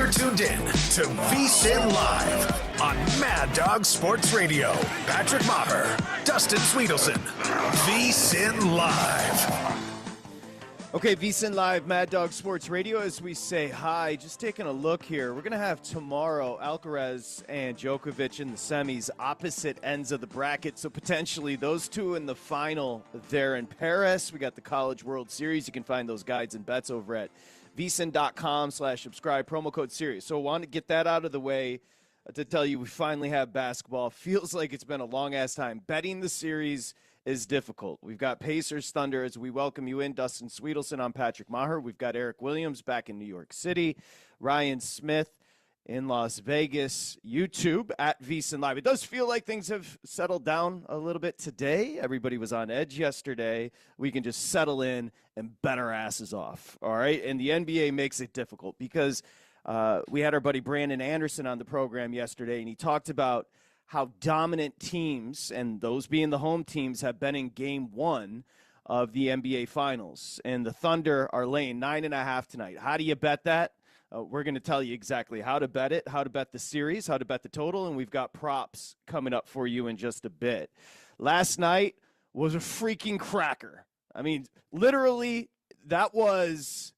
You're tuned in to VSiN Live on Mad Dog Sports Radio. Patrick Meagher, Dustin Swedelson, VSiN Live. Okay, VSiN Live, Mad Dog Sports Radio. As we say hi, just taking a look here. We're going to have tomorrow Alcaraz and Djokovic in the semis, opposite ends of the bracket. So potentially those two in the final there in Paris. We got the College World Series. You can find those guides and bets over at vsin.com/subscribe, promo code SERIOUS. So I want to get that out of the way to tell you we finally have basketball. Feels like it's been a long-ass time. Betting the series is difficult. We've got Pacers Thunder as we welcome you in. Dustin Swedelson, I'm Patrick Meagher. We've got Eric Williams back in New York City. Ryan Smith in Las Vegas. YouTube at VSiN Live. It does feel like things have settled down a little bit today. Everybody was on edge yesterday. We can just settle in and bet our asses off. All right. And the NBA makes it difficult because we had our buddy Brandon Anderson on the program yesterday, and he talked about how dominant teams, and those being the home teams, have been in game one of the NBA Finals. And the Thunder are laying 9.5 tonight. How do you bet that? We're going to tell you exactly how to bet it, how to bet the series, how to bet the total, and we've got props coming up for you in just a bit. Last night was a freaking cracker. I mean, literally, that was,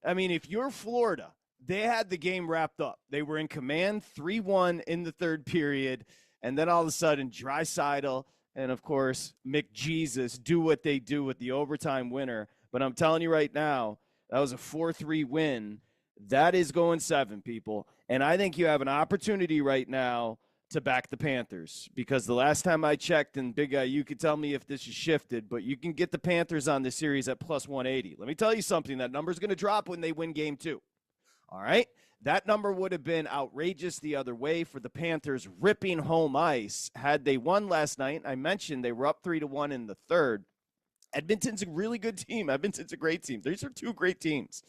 if you're Florida, they had the game wrapped up. They were in command 3-1 in the third period. And then all of a sudden, Draisaitl and, of course, McJesus do what they do with the overtime winner. But I'm telling you right now, that was a 4-3 win. That is going 7, people. And I think you have an opportunity right now to back the Panthers. Because the last time I checked, and Big Guy, you could tell me if this is shifted, but you can get the Panthers on the series at plus 180. Let me tell you something. That number's going to drop when they win game 2. All right? That number would have been outrageous the other way for the Panthers ripping home ice had they won last night. I mentioned they were up 3-1 in the third. Edmonton's a really good team. Edmonton's a great team. These are two great teams.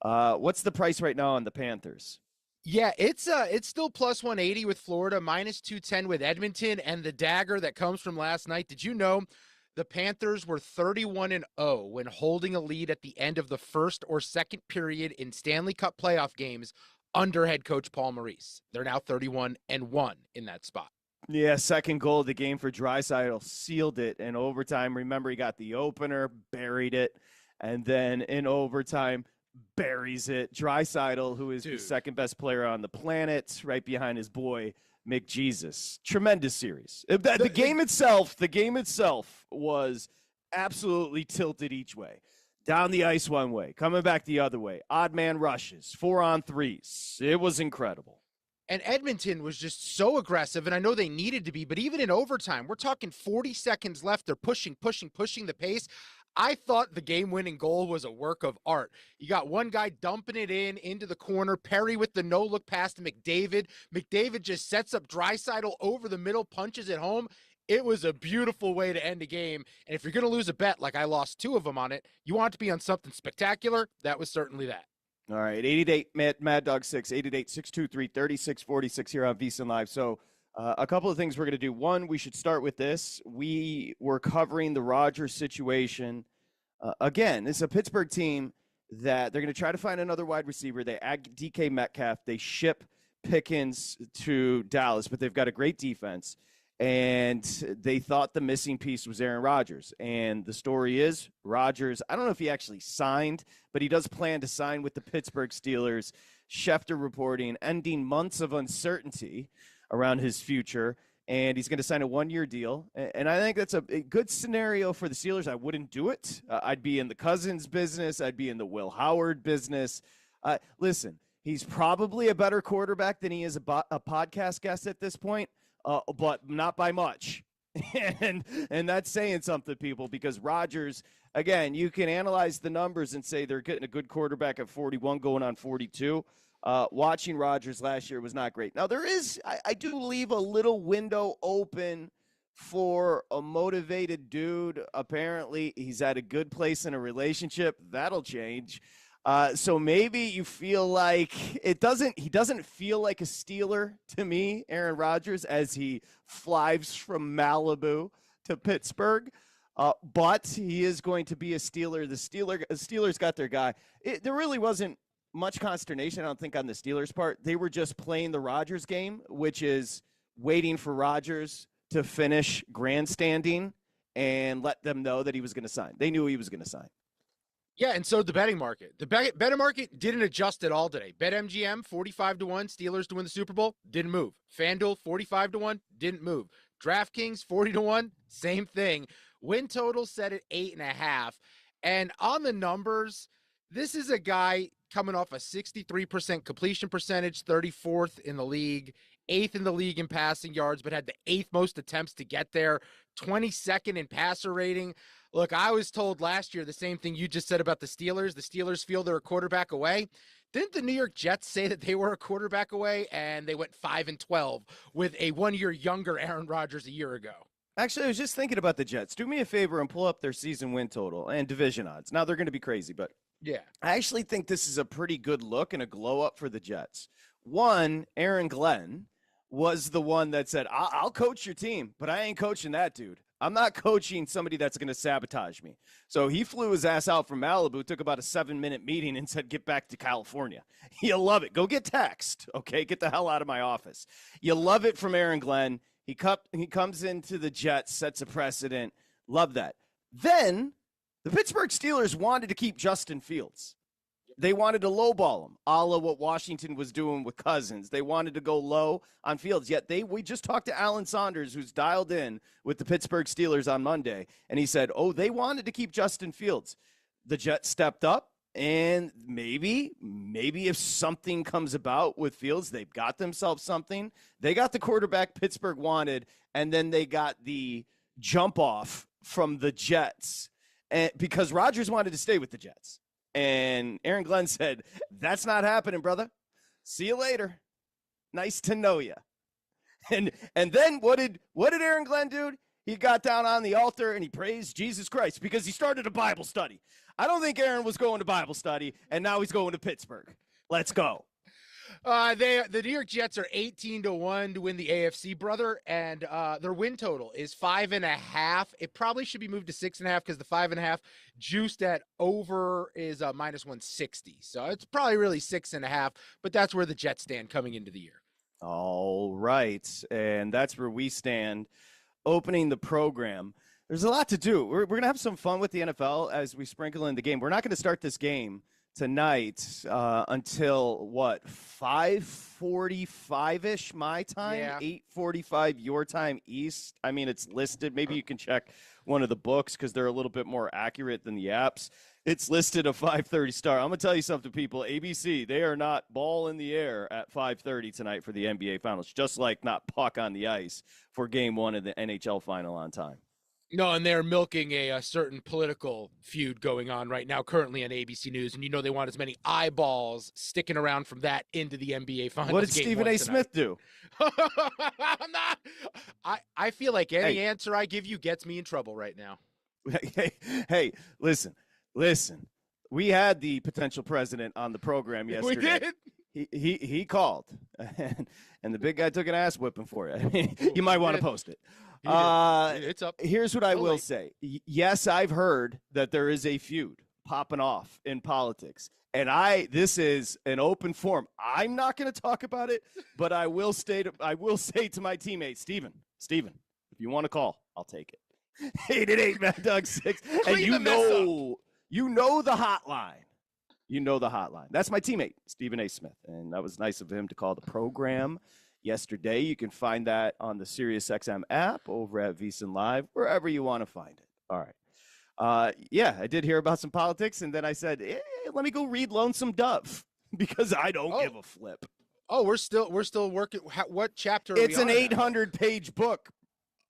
What's the price right now on the Panthers? Yeah, it's still plus 180 with Florida, minus 210 with Edmonton, and the dagger that comes from last night. Did you know the Panthers were 31-0 when holding a lead at the end of the first or second period in Stanley Cup playoff games under head coach Paul Maurice? They're now 31-1 in that spot. Yeah, second goal of the game for Draisaitl sealed it in overtime. Remember, he got the opener, buried it, and then in overtime buries it. Draisaitl, who is the second best player on the planet, right behind his boy McJesus. Tremendous series. The game itself was absolutely tilted each way. Down the ice one way, coming back the other way. Odd man rushes, 4-on-3s. It was incredible. And Edmonton was just so aggressive, and I know they needed to be, but even in overtime, we're talking 40 seconds left. They're pushing the pace. I thought the game-winning goal was a work of art. You got one guy dumping it into the corner. Perry with the no-look pass to McDavid. McDavid just sets up Draisaitl over the middle, punches it home. It was a beautiful way to end a game. And if you're going to lose a bet, like I lost 2 of them on it, you want it to be on something spectacular. That was certainly that. All right, 88 Mad Dog 6, 888-623-3646 here on VSiN Live. So a couple of things we're going to do. One, we should start with this. We were covering the Rogers situation. Again, this is a Pittsburgh team that they're going to try to find another wide receiver. They add DK Metcalf. They ship Pickens to Dallas, but they've got a great defense. And they thought the missing piece was Aaron Rodgers. And the story is Rodgers, I don't know if he actually signed, but he does plan to sign with the Pittsburgh Steelers. Schefter reporting, ending months of uncertainty around his future. And he's going to sign a 1-year deal. And I think that's a good scenario for the Steelers. I wouldn't do it. I'd be in the Cousins business. I'd be in the Will Howard business. Listen, he's probably a better quarterback than he is a podcast guest at this point. But not by much. And that's saying something, people, because Rodgers, again, you can analyze the numbers and say they're getting a good quarterback at 41 going on 42. Watching Rodgers last year was not great. Now, I do leave a little window open for a motivated dude. Apparently, he's at a good place in a relationship. That'll change. So maybe you feel like he doesn't feel like a Steeler to me, Aaron Rodgers, as he flies from Malibu to Pittsburgh. But he is going to be a Steeler. The Steelers got their guy. There really wasn't much consternation, I don't think, on the Steelers' part. They were just playing the Rodgers game, which is waiting for Rodgers to finish grandstanding and let them know that he was going to sign. They knew he was going to sign. Yeah, and so did the betting market. The betting market didn't adjust at all today. BetMGM 45-1, Steelers to win the Super Bowl, didn't move. FanDuel 45-1, didn't move. DraftKings 40-1, same thing. Win total set at 8.5. And on the numbers, this is a guy coming off a 63% completion percentage, 34th in the league, 8th in the league in passing yards, but had the 8th most attempts to get there, 22nd in passer rating. Look, I was told last year the same thing you just said about the Steelers. The Steelers feel they're a quarterback away. Didn't the New York Jets say that they were a quarterback away, and they went 5-12 with a 1 year younger Aaron Rodgers a year ago? Actually, I was just thinking about the Jets. Do me a favor and pull up their season win total and division odds. Now, they're going to be crazy, but yeah, I actually think this is a pretty good look and a glow up for the Jets. One, Aaron Glenn was the one that said, I'll coach your team, but I ain't coaching that dude. I'm not coaching somebody that's going to sabotage me. So he flew his ass out from Malibu, took about a 7-minute meeting and said, get back to California. You'll love it. Go get taxed. Okay. Get the hell out of my office. You'll love it from Aaron Glenn. He comes into the Jets, sets a precedent. Love that. Then the Pittsburgh Steelers wanted to keep Justin Fields. They wanted to lowball him, a la what Washington was doing with Cousins. They wanted to go low on Fields. Yet we just talked to Alan Saunders, who's dialed in with the Pittsburgh Steelers on Monday, and he said, they wanted to keep Justin Fields. The Jets stepped up, and maybe if something comes about with Fields, they've got themselves something. They got the quarterback Pittsburgh wanted, and then they got the jump off from the Jets, because Rodgers wanted to stay with the Jets. And Aaron Glenn said, that's not happening, brother. See you later. Nice to know you. And then what did Aaron Glenn do? He got down on the altar and he praised Jesus Christ because he started a Bible study. I don't think Aaron was going to Bible study, and now he's going to Pittsburgh. Let's go. The New York Jets are 18-1 to win the AFC, brother, and their win total is 5.5. It probably should be moved to 6.5 because the 5.5 juiced at over is minus 160. So it's probably really 6.5, but that's where the Jets stand coming into the year. All right, and that's where we stand opening the program. There's a lot to do. We're going to have some fun with the NFL as we sprinkle in the game. We're not going to start this game tonight until 5:45ish my time, yeah. 8:45 your time East. I mean, it's listed. Maybe you can check one of the books because they're a little bit more accurate than the apps. It's listed a 5:30 start. I'm gonna tell you something, people. ABC, they are not ball in the air at 5:30 tonight for the NBA Finals, just like not puck on the ice for Game 1 of the NHL Final on time. No, and they're milking a certain political feud going on right now, currently on ABC News, and they want as many eyeballs sticking around from that into the NBA Finals. What did Stephen A. Smith do? I feel like any answer I give you gets me in trouble right now. Hey, listen. We had the potential president on the program yesterday. We did. He called, and the big guy took an ass whipping for you. You might want to post it. It's up. Here's what I will say. Yes, I've heard that there is a feud popping off in politics, and this is an open forum. I'm not going to talk about it, but I will say to my teammate, Steven, if you want to call, I'll take it. 888 Mad Dog 6, and you know the hotline. You know the hotline. That's my teammate, Stephen A. Smith, and that was nice of him to call the program yesterday. You can find that on the SiriusXM app over at VSiN Live, wherever you want to find it. All right. Yeah, I did hear about some politics, and then I said, let me go read Lonesome Dove because I don't give a flip. Oh, we're still working. What chapter? It's an 800-page book.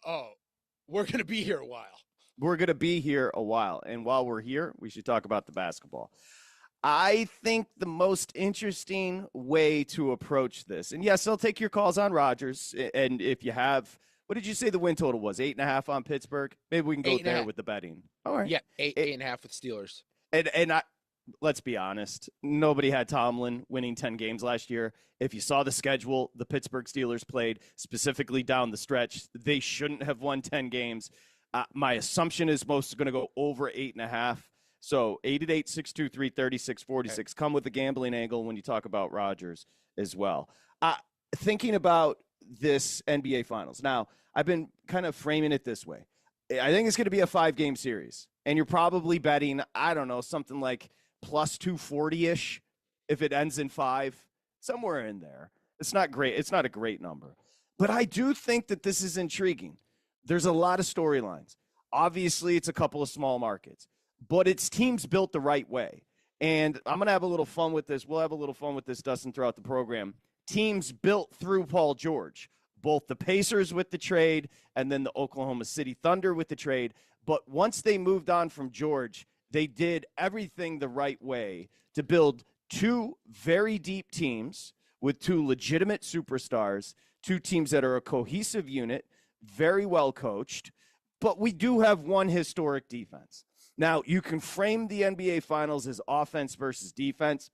Oh, we're gonna be here a while. We're gonna be here a while, and while we're here, we should talk about the basketball. I think the most interesting way to approach this, and yes, I'll take your calls on Rodgers. And if you have, what did you say the win total was? 8.5 on Pittsburgh? Maybe we can go there with the betting. All right. Yeah, 8.5 with Steelers. And let's be honest, nobody had Tomlin winning 10 games last year. If you saw the schedule the Pittsburgh Steelers played, specifically down the stretch, they shouldn't have won 10 games. My assumption is most is going to go over 8.5. So 888-623-3646. Come with the gambling angle when you talk about Rodgers as well. Thinking about this NBA Finals. Now, I've been kind of framing it this way. I think it's going to be a 5-game series, and you're probably betting, I don't know, something like plus 240-ish if it ends in 5, somewhere in there. It's not great. It's not a great number. But I do think that this is intriguing. There's a lot of storylines. Obviously, it's a couple of small markets, but it's teams built the right way. And I'm going to have a little fun with this. We'll have a little fun with this, Dustin, throughout the program. Teams built through Paul George, both the Pacers with the trade and then the Oklahoma City Thunder with the trade. But once they moved on from George, they did everything the right way to build 2 very deep teams with 2 legitimate superstars, 2 teams that are a cohesive unit, very well coached. But we do have one historic defense. Now, you can frame the NBA Finals as offense versus defense.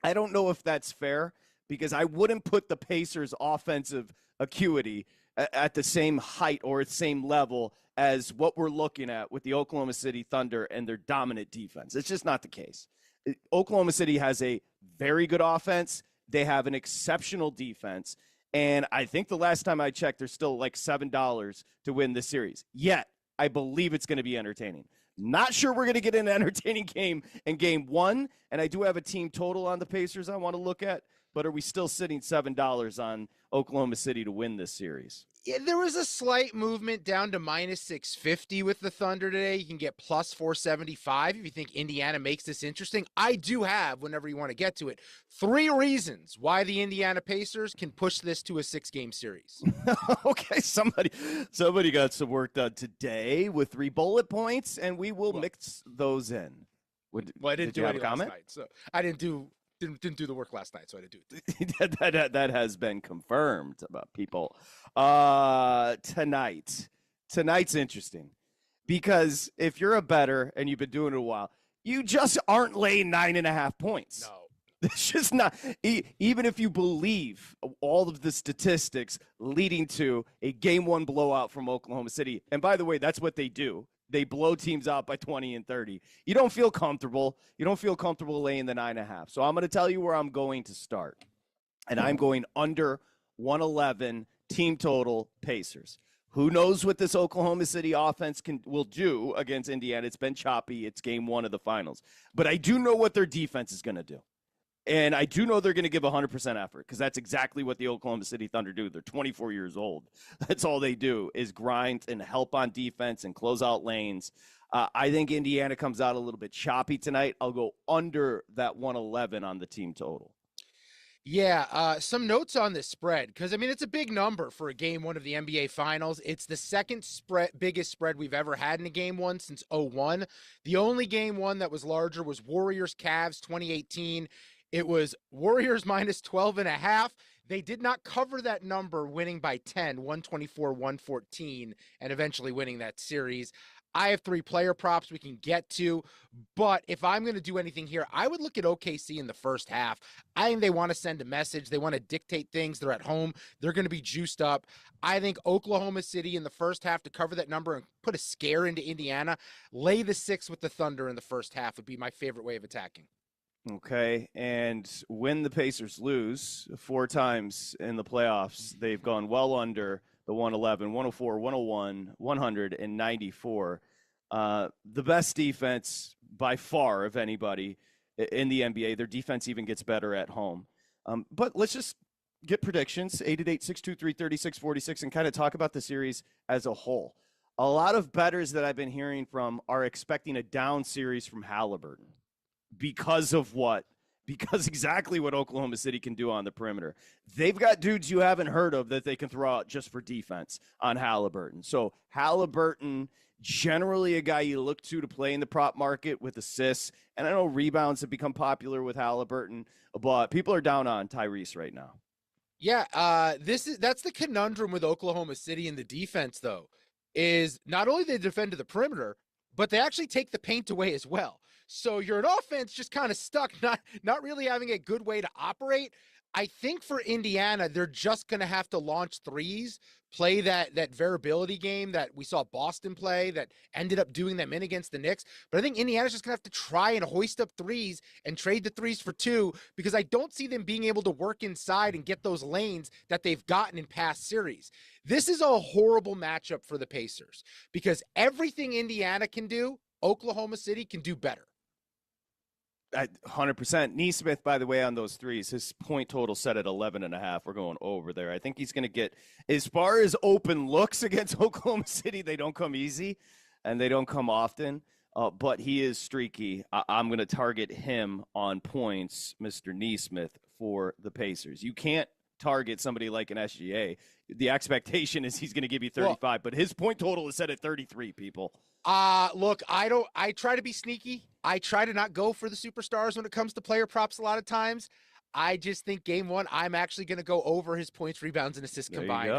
I don't know if that's fair because I wouldn't put the Pacers' offensive acuity at the same height or at the same level as what we're looking at with the Oklahoma City Thunder and their dominant defense. It's just not the case. Oklahoma City has a very good offense. They have an exceptional defense. And I think the last time I checked, there's still like $7 to win this series. Yet, I believe it's going to be entertaining. Not sure we're going to get an entertaining game in game 1. And I do have a team total on the Pacers I want to look at. But are we still sitting $7 on Oklahoma City to win this series? Yeah, there was a slight movement down to minus 650 with the Thunder today. You can get plus 475 if you think Indiana makes this interesting. I do have, whenever you want to get to it, 3 reasons why the Indiana Pacers can push this to a 6-game series. Okay, somebody got some work done today with 3 bullet points, and we will mix those in. I didn't do have any a comment? last night, so I didn't do the work last night, so I didn't do it. that has been confirmed about people. Tonight's interesting because if you're a bettor and you've been doing it a while, you just aren't laying 9.5 points. No. It's just not, even if you believe all of the statistics leading to a game 1 blowout from Oklahoma City. And by the way, that's what they do. They blow teams out by 20 and 30. You don't feel comfortable. You don't feel comfortable laying the 9.5. So I'm going to tell you where I'm going to start. And I'm going under 111 team total Pacers. Who knows what this Oklahoma City offense will do against Indiana? It's been choppy. It's game 1 of the finals. But I do know what their defense is going to do. And I do know they're going to give 100% effort because that's exactly what the Oklahoma City Thunder do. They're 24 years old. That's all they do is grind and help on defense and close out lanes. I think Indiana comes out a little bit choppy tonight. I'll go under that 111 on the team total. Yeah, some notes on this spread because, I mean, it's a big number for a game 1 of the NBA Finals. It's the second biggest spread we've ever had in a game 1 since 2001. The only game 1 that was larger was Warriors-Cavs 2018. It was Warriors minus 12.5. They did not cover that number, winning by 10, 124-114, and eventually winning that series. I have 3 player props we can get to, but if I'm going to do anything here, I would look at OKC in the first half. I think they want to send a message. They want to dictate things. They're at home. They're going to be juiced up. I think Oklahoma City in the first half to cover that number and put a scare into Indiana, lay the 6 with the Thunder in the first half would be my favorite way of attacking. Okay, and when the Pacers lose 4 times in the playoffs, they've gone well under the 111, 104, 101, 100, and 94. The best defense by far of anybody in the NBA. Their defense even gets better at home. But let's just get predictions, 888-623-3646, and kind of talk about the series as a whole. A lot of bettors that I've been hearing from are expecting a down series from Halliburton. Because of what? Because exactly what Oklahoma City can do on the perimeter. They've got dudes you haven't heard of that they can throw out just for defense on Halliburton. So Halliburton, generally a guy you look to play in the prop market with assists. And I know rebounds have become popular with Halliburton, but people are down on Tyrese right now. Yeah, that's the conundrum with Oklahoma City in the defense, though, is not only they defend to the perimeter, but they actually take the paint away as well. So you're an offense just kind of stuck, not really having a good way to operate. I think for Indiana, they're just going to have to launch threes, play that variability game that we saw Boston play that ended up doing them in against the Knicks. But I think Indiana's just going to have to try and hoist up threes and trade the threes for two, because I don't see them being able to work inside and get those lanes that they've gotten in past series. This is a horrible matchup for the Pacers because everything Indiana can do, Oklahoma City can do better. 100%. Nesmith, by the way, on those threes, his point total set at 11.5. We're going over there. I think he's going to get, as far as open looks against Oklahoma City, they don't come easy and they don't come often, but he is streaky. I'm going to target him on points, Mr. Nesmith, for the Pacers. You can't target somebody like an SGA. The expectation is he's going to give you 35, but his point total is set at 33, people. Look, I try to be sneaky. I try to not go for the superstars when it comes to player props a lot of times. I just think game one, I'm actually going to go over his points, rebounds, and assists combined.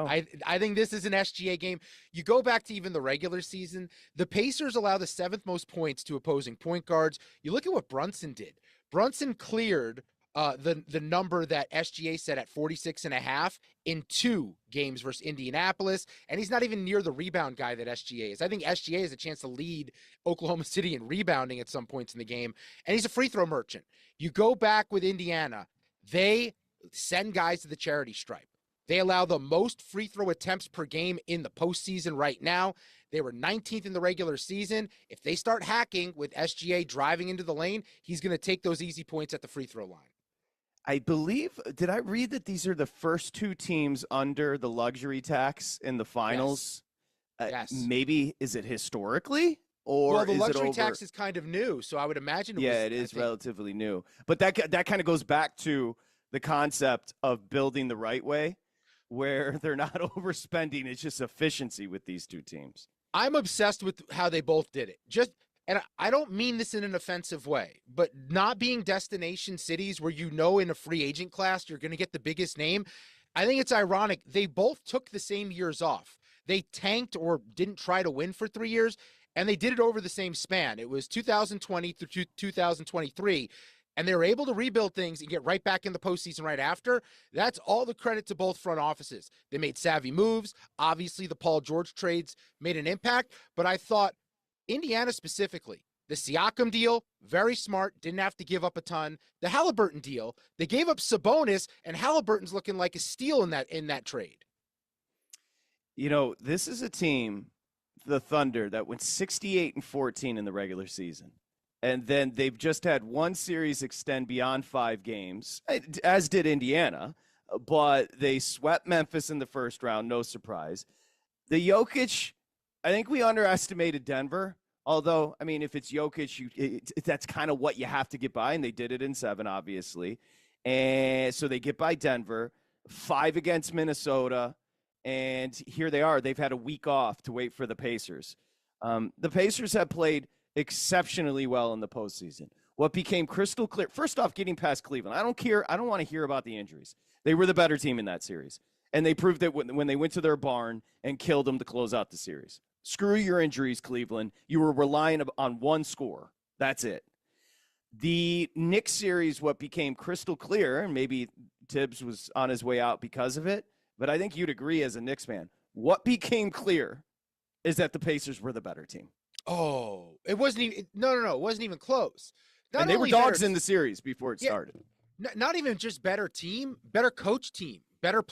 I think this is an SGA game. You go back to even the regular season, the Pacers allow the 7th most points to opposing point guards. You look at what Brunson did. Brunson cleared the number that SGA set at 46.5 in 2 games versus Indianapolis, and he's not even near the rebound guy that SGA is. I think SGA has a chance to lead Oklahoma City in rebounding at some points in the game, and he's a free throw merchant. You go back with Indiana, they send guys to the charity stripe. They allow the most free throw attempts per game in the postseason right now. They were 19th in the regular season. If they start hacking with SGA driving into the lane, he's going to take those easy points at the free throw line. I believe, did I read that these are the first 2 teams under the luxury tax in the finals? Yes. Maybe, is it historically? Or well, the is luxury it over? tax is kind of new, so I would imagine it is relatively new. But that kind of goes back to the concept of building the right way, where they're not overspending. It's just efficiency with these 2 teams. I'm obsessed with how they both did it. And I don't mean this in an offensive way, but not being destination cities where in a free agent class you're going to get the biggest name. I think it's ironic. They both took the same years off. They tanked or didn't try to win for 3 years, and they did it over the same span. It was 2020 through 2023, and they were able to rebuild things and get right back in the postseason right after. That's all the credit to both front offices. They made savvy moves. Obviously, the Paul George trades made an impact, but I thought Indiana specifically, the Siakam deal, very smart, didn't have to give up a ton. The Halliburton deal, they gave up Sabonis, and Halliburton's looking like a steal in that trade. This is a team, the Thunder, that went 68-14 in the regular season. And then they've just had one series extend beyond 5 games, as did Indiana, but they swept Memphis in the first round, no surprise. The Jokic, I think we underestimated Denver. Although, I mean, if it's Jokic, that's kind of what you have to get by, and they did it in 7, obviously. And so they get by Denver, 5 against Minnesota, and here they are. They've had a week off to wait for the Pacers. The Pacers have played exceptionally well in the postseason. What became crystal clear, first off, getting past Cleveland. I don't want to hear about the injuries. They were the better team in that series, and they proved it when they went to their barn and killed them to close out the series. Screw your injuries, Cleveland. You were relying on one score. That's it. The Knicks series, what became crystal clear, and maybe Tibbs was on his way out because of it, but I think you'd agree as a Knicks fan, what became clear is that the Pacers were the better team. Oh, it wasn't even – no, it wasn't even close. And they were dogs in the series before it started. Not even just better team, better coach team, better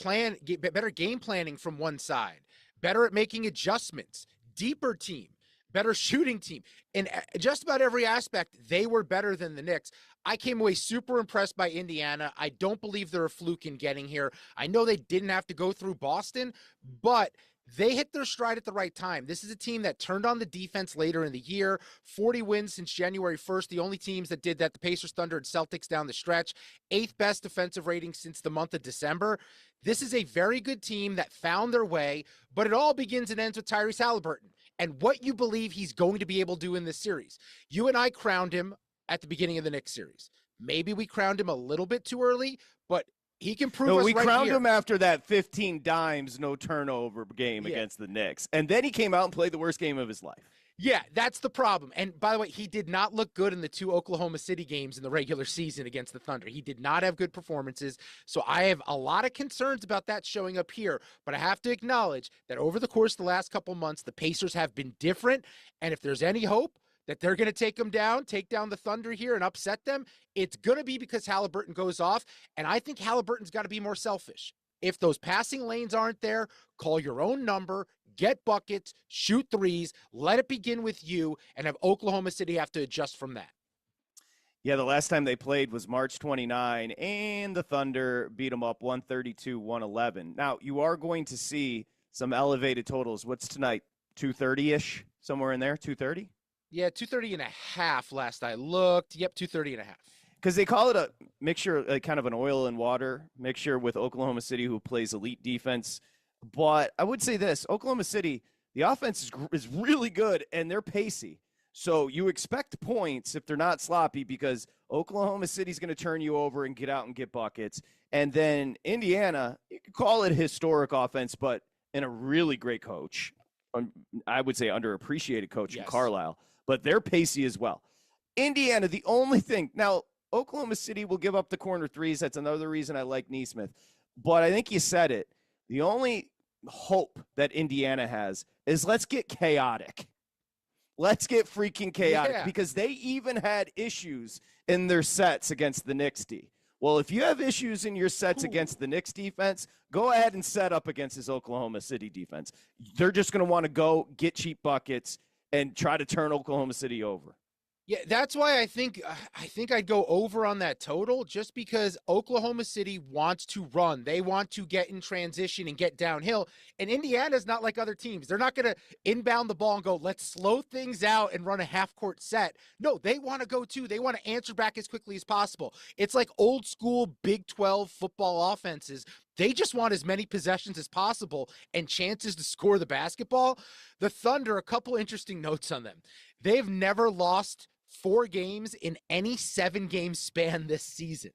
game planning from one side, better at making adjustments. Deeper team, better shooting team. In just about every aspect, they were better than the Knicks. I came away super impressed by Indiana. I don't believe they're a fluke in getting here. I know they didn't have to go through Boston, but they hit their stride at the right time. This is a team that turned on the defense later in the year. 40 wins since January 1st. The only teams that did that, the Pacers, Thunder, and Celtics down the stretch. 8th best defensive rating since the month of December. This is a very good team that found their way, but it all begins and ends with Tyrese Halliburton and what you believe he's going to be able to do in this series. You and I crowned him at the beginning of the Knicks series. Maybe we crowned him a little bit too early, but he can prove us right here. We crowned him after that 15 dimes, no turnover game against the Knicks. And then he came out and played the worst game of his life. Yeah, that's the problem. And by the way, he did not look good in the 2 Oklahoma City games in the regular season against the Thunder. He did not have good performances. So I have a lot of concerns about that showing up here. But I have to acknowledge that over the course of the last couple months, the Pacers have been different. And if there's any hope that they're going to take down the Thunder here and upset them, it's going to be because Halliburton goes off. And I think Halliburton's got to be more selfish. If those passing lanes aren't there, call your own number, get buckets, shoot threes, let it begin with you, and have Oklahoma City have to adjust from that. Yeah, the last time they played was March 29, and the Thunder beat them up 132-111. Now, you are going to see some elevated totals. What's tonight? 230-ish? Somewhere in there? 230? Yeah, 230 and a half last I looked. Yep, 230 and a half. Because they call it a mixture, like kind of an oil and water mixture with Oklahoma City, who plays elite defense. But I would say this, Oklahoma City, the offense is really good, and they're pacey. So you expect points if they're not sloppy, because Oklahoma City's going to turn you over and get out and get buckets. And then Indiana, you could call it historic offense, but in a really great coach. I would say underappreciated coach in Carlisle. But they're pacey as well. Indiana, the only thing – now, Oklahoma City will give up the corner threes. That's another reason I like Nesmith. But I think you said it. The only hope that Indiana has is let's get chaotic. Let's get freaking chaotic, because they even had issues in their sets against the Knicks D. Well, if you have issues in your sets against the Knicks defense, go ahead and set up against this Oklahoma City defense. They're just going to want to go get cheap buckets and try to turn Oklahoma City over. Yeah, that's why I think I'd go over on that total, just because Oklahoma City wants to run. They want to get in transition and get downhill. And Indiana's not like other teams. They're not going to inbound the ball and go, let's slow things out and run a half-court set. No, they want to go too. They want to answer back as quickly as possible. It's like old school Big 12 football offenses. They just want as many possessions as possible and chances to score the basketball. The Thunder, a couple interesting notes on them. They've never lost 4 games in any 7-game span this season.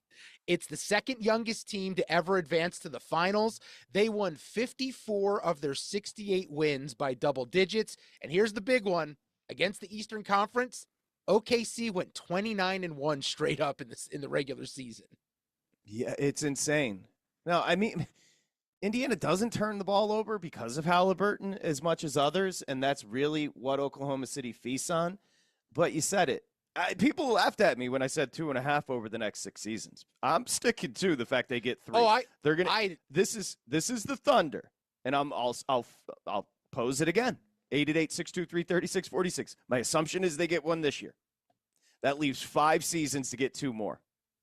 It's the second youngest team to ever advance to the finals. They won 54 of their 68 wins by double digits. And here's the big one. Against the Eastern Conference, OKC went 29-1 straight up in the regular season. Yeah, it's insane. No, I mean, Indiana doesn't turn the ball over because of Halliburton as much as others, and that's really what Oklahoma City feasts on. But you said it. People laughed at me when I said 2.5 over the next 6 seasons. I'm sticking to the fact they get 3. They're gonna. This is the Thunder, and I'll pose it again. 888-623-3646. My assumption is they get 1 this year. That leaves 5 seasons to get 2 more.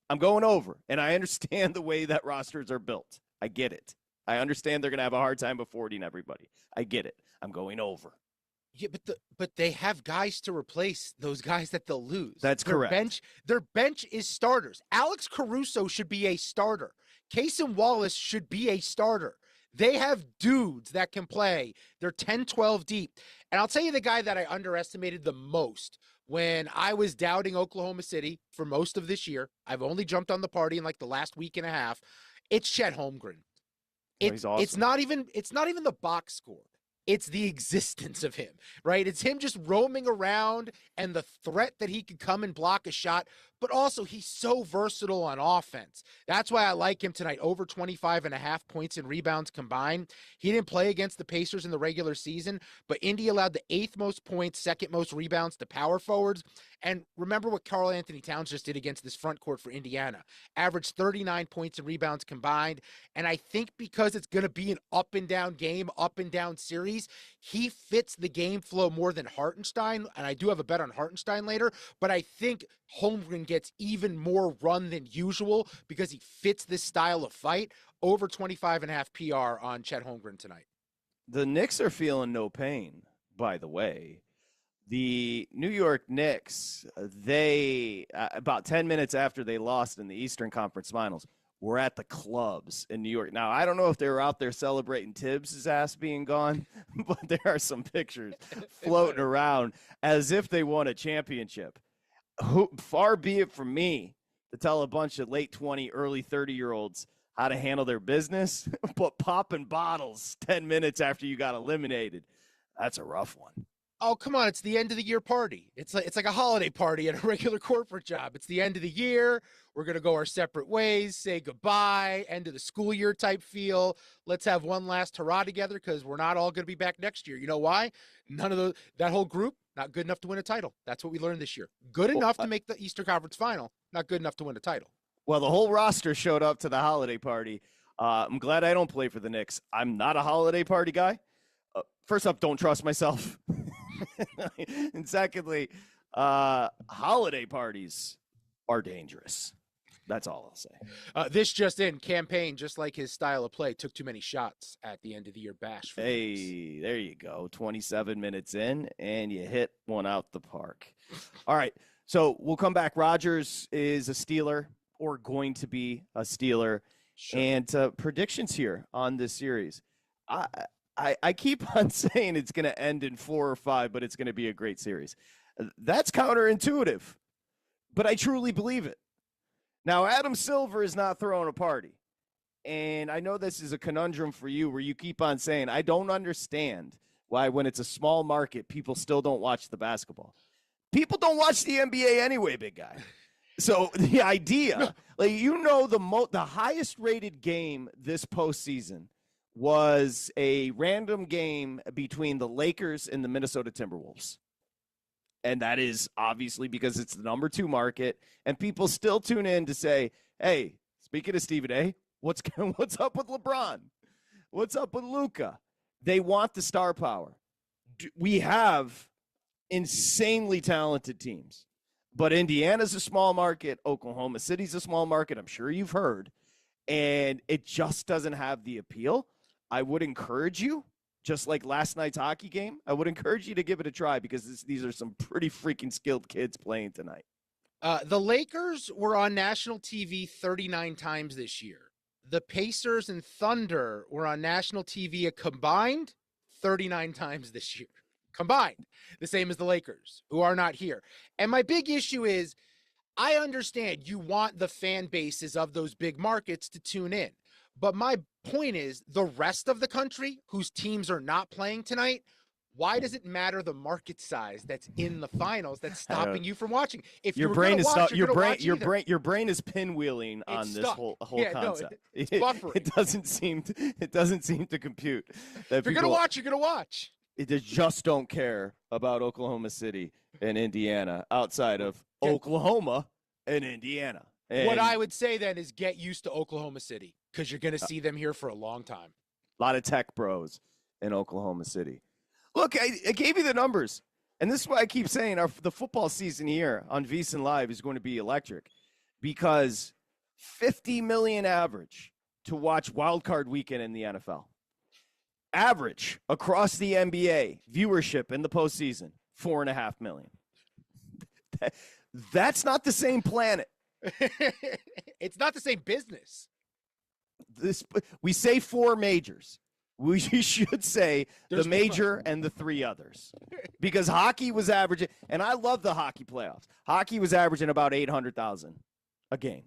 I'm going over, and I understand the way that rosters are built. I get it. I understand they're going to have a hard time affording everybody. I get it. I'm going over. Yeah, but they have guys to replace those guys that they'll lose. That's correct. Their bench is starters. Alex Caruso should be a starter. Cason Wallace should be a starter. They have dudes that can play. They're 10-12 deep. And I'll tell you the guy that I underestimated the most when I was doubting Oklahoma City for most of this year. I've only jumped on the party in like the last week and a half. It's Chet Holmgren. He's awesome. It's not even the box score. It's the existence of him, right? It's him just roaming around and the threat that he could come and block a shot, but also he's so versatile on offense. That's why I like him tonight, over 25.5 points and rebounds combined. He didn't play against the Pacers in the regular season, but Indy allowed the 8th most points, 2nd most rebounds to power forwards. And remember what Karl Anthony Towns just did against this front court for Indiana. Averaged 39 points and rebounds combined. And I think because it's going to be an up and down game, up and down series, he fits the game flow more than Hartenstein. And I do have a bet on Hartenstein later, but I think Holmgren gets even more run than usual because he fits this style of fight. Over 25.5 PR on Chet Holmgren tonight. The Knicks are feeling no pain, by the way. The New York Knicks, they about 10 minutes after they lost in the Eastern Conference Finals, were at the clubs in New York. Now, I don't know if they were out there celebrating Tibbs' ass being gone, but there are some pictures floating around as if they won a championship. Far be it from me to tell a bunch of late 20, early 30-year-olds how to handle their business, but popping bottles 10 minutes after you got eliminated, that's a rough one. Oh, come on. It's the end of the year party. It's like a holiday party at a regular corporate job. It's the end of the year. We're going to go our separate ways, say goodbye, end of the school year type feel. Let's have one last hurrah together because we're not all going to be back next year. You know why? That whole group, not good enough to win a title. That's what we learned this year. Good enough to make the Eastern Conference final, not good enough to win a title. Well, the whole roster showed up to the holiday party. I'm glad I don't play for the Knicks. I'm not a holiday party guy. First off, don't trust myself. And secondly, holiday parties are dangerous. That's all I'll say. This just in, campaign, just like his style of play, took too many shots at the end of the year bash. Hey, there you go. 27 minutes in, and you hit one out the park. All right, so we'll come back. Rodgers is a Steeler, or going to be a Steeler. Sure. And predictions here on this series. I keep on saying it's going to end in 4 or 5, but it's going to be a great series. That's counterintuitive, but I truly believe it. Now, Adam Silver is not throwing a party. And I know this is a conundrum for you where you keep on saying, I don't understand why when it's a small market, people still don't watch the basketball. People don't watch the NBA anyway, big guy. So the idea, like, the highest rated game this postseason was a random game between the Lakers and the Minnesota Timberwolves. And that is obviously because it's the number 2 market, and people still tune in to say, hey, speaking of Stephen A., what's up with LeBron? What's up with Luka? They want the star power. We have insanely talented teams, but Indiana's a small market. Oklahoma City's a small market. I'm sure you've heard, and it just doesn't have the appeal. I would encourage you, just like last night's hockey game, I would encourage you to give it a try because these are some pretty freaking skilled kids playing tonight. The Lakers were on national TV 39 times this year. The Pacers and Thunder were on national TV a combined 39 times this year. Combined. The same as the Lakers, who are not here. And my big issue is, I understand you want the fan bases of those big markets to tune in. But my point is, the rest of the country whose teams are not playing tonight, why does it matter the market size that's in the finals that's stopping you from watching? If your brain is your brain is pinwheeling on this whole concept. It's buffering. It doesn't seem to compute. That if you're gonna watch, you're gonna watch. They just don't care about Oklahoma City and Indiana outside of Oklahoma and Indiana. And what I would say then is get used to Oklahoma City because you're going to see them here for a long time. A lot of tech bros in Oklahoma City. Look, I gave you the numbers, and this is why I keep saying the football season here on VSiN Live is going to be electric because $50 million average to watch Wild Card Weekend in the NFL. Average across the NBA viewership in the postseason, 4.5 million. That's not the same planet. It's not the same business. We say 4 majors. We should say the major and the 3 others, because hockey was averaging, and I love the hockey playoffs. Hockey was averaging about 800,000 a game,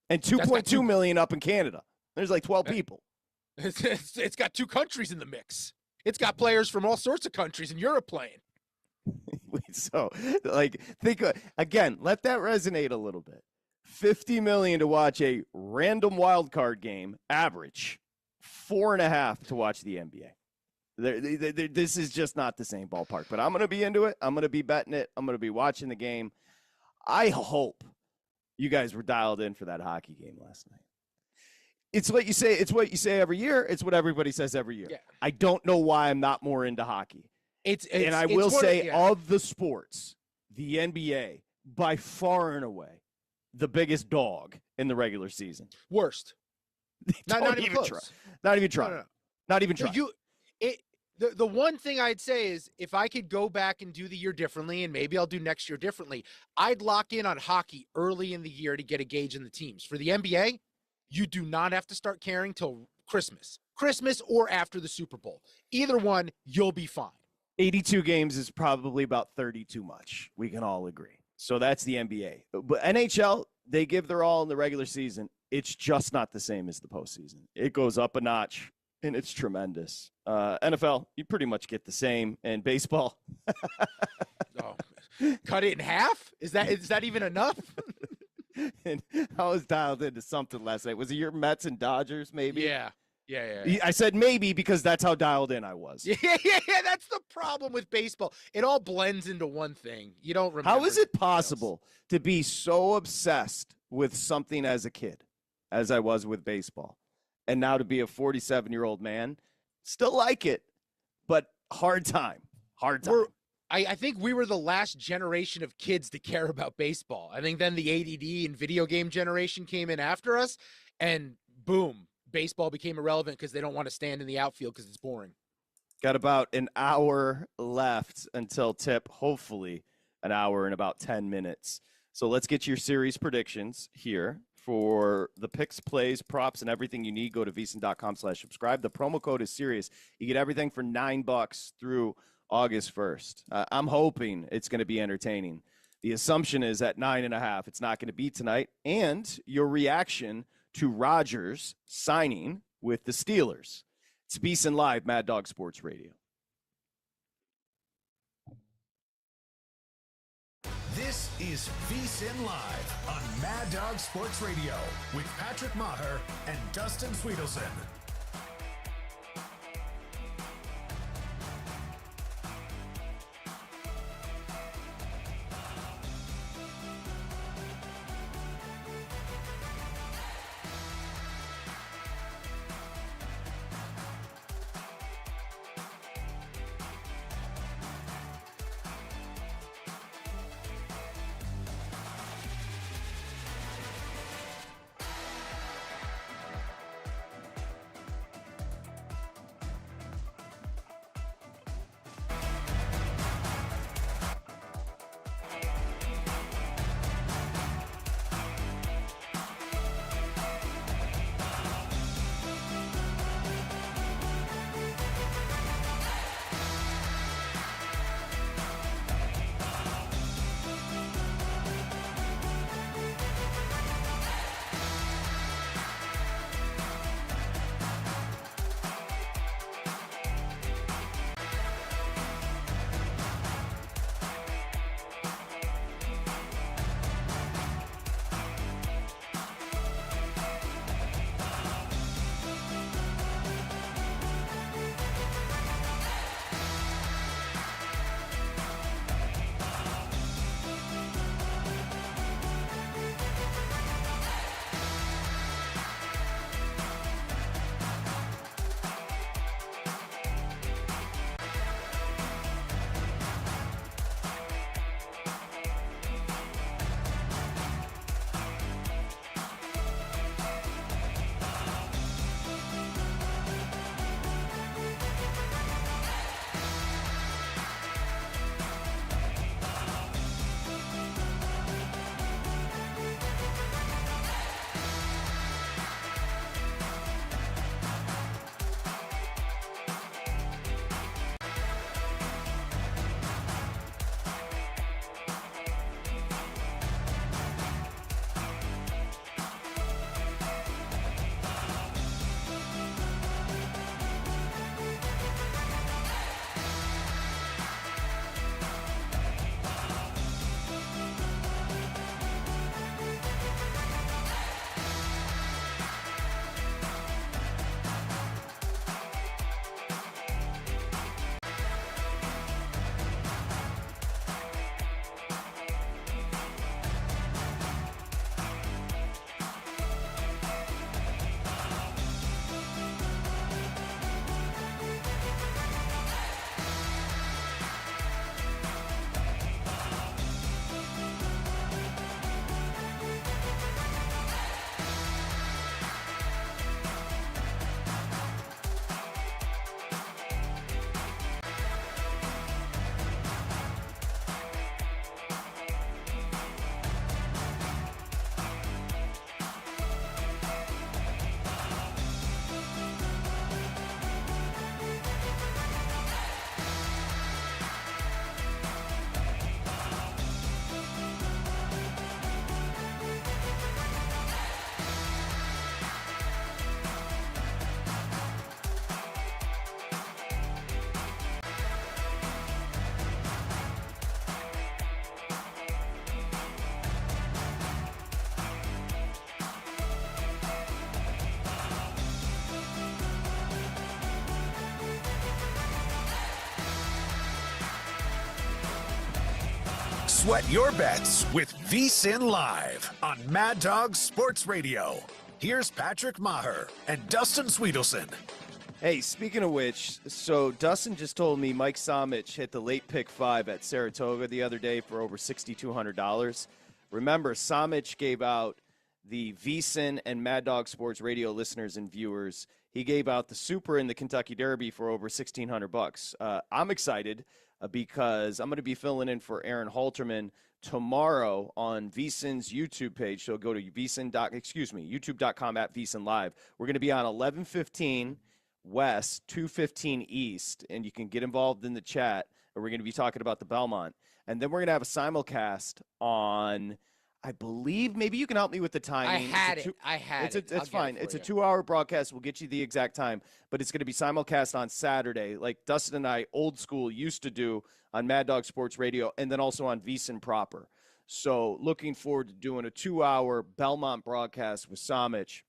and 2.2 million up in Canada. There's like 12 people. It's got 2 countries in the mix. It's got players from all sorts of countries in Europe playing. So, think again. Let that resonate a little bit. $50 million to watch a random wild card game, average 4.5 to watch the NBA. This is just not the same ballpark. But I'm going to be into it. I'm going to be betting it. I'm going to be watching the game. I hope you guys were dialed in for that hockey game last night. It's what you say. It's what you say every year. It's what everybody says every year. Yeah. I don't know why I'm not more into hockey. And I will say, of the sports, the NBA, by far and away, the biggest dog in the regular season. Worst. Not even close. Try. Not even try. No. Not even try. The one thing I'd say is, if I could go back and do the year differently, and maybe I'll do next year differently, I'd lock in on hockey early in the year to get a gauge in the teams. For the NBA, you do not have to start caring till Christmas or after the Super Bowl. Either one, you'll be fine. 82 games is probably about 30 too much. We can all agree. So that's the NBA. But NHL, they give their all in the regular season. It's just not the same as the postseason. It goes up a notch and it's tremendous. NFL, you pretty much get the same. And baseball, Oh, cut it in half? Is that even enough? and I was dialed into something last night. Was it your Mets and Dodgers, maybe? Yeah. I said maybe because that's how dialed in I was. Yeah. That's the problem with baseball. It all blends into one thing. You don't remember. How is it possible to be so obsessed with something as a kid, as I was with baseball, and now to be a 47-year-old man, still like it, but hard time. I think we were the last generation of kids to care about baseball. I think then the ADD and video game generation came in after us, and boom, baseball became irrelevant because they don't want to stand in the outfield because it's boring. Got about an hour left until tip, hopefully an hour and about 10 minutes. So let's get your series predictions here. For the picks, plays, props, and everything you need, go to VSiN.com/subscribe. The promo code is serious. You get everything for $9 through August 1st. I'm hoping it's going to be entertaining. The assumption is at 9.5, it's not going to be tonight. And your reaction to Rodgers signing with the Steelers. It's VSiN Live, Mad Dog Sports Radio. This is VSiN Live on Mad Dog Sports Radio with Patrick Meagher and Dustin Swedelson. Sweat your bets with VSiN Live on Mad Dog Sports Radio. Here's Patrick Meagher and Dustin Swedelson. Hey, speaking of which, so Dustin just told me Mike Somich hit the late pick 5 at Saratoga the other day for over $6,200. Remember, Somich gave out the VSiN and Mad Dog Sports Radio listeners and viewers. He gave out the Super in the Kentucky Derby for over $1,600. I'm excited because I'm going to be filling in for Aaron Halterman tomorrow on VSiN's YouTube page. So go to youtube.com at VSiN Live. We're going to be on 11:15 West, 2:15 East, and you can get involved in the chat. And we're going to be talking about the Belmont. And then we're going to have a simulcast on, I believe, maybe you can help me with the timing. I had it. It's fine. It's a 2-hour broadcast. We'll get you the exact time, but it's going to be simulcast on Saturday, like Dustin and I, old school, used to do on Mad Dog Sports Radio, and then also on VSiN proper. So looking forward to doing a 2-hour Belmont broadcast with Somich.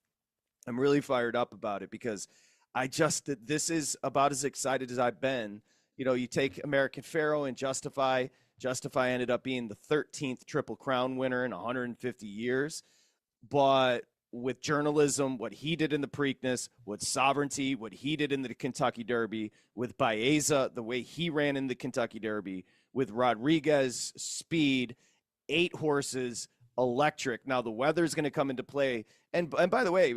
I'm really fired up about it because this is about as excited as I've been. You know, you take American Pharoah and Justify. Justify ended up being the 13th Triple Crown winner in 150 years. But with journalism, what he did in the Preakness, with Sovereignty, what he did in the Kentucky Derby, with Baeza, the way he ran in the Kentucky Derby, with Rodriguez, speed, 8 horses, electric. Now the weather is going to come into play. And by the way,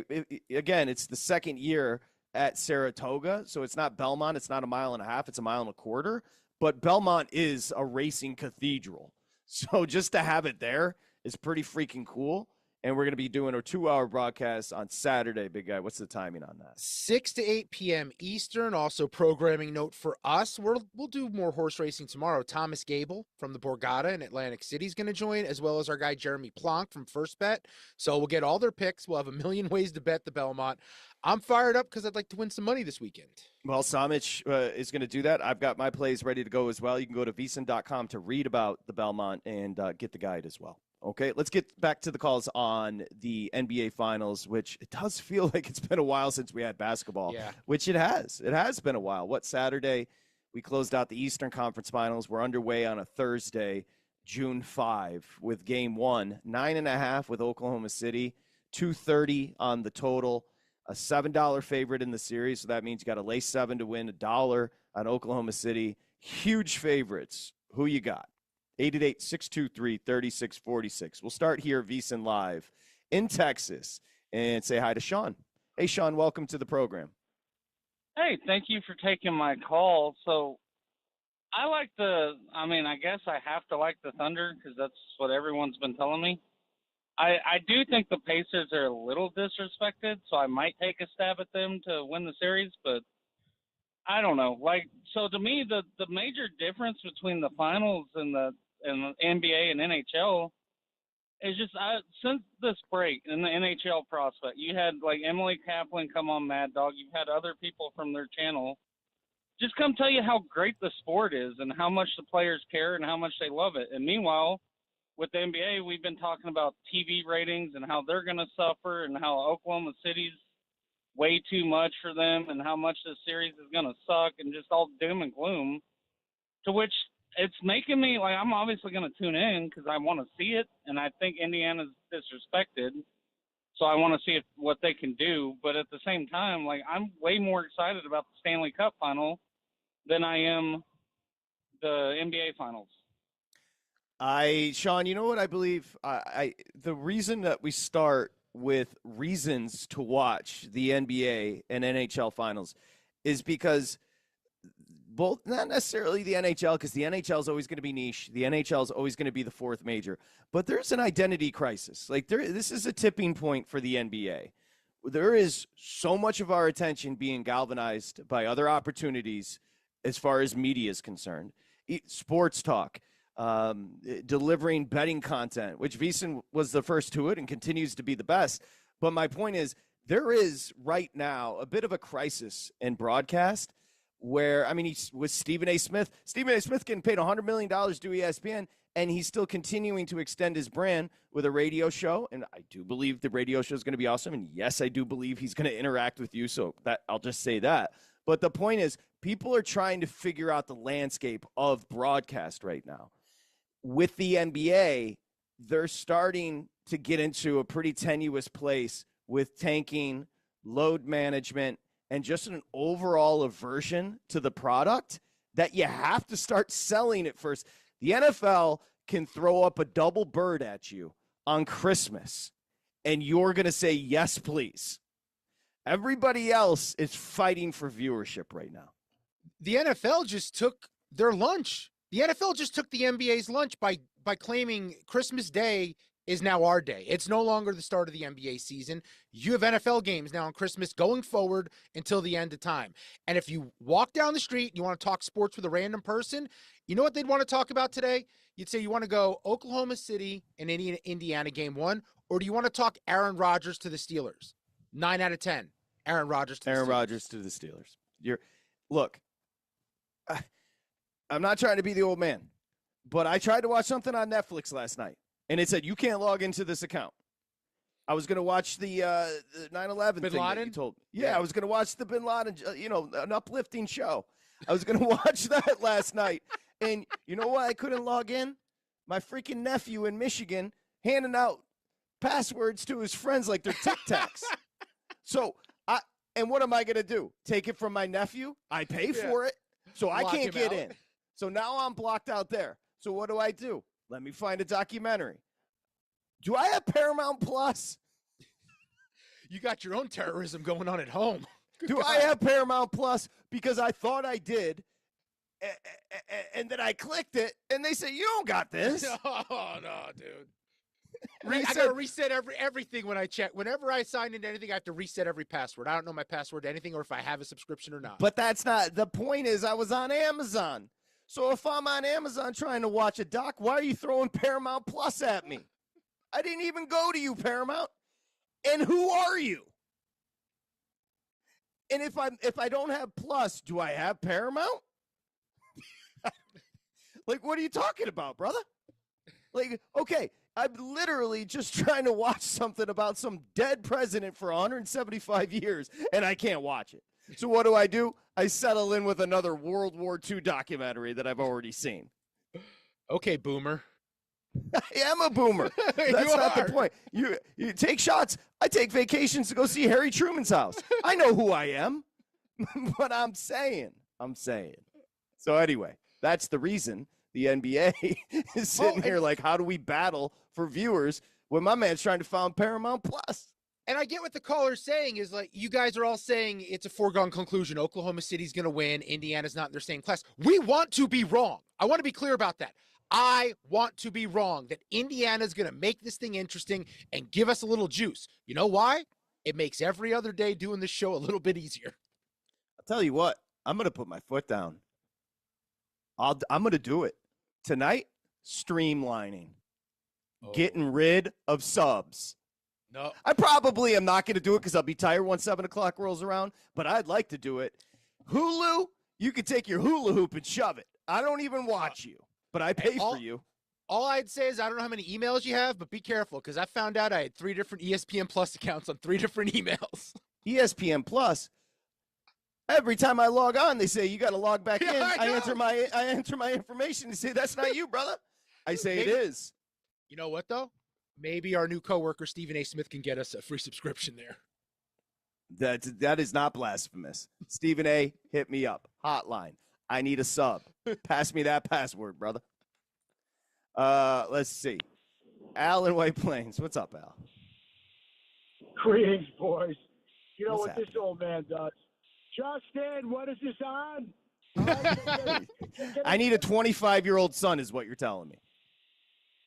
again, it's the second year at Saratoga, so it's not Belmont. It's not 1.5 miles. It's 1.25 miles. But Belmont is a racing cathedral. So just to have it there is pretty freaking cool. And we're going to be doing a 2-hour broadcast on Saturday, big guy. What's the timing on that? 6 to 8 p.m. Eastern. Also, programming note for us. We'll do more horse racing tomorrow. Thomas Gable from the Borgata in Atlantic City is going to join, as well as our guy Jeremy Plonk from First Bet. So we'll get all their picks. We'll have a million ways to bet the Belmont. I'm fired up because I'd like to win some money this weekend. Well, Somich is going to do that. I've got my plays ready to go as well. You can go to vsin.com to read about the Belmont and get the guide as well. Okay, let's get back to the calls on the NBA Finals, which it does feel like it's been a while since we had basketball, which it has. It has been a while. Saturday, we closed out the Eastern Conference Finals. We're underway on a Thursday, June 5, with Game 1, 9.5 with Oklahoma City, 230 on the total, a $7 favorite in the series, so that means you got to lay 7 to win, $1 on Oklahoma City. Huge favorites. Who you got? 888-623-3646. We'll start here at VSiN Live in Texas and say hi to Sean. Hey, Sean, welcome to the program. Hey, thank you for taking my call. So I guess I have to like the Thunder because that's what everyone's been telling me. I do think the Pacers are a little disrespected, so I might take a stab at them to win the series, but I don't know. So to me, the major difference between the finals and the NBA and NHL is just since this break in the NHL prospect, you had like Emily Kaplan come on Mad Dog. You've had other people from their channel just come tell you how great the sport is and how much the players care and how much they love it. And meanwhile, with the NBA, we've been talking about TV ratings and how they're going to suffer and how Oklahoma City's way too much for them and how much this series is going to suck and just all doom and gloom, to which it's making me like I'm obviously going to tune in because I want to see it, and I think Indiana's disrespected, so I want to see what they can do. But at the same time, like I'm way more excited about the Stanley Cup final than I am the NBA finals. Sean, you know what I believe? The reason that we start with reasons to watch the NBA and NHL finals is because both, not necessarily the NHL, because the NHL is always going to be niche. The NHL is always going to be the fourth major, but there's an identity crisis. This is a tipping point for the NBA. There is so much of our attention being galvanized by other opportunities as far as media is concerned. Sports talk, delivering betting content, which VSiN was the first to it and continues to be the best. But my point is, there is right now a bit of a crisis in broadcast where, he's with Stephen A. Smith. Stephen A. Smith getting paid $100 million to ESPN, and he's still continuing to extend his brand with a radio show. And I do believe the radio show is going to be awesome. And yes, I do believe he's going to interact with you. So that I'll just say that. But the point is, people are trying to figure out the landscape of broadcast right now. with the NBA, they're starting to get into a pretty tenuous place with tanking, load management, and just an overall aversion to the product that you have to start selling it first. The NFL can throw up a double bird at you on Christmas, and you're going to say, yes, please. Everybody else is fighting for viewership right now. The NFL just took their lunch. The NFL just took the NBA's lunch by claiming Christmas Day is now our day. It's no longer the start of the NBA season. You have NFL games now on Christmas going forward until the end of time. And if you walk down the street and you want to talk sports with a random person, you know what they'd want to talk about today? You'd say you want to go Oklahoma City and Indiana game 1, or do you want to talk Aaron Rodgers to the Steelers? 9 out of 10. Aaron Rodgers to the Steelers. Aaron Rodgers to the Steelers. Look, I'm not trying to be the old man, but I tried to watch something on Netflix last night, and it said you can't log into this account. I was going to watch the 9/11 thing that you told me. Yeah, I was going to watch the Bin Laden, an uplifting show. I was going to watch that last night, and you know why I couldn't log in? My freaking nephew in Michigan handing out passwords to his friends like they're Tic Tacs. So, and what am I going to do? Take it from my nephew? I pay for it, so I can't get in. So now I'm blocked out there. So what do? Let me find a documentary. Do I have Paramount Plus? You got your own terrorism going on at home. Do I have Paramount Plus? Because I thought I did, and then I clicked it, and they say, you don't got this. Oh, no, dude. I got to reset everything when I check. Whenever I sign into anything, I have to reset every password. I don't know my password to anything or if I have a subscription or not. But that's not – the point is I was on Amazon. So if I'm on Amazon trying to watch a doc, why are you throwing Paramount Plus at me? I didn't even go to you, Paramount. And who are you? And if I don't have Plus, do I have Paramount? Like, what are you talking about, brother? Like, okay, I'm literally just trying to watch something about some dead president for 175 years, and I can't watch it. So what do? I settle in with another World War II documentary that I've already seen. Okay, boomer. I am a boomer. That's not the point. You take shots. I take vacations to go see Harry Truman's house. I know who I am. But I'm saying. So anyway, that's the reason the NBA is sitting here like, how do we battle for viewers when my man's trying to find Paramount Plus? And I get what the caller's saying is like, you guys are all saying it's a foregone conclusion. Oklahoma City's going to win. Indiana's not in their same class. We want to be wrong. I want to be clear about that. I want to be wrong that Indiana's going to make this thing interesting and give us a little juice. You know why? It makes every other day doing this show a little bit easier. I'll tell you what, I'm going to put my foot down. I'm going to do it. Tonight, streamlining. Getting rid of subs. No. I probably am not going to do it because I'll be tired once 7 o'clock rolls around, but I'd like to do it. Hulu, you can take your hula hoop and shove it. I don't even watch you, but I pay for you. All I'd say is I don't know how many emails you have, but be careful because I found out I had 3 different ESPN Plus accounts on 3 different emails. ESPN Plus. Every time I log on, they say you got to log back in. I enter my information. They say that's not you, brother. I say it is. You know what though? Maybe our new coworker Stephen A. Smith can get us a free subscription there. That is not blasphemous. Stephen A., hit me up. Hotline. I need a sub. Pass me that password, brother. Let's see. Al in White Plains. What's up, Al? Greetings, boys. You know What's what this old man does? Justin, what is this on? I need a 25-year-old son is what you're telling me.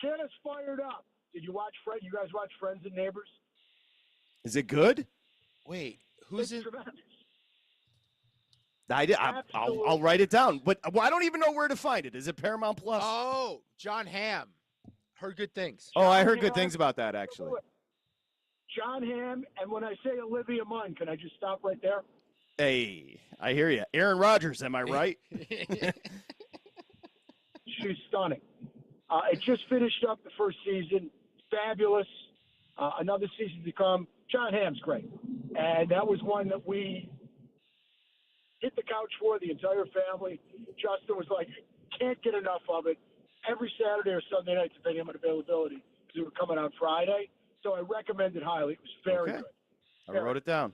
Get us fired up. Did you watch You guys watch Friends and Neighbors? Is it good? Wait, who's It's it? tremendous. I'll write it down. But I don't even know where to find it. Is it Paramount Plus? Oh, John Hamm. Heard good things. Oh, I heard good things about that, actually. John Hamm, and when I say Olivia Munn, can I just stop right there? Hey, I hear you. Aaron Rodgers, am I right? She's stunning. It just finished up the first season. Fabulous. Another season to come. John Hamm's great. And that was one that we hit the couch for, the entire family. Justin was like, can't get enough of it. every Saturday or Sunday night, depending on availability, because we were coming on Friday. So I recommend it highly. It was very Okay. good. I wrote it down.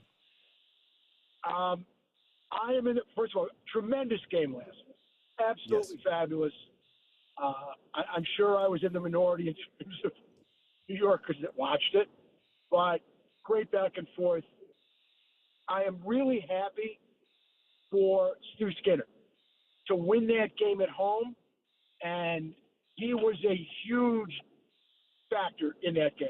I am in it. First of all, tremendous game last night. Absolutely fabulous. I'm sure I was in the minority in terms of New Yorkers that watched it, but great back and forth. I am really happy for Stu Skinner to win that game at home, and he was a huge factor in that game.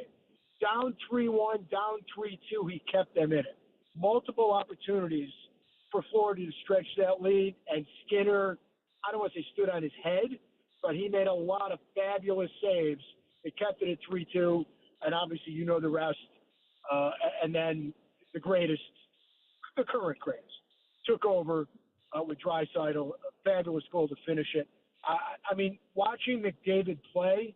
Down 3-1, down 3-2, he kept them in it. Multiple opportunities for Florida to stretch that lead, and Skinner, I don't want to say stood on his head, but he made a lot of fabulous saves. They kept it at 3-2, and obviously you know the rest. And then the current greatest, took over with Draisaitl, a fabulous goal to finish it. I mean, watching McDavid play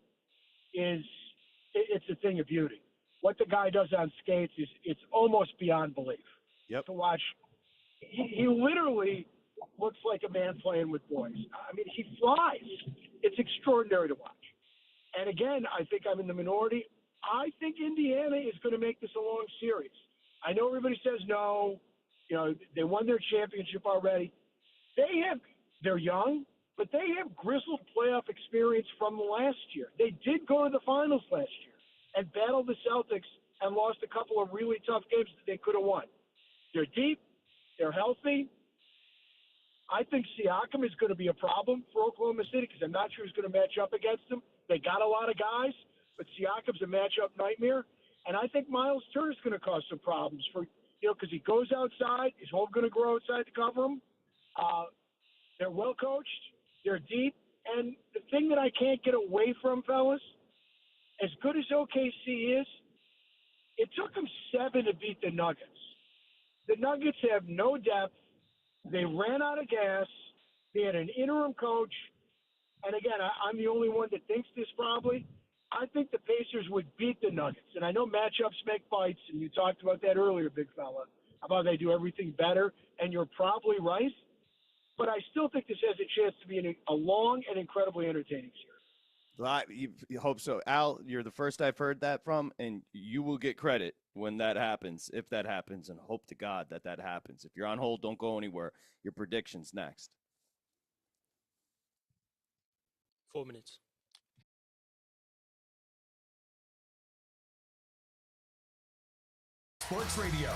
it's a thing of beauty. What the guy does on skates it's almost beyond belief. Yep. To watch. He literally looks like a man playing with boys. I mean, he flies. It's extraordinary to watch. And again, I think I'm in the minority. I think Indiana is going to make this a long series. I know everybody says no. You know, they won their championship already. They're young, but they have grizzled playoff experience from last year. They did go to the finals last year and battled the Celtics and lost a couple of really tough games that they could have won. They're deep. They're healthy. I think Siakam is going to be a problem for Oklahoma City because I'm not sure who's going to match up against them. They got a lot of guys, but Siakam's a matchup nightmare. And I think Miles Turner's going to cause some problems because he goes outside. Is Hope going to go outside to cover him? They're well coached. They're deep. And the thing that I can't get away from, fellas, as good as OKC is, it took them 7 to beat the Nuggets. The Nuggets have no depth. They ran out of gas. They had an interim coach. And again, I'm the only one that thinks this probably. I think the Pacers would beat the Nuggets. And I know matchups make fights, and you talked about that earlier, big fella, about they do everything better. And you're probably right. But I still think this has a chance to be a long and incredibly entertaining series. You hope so. Al, you're the first I've heard that from, and you will get credit when that happens, if that happens, and hope to God that happens. If you're on hold, don't go anywhere. Your prediction's next. 4 minutes. Sports Radio.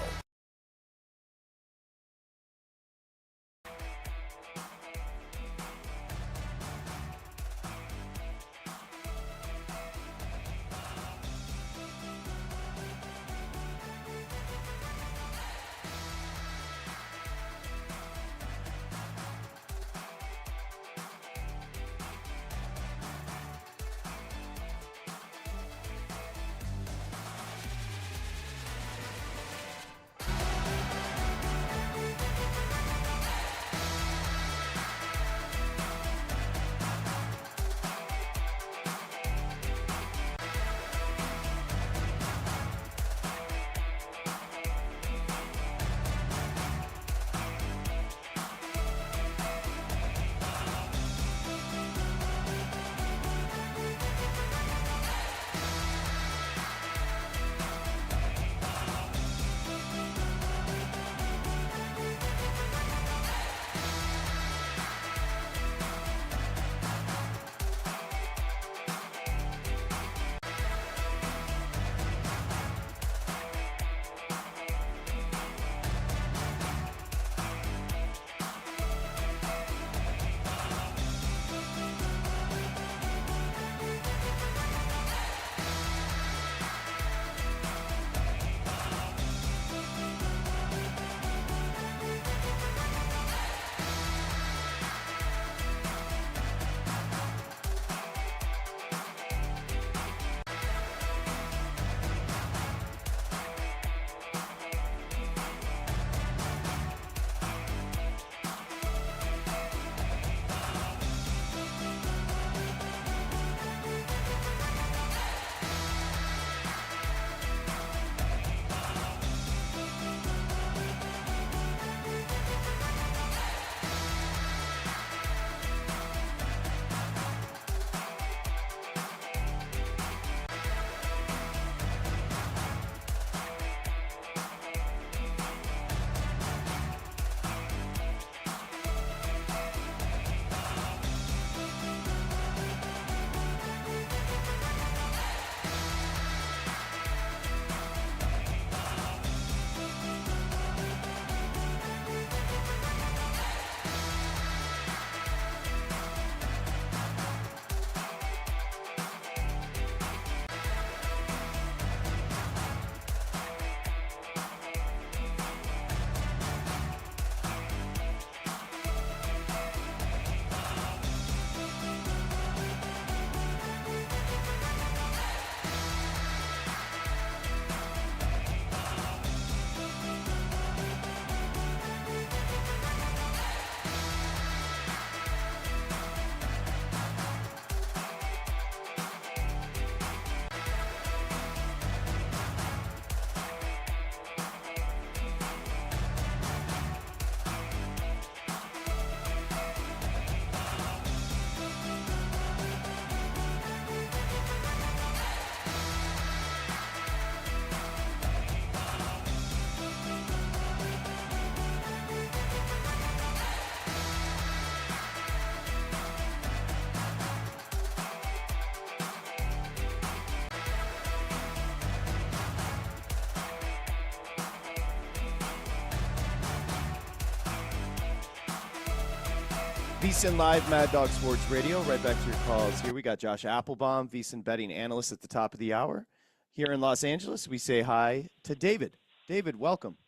VSiN Live, Mad Dog Sports Radio. Right back to your calls. Here we got Josh Applebaum, VSiN betting analyst at the top of the hour. Here in Los Angeles, we say hi to David. David, welcome.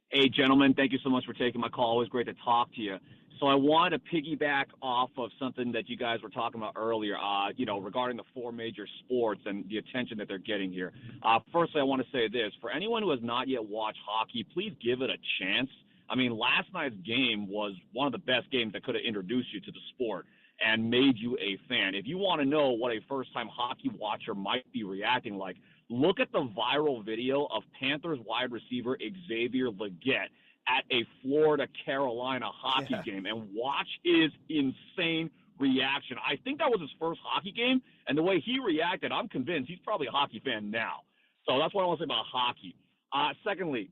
Hey, gentlemen. Thank you so much for taking my call. Always great to talk to you. So I want to piggyback off of something that you guys were talking about earlier, regarding the four major sports and the attention that they're getting here. Firstly, I want to say this. For anyone who has not yet watched hockey, please give it a chance. I mean, last night's game was one of the best games that could have introduced you to the sport and made you a fan. If you want to know what a first-time hockey watcher might be reacting like, look at the viral video of Panthers wide receiver Xavier Legette at a Florida-Carolina hockey game and watch his insane reaction. I think that was his first hockey game, and the way he reacted, I'm convinced he's probably a hockey fan now. So that's what I want to say about hockey. Secondly,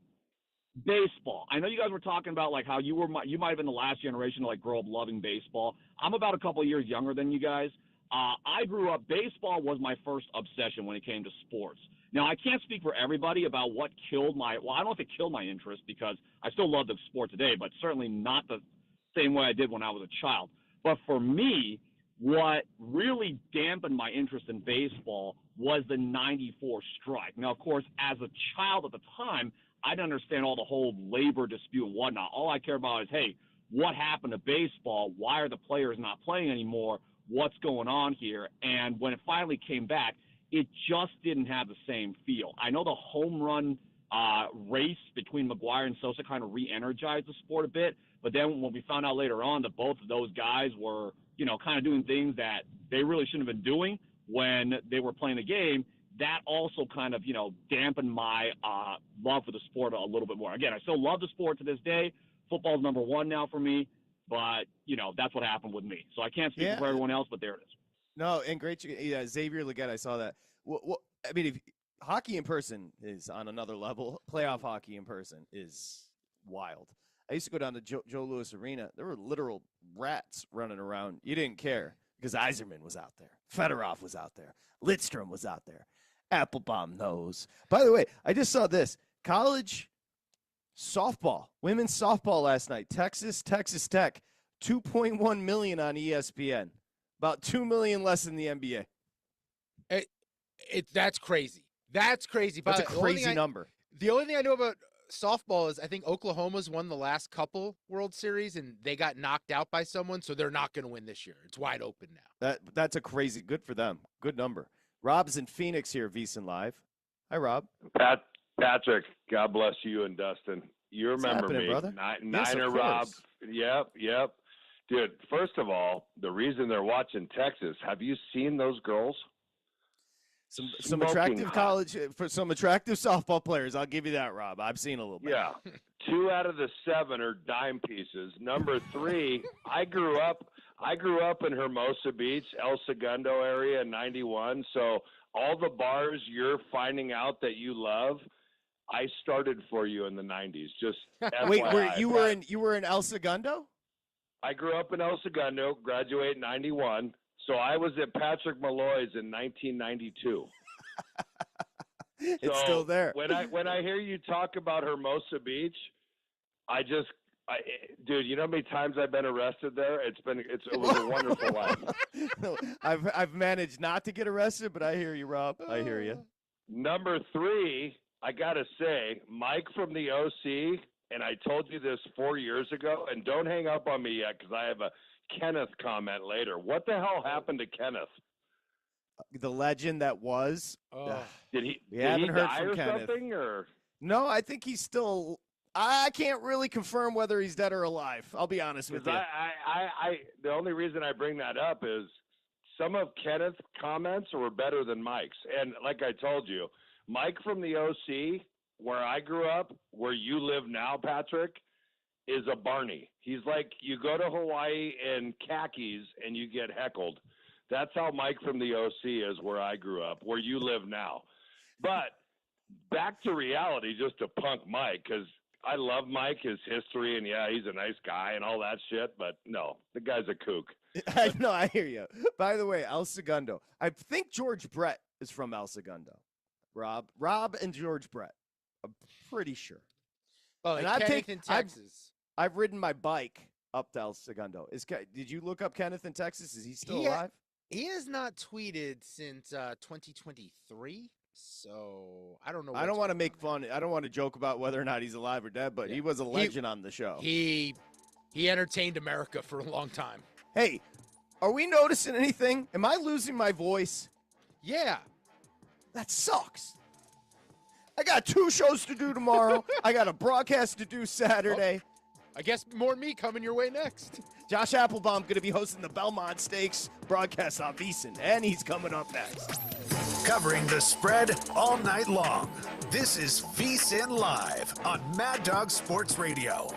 baseball. I know you guys were talking about like how you might have been the last generation to like grow up loving baseball. I'm about a couple of years younger than you guys. I grew up, baseball was my first obsession when it came to sports. Now, I can't speak for everybody about what killed I don't know if it killed my interest because I still love the sport today, but certainly not the same way I did when I was a child. But for me, what really dampened my interest in baseball was the 94 strike. Now, of course, as a child at the time, I didn't understand all the whole labor dispute and whatnot. All I care about is, hey, what happened to baseball? Why are the players not playing anymore? What's going on here? And when it finally came back, it just didn't have the same feel. I know the home run race between McGwire and Sosa kind of re-energized the sport a bit, but then when we found out later on that both of those guys were, kind of doing things that they really shouldn't have been doing when they were playing the game, that also kind of, dampened my love for the sport a little bit more. Again, I still love the sport to this day. Football's number one now for me, but, that's what happened with me. So I can't speak for everyone else, but there it is. No, and great. Xavier Legette, I saw that. I mean, if hockey in person is on another level, playoff hockey in person is wild. I used to go down to Joe Louis Arena. There were literal rats running around. You didn't care because Yzerman was out there. Fedorov was out there. Lidstrom was out there. Applebaum knows. By the way, I just saw this. College softball, women's softball last night. Texas Tech, $2.1 million on ESPN. About $2 million less than the NBA. That's crazy. That's crazy. That's a crazy number. The only thing I know about softball is I think Oklahoma's won the last couple World Series, and they got knocked out by someone, so they're not going to win this year. It's wide open now. That's a crazy. Good for them. Good number. Rob's in Phoenix here, VSiN Live. Hi, Rob. Patrick, God bless you and Dustin. You remember me, brother? Niner Rob. Yep. Dude, first of all, the reason they're watching Texas, have you seen those girls? Some attractive for some attractive softball players. I'll give you that, Rob. I've seen a little bit. Yeah. 2 out of the 7 are dime pieces. Number 3, I grew up in Hermosa Beach, El Segundo area in 91. So all the bars you're finding out that you love, I started for you in the 90s. Just Wait, FYI. you were in El Segundo? I grew up in El Segundo, graduated in 91. So I was at Patrick Malloy's in 1992. It's still there. When I hear you talk about Hermosa Beach, dude, you know how many times I've been arrested there? It was a wonderful life. No, I've managed not to get arrested, but I hear you, Rob. I hear you. Number 3, I gotta say, Mike from the OC, and I told you this 4 years ago, and don't hang up on me yet because I have a Kenneth comment later. What the hell happened to Kenneth? The legend that was. Did he haven't heard die from or Kenneth. something? Or No, I think he's still. I can't really confirm whether he's dead or alive. I'll be honest with you. The only reason I bring that up is some of Kenneth's comments were better than Mike's. And like I told you, Mike from the OC, where I grew up, where you live now, Patrick, is a Barney. He's like, you go to Hawaii in khakis and you get heckled. That's how Mike from the OC is where I grew up, where you live now. But back to reality, just to punk Mike, because I love Mike, his history, and yeah, he's a nice guy and all that shit, but no, the guy's a kook. No, I hear you. By the way, El Segundo. I think George Brett is from El Segundo. Rob and George Brett. I'm pretty sure. Well, And Kenneth I've in Texas. I've ridden my bike up to El Segundo. Did you look up Kenneth in Texas? Is he still He alive? He has not tweeted since 2023, so I don't know. I don't want to make fun. I don't want to joke about whether or not he's alive or dead, but he was a legend on the show. He entertained America for a long time. Hey, are we noticing anything? Am I losing my voice? Yeah. That sucks. I got 2 shows to do tomorrow. I got a broadcast to do Saturday. I guess more me coming your way next. Josh Applebaum going to be hosting the Belmont Stakes broadcast on VSiN, and he's coming up next. Covering the spread all night long. This is VSiN Live on Mad Dog Sports Radio.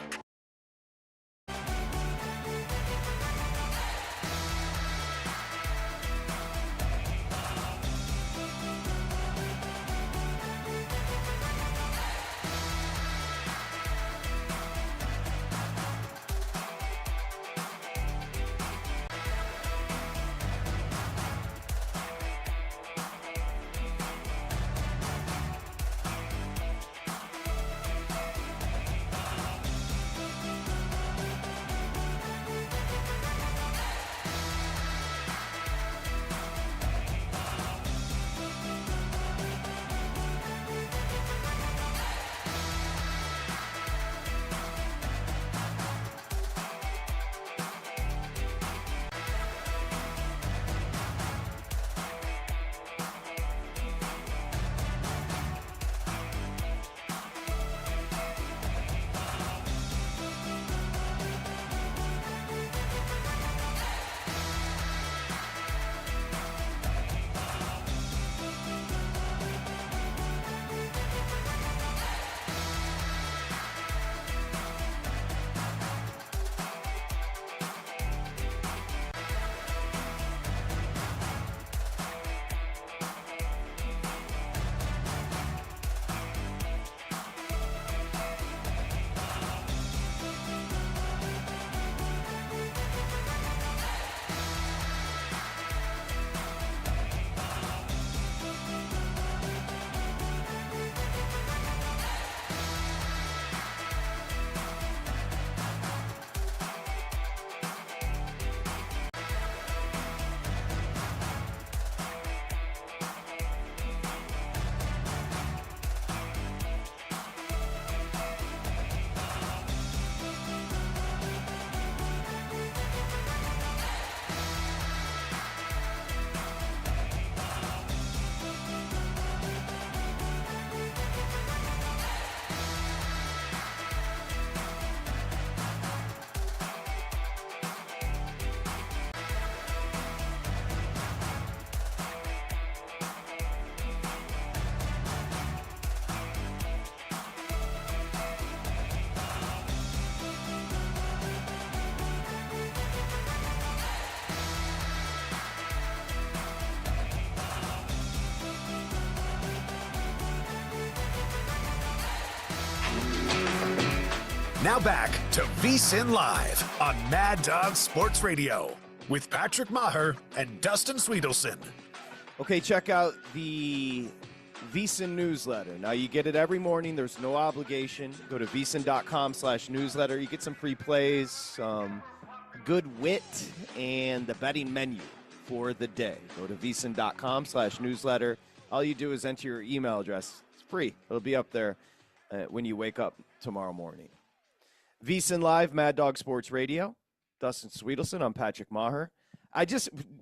Now back to VSiN Live on Mad Dog Sports Radio with Patrick Meagher and Dustin Swedelson. Okay, check out the VSiN newsletter. Now, you get it every morning. There's no obligation. Go to vsin.com/newsletter. You get some free plays, some good wit, and the betting menu for the day. Go to vsin.com/newsletter. All you do is enter your email address. It's free. It'll be up there when you wake up tomorrow morning. VSiN Live, Mad Dog Sports Radio. Dustin Swedelson. I'm Patrick Meagher.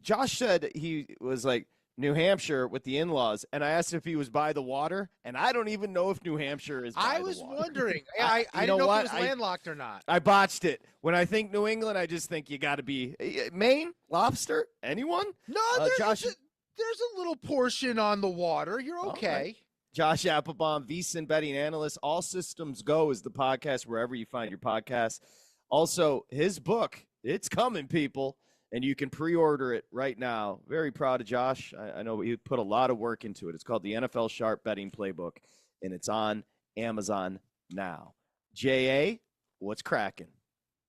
Josh said he was like New Hampshire with the in-laws, and I asked if he was by the water, and I don't even know if New Hampshire is by the water. I was wondering. I didn't know if it was landlocked or not. I botched it. When I think New England, I just think you got to be Maine, lobster, anyone? No, Josh, there's a little portion on the water. You're okay. Right. Josh Applebaum, VSiN betting analyst. All Systems Go is the podcast wherever you find your podcasts. Also, his book, it's coming, people, and you can pre-order it right now. Very proud of Josh. I know he put a lot of work into it. It's called the NFL Sharp Betting Playbook, and it's on Amazon now. J.A., what's cracking?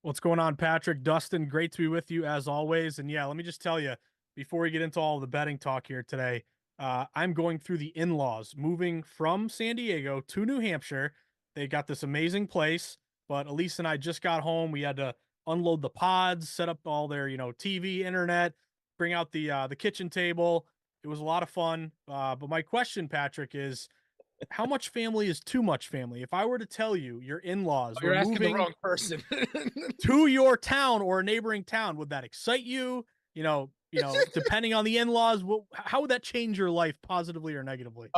What's going on, Patrick? Dustin, great to be with you as always. And yeah, let me just tell you, before we get into all the betting talk here today, I'm going through the in-laws, moving from San Diego to New Hampshire. They got this amazing place, but Elise and I just got home. We had to unload the pods, set up all their, TV, internet, bring out the kitchen table. It was a lot of fun. But my question, Patrick, is how much family is too much family? If I were to tell you your in-laws You're were asking the moving wrong person. to your town or a neighboring town, would that excite you? Depending on the in-laws, how would that change your life positively or negatively?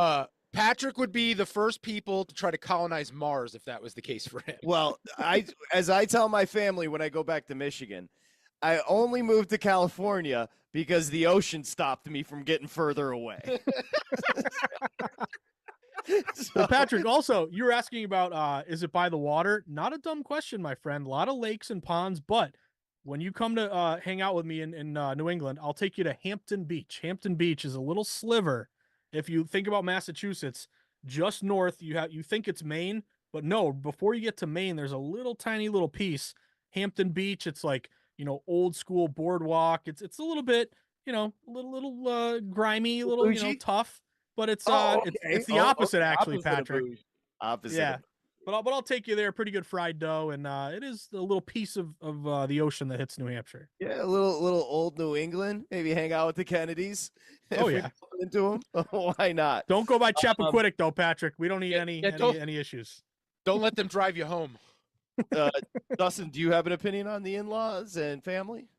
Patrick would be the first people to try to colonize Mars if that was the case for him. Well, as I tell my family when I go back to Michigan, I only moved to California because the ocean stopped me from getting further away. Well, Patrick, also, you were asking about is it by the water? Not a dumb question, my friend. A lot of lakes and ponds, but when you come to hang out with me in New England, I'll take you to Hampton Beach. Hampton Beach is a little sliver. If you think about Massachusetts, just north, you think it's Maine, but no, before you get to Maine, there's a little tiny little piece, Hampton Beach. It's like, old school boardwalk. It's a little bit, little grimy, a little, Bougie? tough, but it's Okay. it's the opposite actually, opposite of Patrick. bougie. Opposite. Yeah. Of- But I'll take you there. Pretty good fried dough, and it is a little piece of the ocean that hits New Hampshire. Yeah, a little old New England. Maybe hang out with the Kennedys. Oh, if we yeah. bump into them. Why not? Don't go by Chappaquiddick though, Patrick. We don't need don't- any issues. Don't let them drive you home. Dustin, do you have an opinion on the in-laws and family?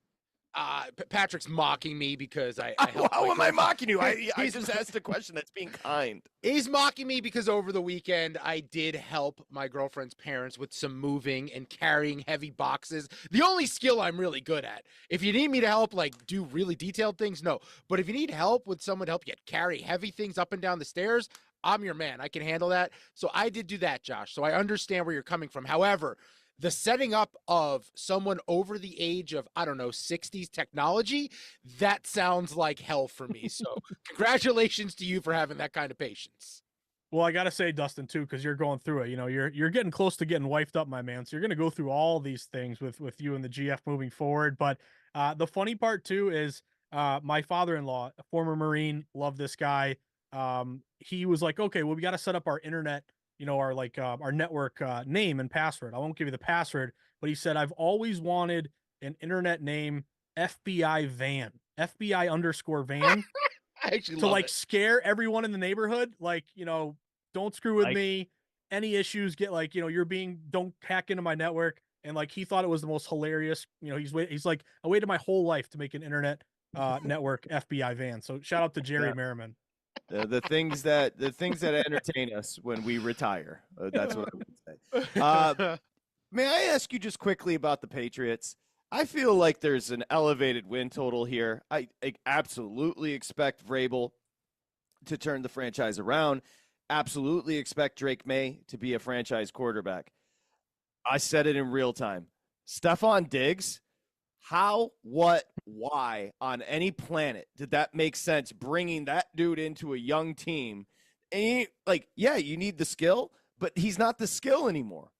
Patrick's mocking me because I How am I mocking you? I He's- just asked a question that's being kind. He's mocking me because over the weekend I did help my girlfriend's parents with some moving and carrying heavy boxes. The only skill I'm really good at. If you need me to help, like do really detailed things, no. But if you need help with someone to help you carry heavy things up and down the stairs, I'm your man. I can handle that. So I did do that, Josh. So I understand where you're coming from. However, the setting up of someone over the age of, 60s technology, that sounds like hell for me. So congratulations to you for having that kind of patience. Well, I gotta say, Dustin, too, because you're going through it. You're getting close to getting wifed up, my man. So you're gonna go through all these things with you and the GF moving forward. But the funny part too is my father-in-law, a former Marine, loved this guy. He was like, okay, well, we got to set up our internet, our network name and password. I won't give you the password, but he said, I've always wanted an internet name, FBI van, FBI_van. I actually to love like it. scare everyone in the neighborhood. Like, don't screw with me. Any issues, get don't hack into my network. And like, he thought it was the most hilarious, he's like, I waited my whole life to make an internet network FBI van. So shout out to Jerry Merriman. The things that entertain us when we retire. That's what I would say. May I ask you just quickly about the Patriots? I feel like there's an elevated win total here. I absolutely expect Vrabel to turn the franchise around. Absolutely expect Drake May to be a franchise quarterback. I said it in real time. Stephon Diggs, how, what, why on any planet did that make sense bringing that dude into a young team? And you need the skill, but he's not the skill anymore.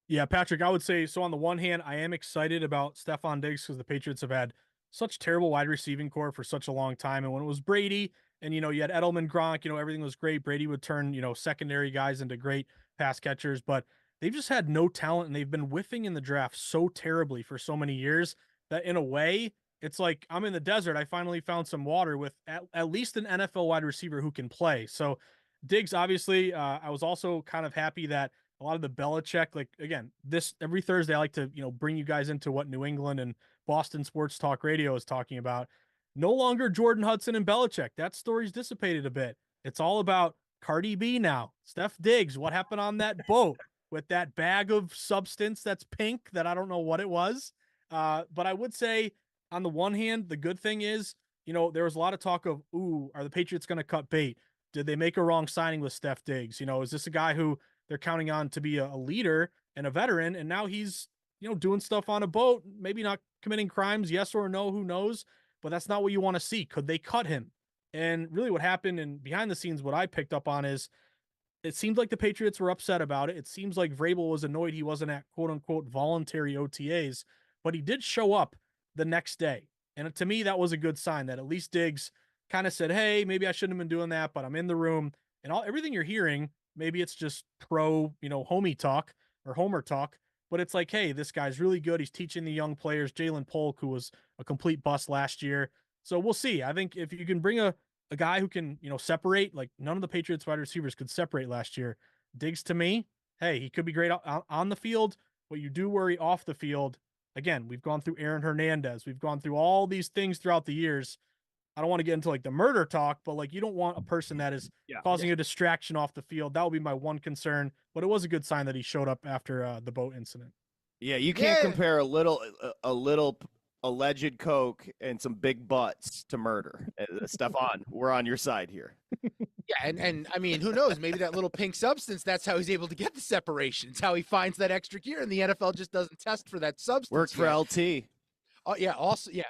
Yeah, Patrick, I would say, so on the one hand, I am excited about Stephon Diggs because the Patriots have had such terrible wide receiving core for such a long time. And when it was Brady and, you had Edelman, Gronk, everything was great. Brady would turn, secondary guys into great pass catchers, but they've just had no talent and they've been whiffing in the draft so terribly for so many years that in a way, it's like I'm in the desert. I finally found some water with at least an NFL wide receiver who can play. So Diggs, obviously, I was also kind of happy that a lot of the Belichick, like again, this every Thursday, I like to, bring you guys into what New England and Boston Sports Talk Radio is talking about. No longer Jordan Hudson and Belichick. That story's dissipated a bit. It's all about Cardi B now. Steph Diggs, what happened on that boat with that bag of substance that's pink that I don't know what it was. But I would say on the one hand, the good thing is, there was a lot of talk of, are the Patriots going to cut bait? Did they make a wrong signing with Steph Diggs? Is this a guy who they're counting on to be a leader and a veteran, and now he's, doing stuff on a boat, maybe not committing crimes, yes or no, who knows, but that's not what you want to see. Could they cut him? And really what happened, and behind the scenes, what I picked up on is it seemed like the Patriots were upset about it. It seems like Vrabel was annoyed he wasn't at quote unquote voluntary OTAs, but he did show up the next day. And to me, that was a good sign that at least Diggs kind of said, hey, maybe I shouldn't have been doing that, but I'm in the room. And everything you're hearing, maybe it's just pro, homie talk or homer talk. but it's like, hey, this guy's really good. He's teaching the young players. Jalen Polk, who was a complete bust last year. So we'll see. I think if you can bring a guy who can, separate, like none of the Patriots wide receivers could separate last year. Diggs, to me, hey, he could be great on the field, but you do worry off the field. Again, we've gone through Aaron Hernandez. We've gone through all these things throughout the years. I don't want to get into like the murder talk, but like you don't want a person that is causing a distraction off the field. That would be my one concern, but it was a good sign that he showed up after the boat incident. Yeah, you can't compare a little alleged coke and some big butts to murder. Stefan, we're on your side here. Yeah, and I mean, who knows? Maybe that little pink substance, that's how he's able to get the separation. It's how he finds that extra gear, and the NFL just doesn't test for that substance. Worked for LT. Oh, yeah, also, yeah.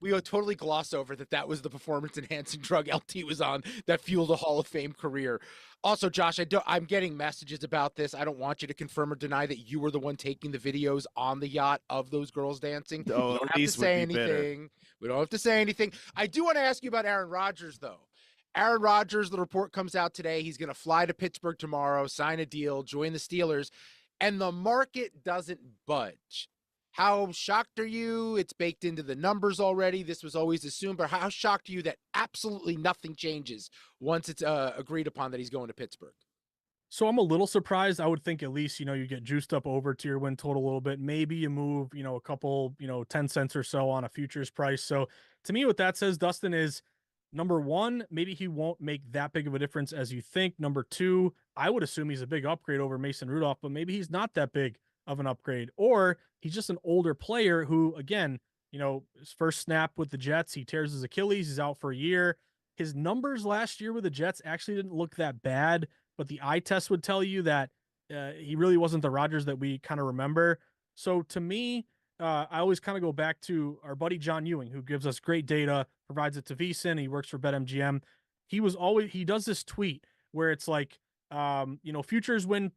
We totally gloss over that was the performance-enhancing drug LT was on that fueled a Hall of Fame career. Also, Josh, I'm getting messages about this. I don't want you to confirm or deny that you were the one taking the videos on the yacht of those girls dancing. Oh, we don't have to say anything. We don't have to say anything. I do want to ask you about Aaron Rodgers, though. Aaron Rodgers, the report comes out today. He's going to fly to Pittsburgh tomorrow, sign a deal, join the Steelers, and the market doesn't budge. How shocked are you? It's baked into the numbers already. This was always assumed, but how shocked are you that absolutely nothing changes once it's agreed upon that he's going to Pittsburgh? So I'm a little surprised. I would think at least, you get juiced up over to your win total a little bit. Maybe you move, a couple, 10 cents or so on a futures price. So to me, what that says, Dustin, is number one, maybe he won't make that big of a difference as you think. Number two, I would assume he's a big upgrade over Mason Rudolph, but maybe he's not that big of an upgrade, or he's just an older player who, again, his first snap with the Jets, he tears his Achilles, he's out for a year. His numbers last year with the Jets actually didn't look that bad, but the eye test would tell you that he really wasn't the Rodgers that we kind of remember. So to me, I always kind of go back to our buddy John Ewing, who gives us great data, provides it to VSiN. He works for BetMGM. He does this tweet where it's like, futures win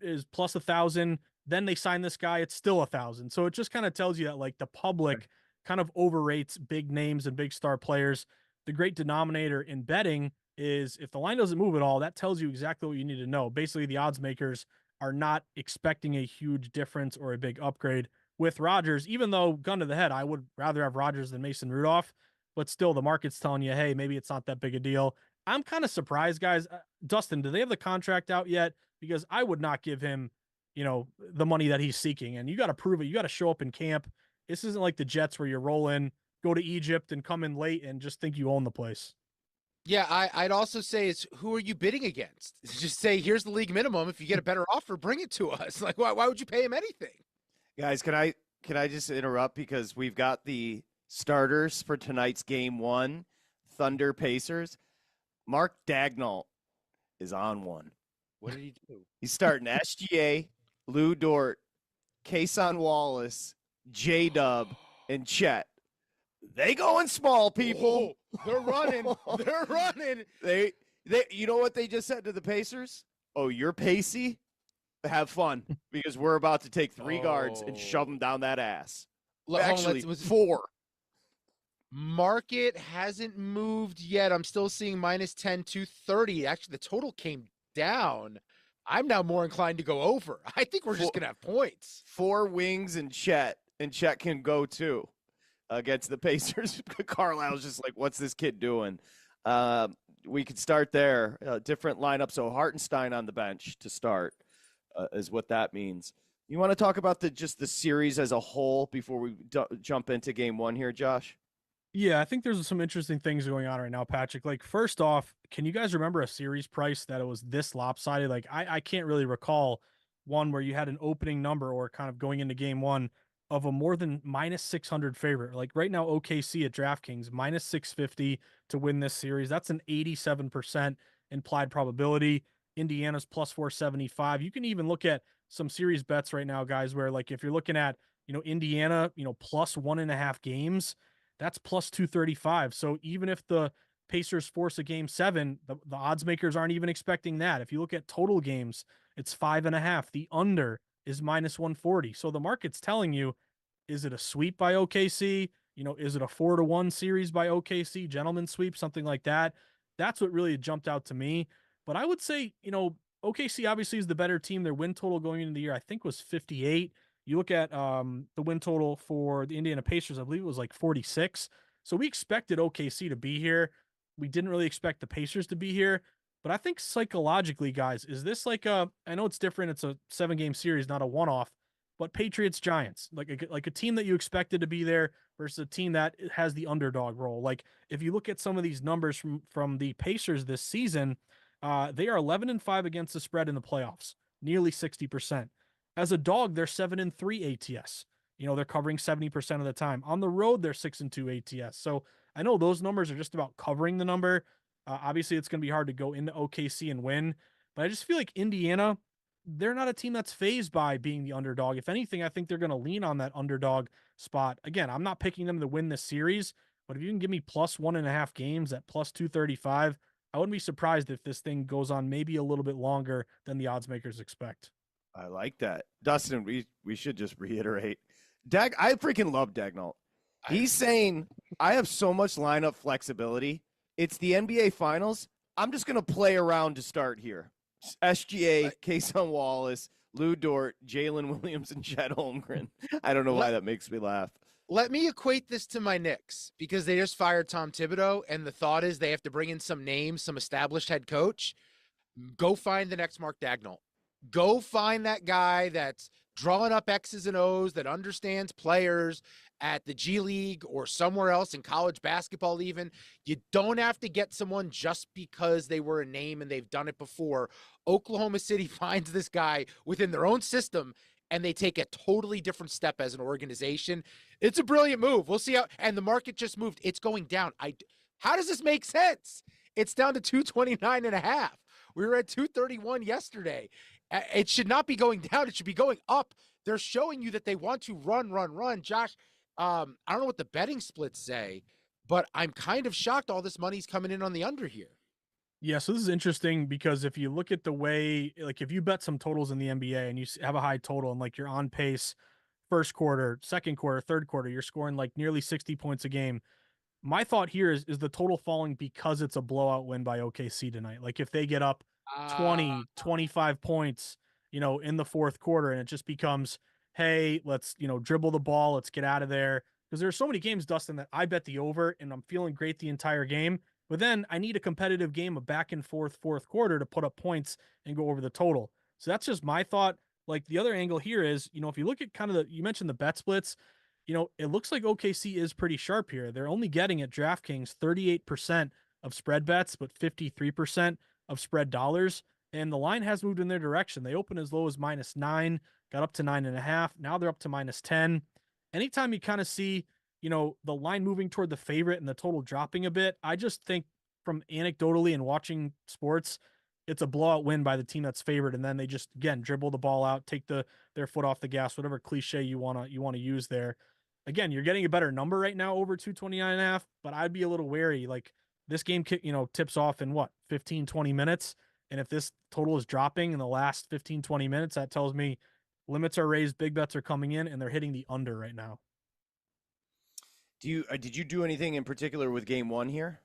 is plus 1,000. Then they sign this guy, it's still 1,000. So it just kind of tells you that like the public kind of overrates big names and big star players. The great denominator in betting is if the line doesn't move at all, that tells you exactly what you need to know. Basically, the odds makers are not expecting a huge difference or a big upgrade with Rodgers, even though, gun to the head, I would rather have Rodgers than Mason Rudolph. But still, the market's telling you, hey, maybe it's not that big a deal. I'm kind of surprised, guys. Dustin, do they have the contract out yet? Because I would not give him the money that he's seeking. And you got to prove it. You got to show up in camp. This isn't like the Jets where you roll in, go to Egypt and come in late and just think you own the place. Yeah, I'd also say is who are you bidding against? Just say, here's the league minimum. If you get a better offer, bring it to us. Like, why would you pay him anything? Guys, can I just interrupt because we've got the starters for tonight's game one, Thunder Pacers. Mark Dagnall is on one. What did he do? He's starting SGA, Lou Dort, Kason Wallace, J-Dub, and Chet. They going small, people. Oh, they're running. They're running. They you know what they just said to the Pacers? Oh, you're pacey? Have fun because we're about to take three guards and shove them down that ass. Actually, four. Market hasn't moved yet. I'm still seeing minus 10, 230. Actually, the total came down. I'm now more inclined to go over. I think we're just going to have points. 4 wings and Chet can go too against the Pacers. Carlisle's just like, what's this kid doing? We could start there. Different lineup. So Hartenstein on the bench to start is what that means. You want to talk about the series as a whole before we jump into game one here, Josh? Yeah, I think there's some interesting things going on right now, Patrick. Like, first off, can you guys remember a series price that it was this lopsided? Like, I can't really recall one where you had an opening number or kind of going into game one of a more than minus 600 favorite. Like right now, OKC at DraftKings, minus 650 to win this series. That's an 87% implied probability. Indiana's plus 475. You can even look at some series bets right now, guys, where like if you're looking at, Indiana, plus 1.5 games, that's plus 235. So even if the Pacers force a game 7, the odds makers aren't even expecting that. If you look at total games, it's 5.5. The under is minus 140. So the market's telling you, is it a sweep by OKC? Is it a 4-1 series by OKC, gentleman sweep, something like that? That's what really jumped out to me. But I would say, OKC obviously is the better team. Their win total going into the year, I think, was 58. You look at the win total for the Indiana Pacers, I believe it was like 46. So we expected OKC to be here. We didn't really expect the Pacers to be here. But I think psychologically, guys, is this like I know it's different. It's a 7-game series, not a one-off, but Patriots Giants, like a team that you expected to be there versus a team that has the underdog role. Like if you look at some of these numbers from the Pacers this season, they are 11-5 against the spread in the playoffs, nearly 60%. As a dog, they're 7-3 ATS. They're covering 70% of the time. On the road, they're 6-2 ATS. So I know those numbers are just about covering the number. Obviously, it's going to be hard to go into OKC and win, but I just feel like Indiana, they're not a team that's fazed by being the underdog. If anything, I think they're going to lean on that underdog spot. Again, I'm not picking them to win this series, but if you can give me plus 1.5 games at plus 235, I wouldn't be surprised if this thing goes on maybe a little bit longer than the odds makers expect. I like that. Dustin, we should just reiterate. I freaking love Dagnall. He's saying, I have so much lineup flexibility. It's the NBA Finals. I'm just going to play around to start here. SGA, Kason Wallace, Lou Dort, Jalen Williams, and Chet Holmgren. I don't know why that makes me laugh. Let me equate this to my Knicks because they just fired Tom Thibodeau, and the thought is they have to bring in some names, some established head coach. Go find the next Mark Dagnall. Go find that guy that's drawing up X's and O's, that understands players at the G League or somewhere else in college basketball even. You don't have to get someone just because they were a name and they've done it before. Oklahoma City finds this guy within their own system, and they take a totally different step as an organization. It's a brilliant move. We'll see how, and the market just moved. It's going down. How does this make sense? It's down to 229.5. We were at 231 yesterday. It should not be going down. It should be going up. They're showing you that they want to run. Josh, I don't know what the betting splits say, but I'm kind of shocked all this money's coming in on the under here. Yeah, so this is interesting because if you look at the way, like if you bet some totals in the NBA and you have a high total and like you're on pace first quarter, second quarter, third quarter, you're scoring like nearly 60 points a game. My thought here is the total falling because it's a blowout win by OKC tonight. Like if they get up 20, 25 points, in the fourth quarter and it just becomes, hey, let's, dribble the ball. Let's get out of there. Because there are so many games, Dustin, that I bet the over and I'm feeling great the entire game. But then I need a competitive game, a back and forth fourth quarter to put up points and go over the total. So that's just my thought. Like the other angle here is, if you look at kind of you mentioned the bet splits, it looks like OKC is pretty sharp here. They're only getting at DraftKings 38% of spread bets, but 53% of spread dollars. And the line has moved in their direction. They opened as low as -9, got up to 9.5. Now they're up to -10. Anytime you kind of see, the line moving toward the favorite and the total dropping a bit, I just think from anecdotally and watching sports, it's a blowout win by the team that's favored. And then they just, again, dribble the ball out, take their foot off the gas, whatever cliche you want to use there. Again, you're getting a better number right now over 229.5, but I'd be a little wary. Like this game, tips off in 15, 20 minutes. And if this total is dropping in the last 15, 20 minutes, that tells me limits are raised, big bets are coming in, and they're hitting the under right now. Did you do anything in particular with game one here?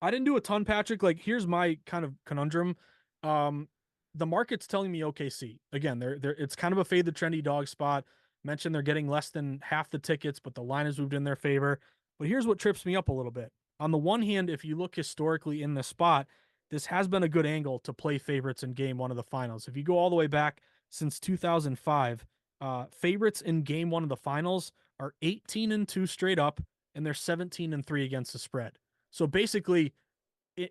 I didn't do a ton, Patrick. Like here's my kind of conundrum. The market's telling me OKC. Again, it's kind of a fade the trendy dog spot. Mentioned they're getting less than half the tickets, but the line has moved in their favor. But here's what trips me up a little bit. On the one hand, if you look historically in the spot, this has been a good angle to play favorites in game one of the finals. If you go all the way back since 2005, favorites in game one of the finals are 18-2 straight up, and they're 17-3 against the spread. So basically,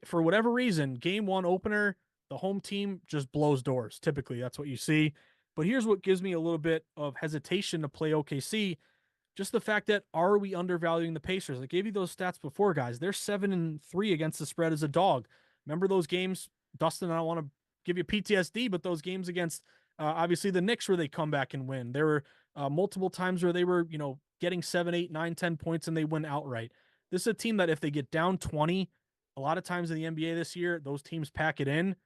for whatever reason, game one opener, the home team just blows doors. Typically, that's what you see. But here's what gives me a little bit of hesitation to play OKC. Just the fact that, are we undervaluing the Pacers? I gave you those stats before, guys. They're 7-3 against the spread as a dog. Remember those games, Dustin? I don't want to give you PTSD, but those games against obviously the Knicks where they come back and win. There were multiple times where they were, getting 7, 8, 9, 10 points and they win outright. This is a team that if they get down 20, a lot of times in the NBA this year, those teams pack it in.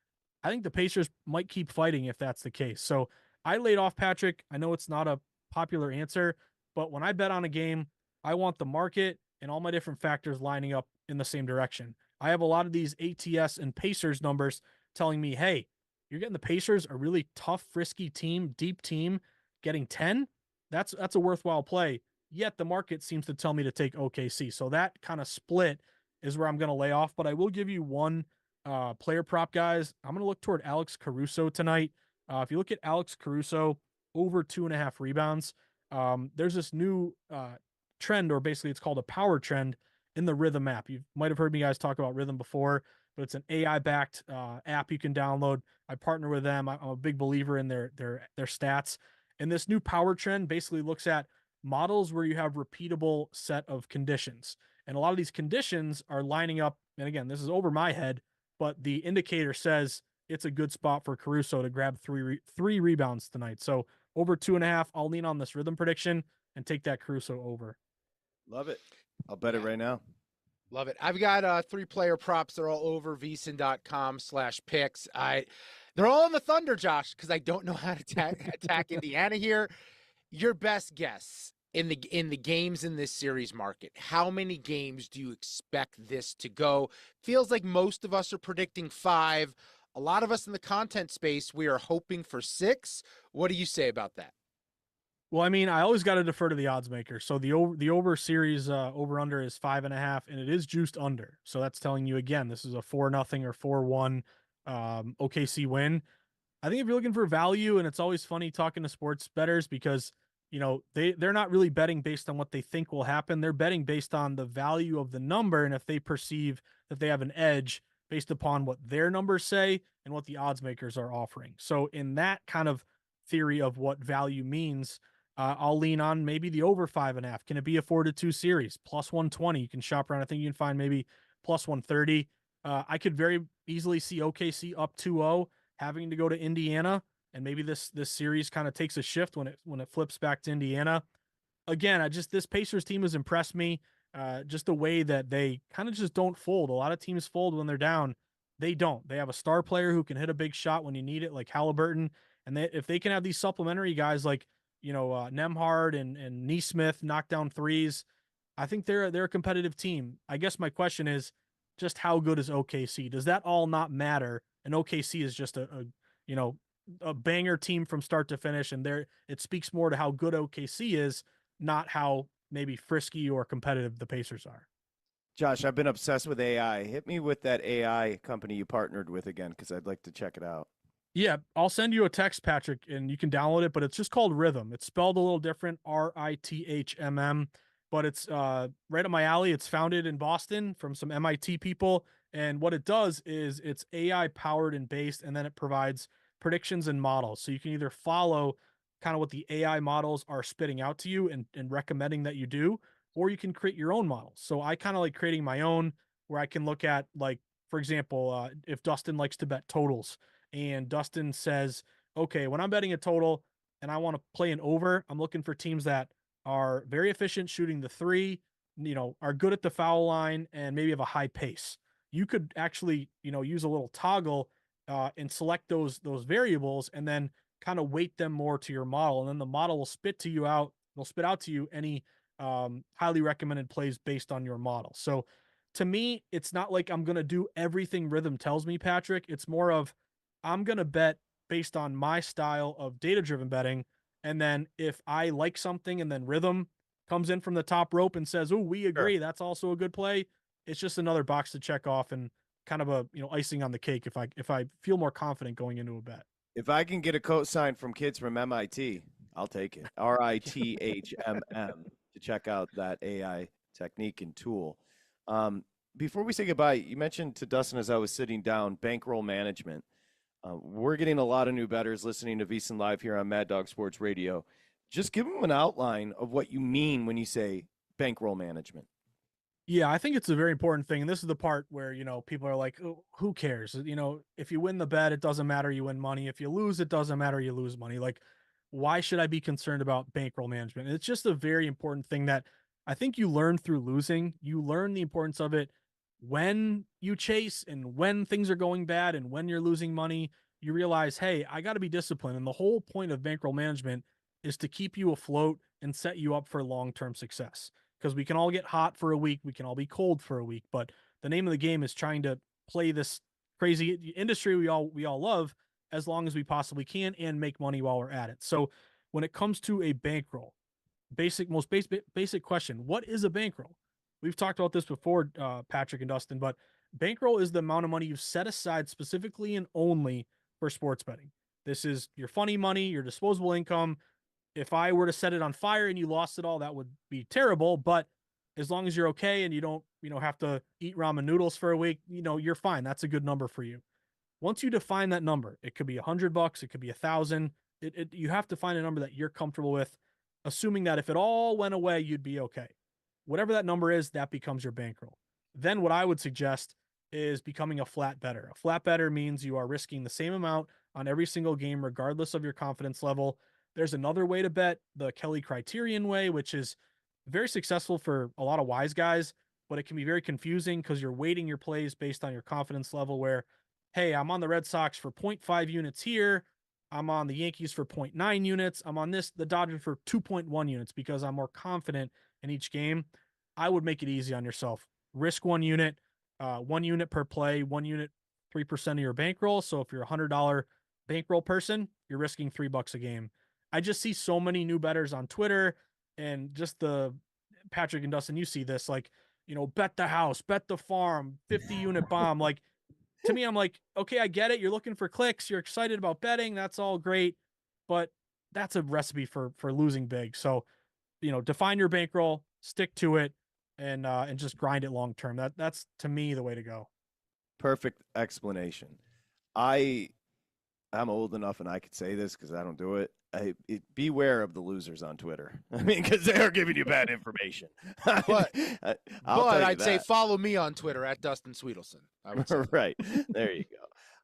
I think the Pacers might keep fighting if that's the case. So I laid off Patrick. I know it's not a popular answer, but when I bet on a game, I want the market and all my different factors lining up in the same direction. I have a lot of these ATS and Pacers numbers telling me, hey, You're getting the Pacers, a really tough, frisky team, deep team, getting 10. That's a worthwhile play. Yet the market seems to tell me to take OKC. So that kind of split is where I'm going to lay off. But I will give you one player prop, guys. I'm going to look toward Alex Caruso tonight. If you look at Alex Caruso, over 2.5 rebounds, there's this new trend, or basically it's called a power trend in the Rhythm app. You might have heard me guys talk about Rhythm before, but it's an AI-backed app you can download. I partner with them. I'm a big believer in their stats. And this new power trend basically looks at models where you have repeatable set of conditions. And a lot of these conditions are lining up. And again, this is over my head, but the indicator says it's a good spot for Caruso to grab three rebounds tonight. So over 2.5, I'll lean on this Rhythm prediction and take that Caruso over. Love it. I'll bet it right now. Love it. I've got 3 player props. They're all over VSiN.com/picks. They're all on the Thunder, Josh, because I don't know how to attack Indiana here. Your best guess in the games in this series market. How many games do you expect this to go? Feels like most of us are predicting 5. A lot of us in the content space, we are hoping for 6. What do you say about that? Well, I mean, I always got to defer to the odds maker. So the over series over under is 5.5, and it is juiced under. So that's telling you again, this is a 4-0 or 4-1 OKC win. I think if you're looking for value, and it's always funny talking to sports bettors because they're not really betting based on what they think will happen. They're betting based on the value of the number, and if they perceive that they have an edge based upon what their numbers say and what the odds makers are offering. So in that kind of theory of what value means, I'll lean on maybe the over 5.5. Can it be a 4-2 series? Plus 120. You can shop around. I think you can find maybe plus 130. I could very easily see OKC up 2-0, having to go to Indiana, and maybe this series kind of takes a shift when it flips back to Indiana. Again, this Pacers team has impressed me. Just the way that they kind of just don't fold. A lot of teams fold when they're down. They don't. They have a star player who can hit a big shot when you need it, like Halliburton. And if they can have these supplementary guys like Nemhard and Neesmith knock down threes, I think they're a competitive team. I guess my question is just how good is OKC? Does that all not matter? And OKC is just a banger team from start to finish, and it speaks more to how good OKC is, not how maybe frisky or competitive the Pacers are. Josh, I've been obsessed with AI. Hit me with that AI company you partnered with again, because I'd like to check it out. Yeah, I'll send you a text, Patrick, and you can download it, but it's just called Rhythm. It's spelled a little different, RITHMM, but it's right up my alley. It's founded in Boston from some MIT people, and what it does is it's AI powered and based, and then it provides predictions and models. So you can either follow kind of what the AI models are spitting out to you and recommending that you do, or you can create your own models. So I kind of like creating my own, where I can look at, like, for example, if Dustin likes to bet totals, and Dustin says, okay, when I'm betting a total and I want to play an over, I'm looking for teams that are very efficient shooting the 3, are good at the foul line, and maybe have a high pace. You could actually, use a little toggle and select those variables, and then kind of weight them more to your model. And then the model will spit out to you any highly recommended plays based on your model. So to me, it's not like I'm going to do everything Rhythm tells me, Patrick. It's more of, I'm going to bet based on my style of data-driven betting. And then if I like something and then Rhythm comes in from the top rope and says, oh, we agree, sure, that's also a good play, it's just another box to check off and kind of a icing on the cake if I feel more confident going into a bet. If I can get a cosign from kids from MIT, I'll take it. RITHMM to check out that AI technique and tool. Before we say goodbye, you mentioned to Dustin as I was sitting down, bankroll management. We're getting a lot of new bettors listening to VSiN Live here on Mad Dog Sports Radio. Just give them an outline of what you mean when you say bankroll management. Yeah, I think it's a very important thing. And this is the part where, people are like, oh, who cares? If you win the bet, it doesn't matter. You win money. If you lose, it doesn't matter. You lose money. Like, why should I be concerned about bankroll management? And it's just a very important thing that I think you learn through losing. You learn the importance of it when you chase and when things are going bad and when you're losing money. You realize, hey, I got to be disciplined. And the whole point of bankroll management is to keep you afloat and set you up for long-term success. Because we can all get hot for a week. We can all be cold for a week. But the name of the game is trying to play this crazy industry we all love as long as we possibly can and make money while we're at it. So when it comes to a bankroll, most basic question, what is a bankroll? We've talked about this before, Patrick and Dustin, but bankroll is the amount of money you've set aside specifically and only for sports betting. This is your funny money, your disposable income. If I were to set it on fire and you lost it all, that would be terrible. But as long as you're okay and you don't, have to eat ramen noodles for a week, you're fine. That's a good number for you. Once you define that number, it could be $100, it could be 1,000. You have to find a number that you're comfortable with, assuming that if it all went away, you'd be okay. Whatever that number is, that becomes your bankroll. Then what I would suggest is becoming a flat bettor. A flat bettor means you are risking the same amount on every single game, regardless of your confidence level. There's another way to bet, the Kelly Criterion way, which is very successful for a lot of wise guys, but it can be very confusing because you're weighting your plays based on your confidence level where, hey, I'm on the Red Sox for 0.5 units here. I'm on the Yankees for 0.9 units. I'm on the Dodgers for 2.1 units because I'm more confident in each game. I would make it easy on yourself. Risk 1 unit per play, 1 unit, 3% of your bankroll. So if you're a $100 bankroll person, you're risking $3 a game. I just see so many new bettors on Twitter and just Patrick and Dustin, you see this, bet the house, bet the farm, 50 unit bomb. To me, I'm like, okay, I get it. You're looking for clicks. You're excited about betting. That's all great. But that's a recipe for losing big. So, define your bankroll, stick to it, and just grind it long term. That's to me the way to go. Perfect explanation. I'm old enough and I could say this because I don't do it. Beware of the losers on Twitter. I mean, because they are giving you bad information. But I'd say follow me on Twitter at Dustin Swedelson. Right. There you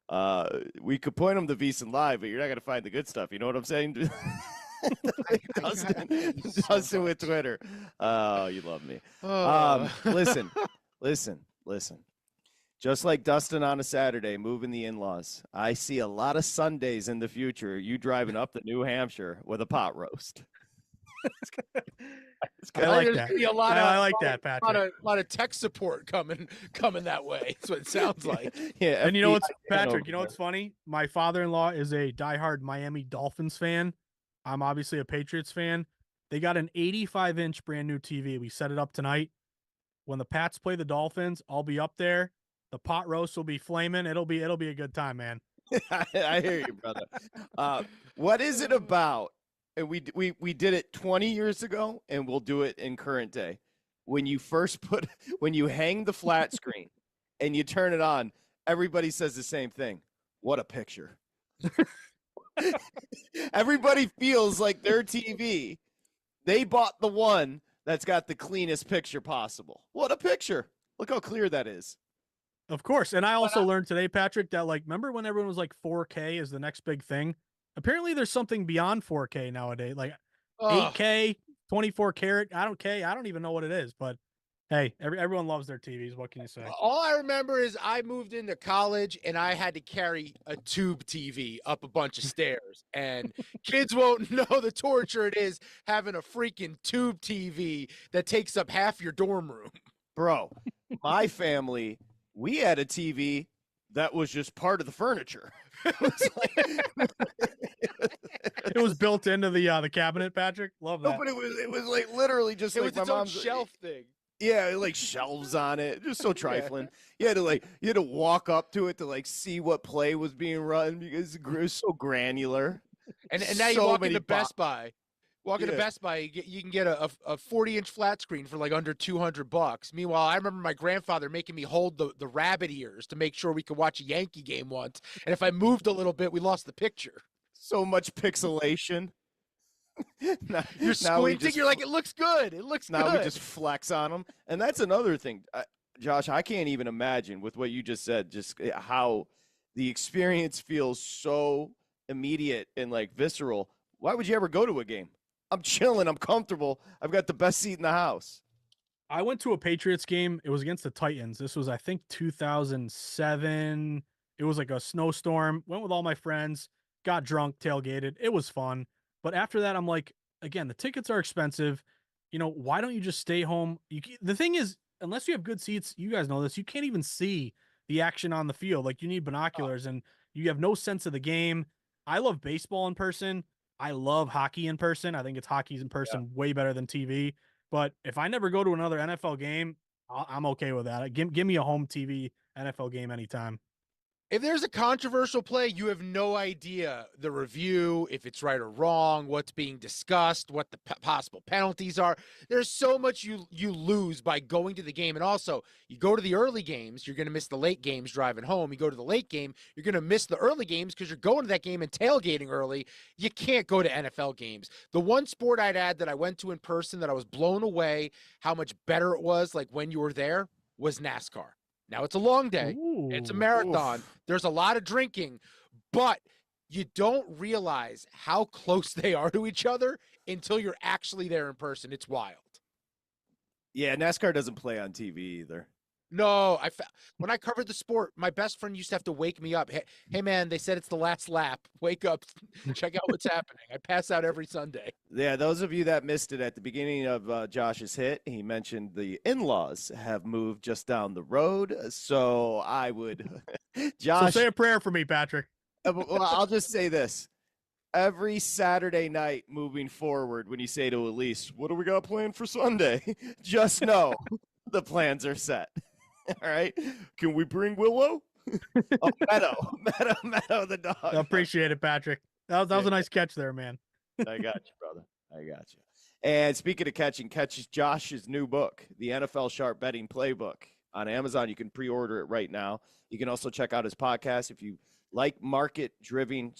go. We could point them to VSiN Live, but you're not going to find the good stuff. You know what I'm saying? Dustin with Twitter. Oh, you love me. Listen. Just like Dustin on a Saturday, moving the in-laws, I see a lot of Sundays in the future, you driving up to New Hampshire with a pot roast. I like that. I like that, Patrick. A lot of tech support coming that way. That's what it sounds like. Yeah, and you know what's Patrick? You know what's funny? My father-in-law is a diehard Miami Dolphins fan. I'm obviously a Patriots fan. They got an 85-inch brand new TV. We set it up tonight. When the Pats play the Dolphins, I'll be up there. The pot roast will be flaming. It'll be a good time, man. I hear you, brother. What is it about? And we did it 20 years ago, and we'll do it in current day. When you hang the flat screen and you turn it on, everybody says the same thing. What a picture. Everybody feels like their TV. They bought the one that's got the cleanest picture possible. What a picture. Look how clear that is. Of course. And I also learned today, Patrick, that remember when everyone was like 4K is the next big thing? Apparently there's something beyond 4K nowadays, like 8K, 24 karat. I don't even know what it is, but hey, everyone loves their TVs. What can you say? All I remember is I moved into college and I had to carry a tube TV up a bunch of stairs, and kids won't know the torture it is having a freaking tube TV that takes up half your dorm room. Bro, my family, we had a TV that was just part of the furniture. It was built into the cabinet, Patrick. Love that. No, but it was like literally just like my mom's shelf thing. Yeah, like shelves on it. Just so trifling. You had to walk up to it to see what play was being run because it was so granular. And now you walk into Best Buy. Into Best Buy, you can get a 40-inch flat screen for under $200. Meanwhile, I remember my grandfather making me hold the rabbit ears to make sure we could watch a Yankee game once. And if I moved a little bit, we lost the picture. So much pixelation. You're squinting. You're like, it looks good. It looks good. Now we just flex on them. And that's another thing. Josh, I can't even imagine with what you just said, just how the experience feels so immediate and visceral. Why would you ever go to a game? I'm chilling. I'm comfortable. I've got the best seat in the house. I went to a Patriots game. It was against the Titans. This was, I think, 2007. It was like a snowstorm. Went with all my friends. Got drunk, tailgated. It was fun. But after that, I'm like, again, the tickets are expensive. Why don't you just stay home? The thing is, unless you have good seats, you guys know this, you can't even see the action on the field. You need binoculars, and You have no sense of the game. I love baseball in person. I love hockey in person. I think it's hockey's in person way better than TV. But if I never go to another NFL game, I'm okay with that. Give me a home TV NFL game anytime. If there's a controversial play, you have no idea the review, if it's right or wrong, what's being discussed, what the possible penalties are. There's so much you lose by going to the game. And also, you go to the early games, you're going to miss the late games driving home. You go to the late game, you're going to miss the early games because you're going to that game and tailgating early. You can't go to NFL games. The one sport I'd add that I went to in person that I was blown away how much better it was, like when you were there, was NASCAR. Now, it's a long day. Ooh, it's a marathon. Oof. There's a lot of drinking, but you don't realize how close they are to each other until you're actually there in person. It's wild. Yeah, NASCAR doesn't play on TV either. No, when I covered the sport, my best friend used to have to wake me up. Hey man, they said it's the last lap. Wake up, check out what's happening. I pass out every Sunday. Yeah, those of you that missed it at the beginning of Josh's hit, he mentioned the in-laws have moved just down the road. So I would, Josh. So say a prayer for me, Patrick. Well, I'll just say this. Every Saturday night moving forward, when you say to Elise, what do we got planned for Sunday? Just know the plans are set. All right. Can we bring Willow? Oh, Meadow, the dog. I appreciate it, Patrick. That was a nice catch there, man. I got you, brother. I got you. And speaking of catching, catch Josh's new book, the NFL Sharp Betting Playbook, on Amazon. You can pre-order it right now. You can also check out his podcast. If you like market-driven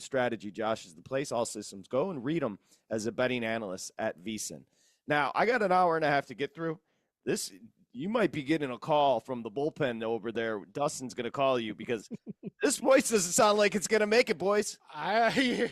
strategy, Josh is the place. All systems go, and read them as a betting analyst at VSiN. Now, I got an hour and a half to get through. You might be getting a call from the bullpen over there. Dustin's going to call you because this voice doesn't sound like it's going to make it, boys. It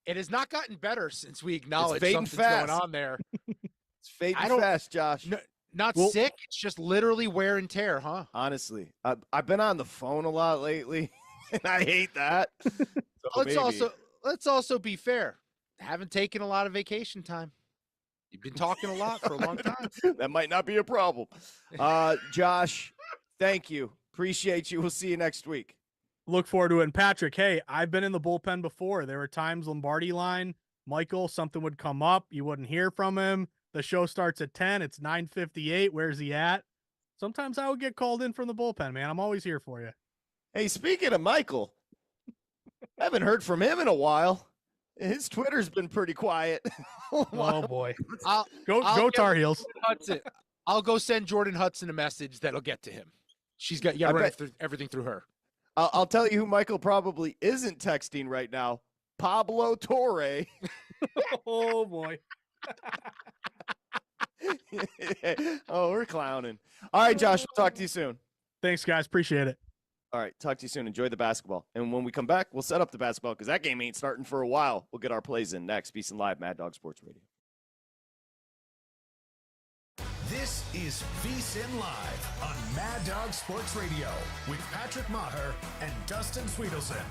has not gotten better since we acknowledged fading something's fast. going on there. It's fading fast, Josh. Not sick. It's just literally wear and tear, huh? Honestly, I've been on the phone a lot lately, and I hate that. So let's also be fair. Haven't taken a lot of vacation time. You've been talking a lot for a long time. That might not be a problem. Josh, thank you. Appreciate you. We'll see you next week. Look forward to it. And Patrick, hey, I've been in the bullpen before. There were times Lombardi line, Michael, something would come up. You wouldn't hear from him. The show starts at 10. It's 9:58. Where's he at? Sometimes I would get called in from the bullpen, man. I'm always here for you. Hey, speaking of Michael, I haven't heard from him in a while. His Twitter's been pretty quiet. Oh boy. I'll Go Tar Heels. Hudson. I'll go send Jordan Hudson a message that'll get to him. She's got everything through her. I'll tell you who Michael probably isn't texting right now. Pablo Torre. Oh boy. Oh, we're clowning. All right, Josh, we'll talk to you soon. Thanks, guys. Appreciate it. All right, talk to you soon. Enjoy the basketball. And when we come back, we'll set up the basketball because that game ain't starting for a while. We'll get our plays in next. VSiN Live, Mad Dog Sports Radio. This is VSiN Live on Mad Dog Sports Radio with Patrick Meagher and Dustin Swedelson.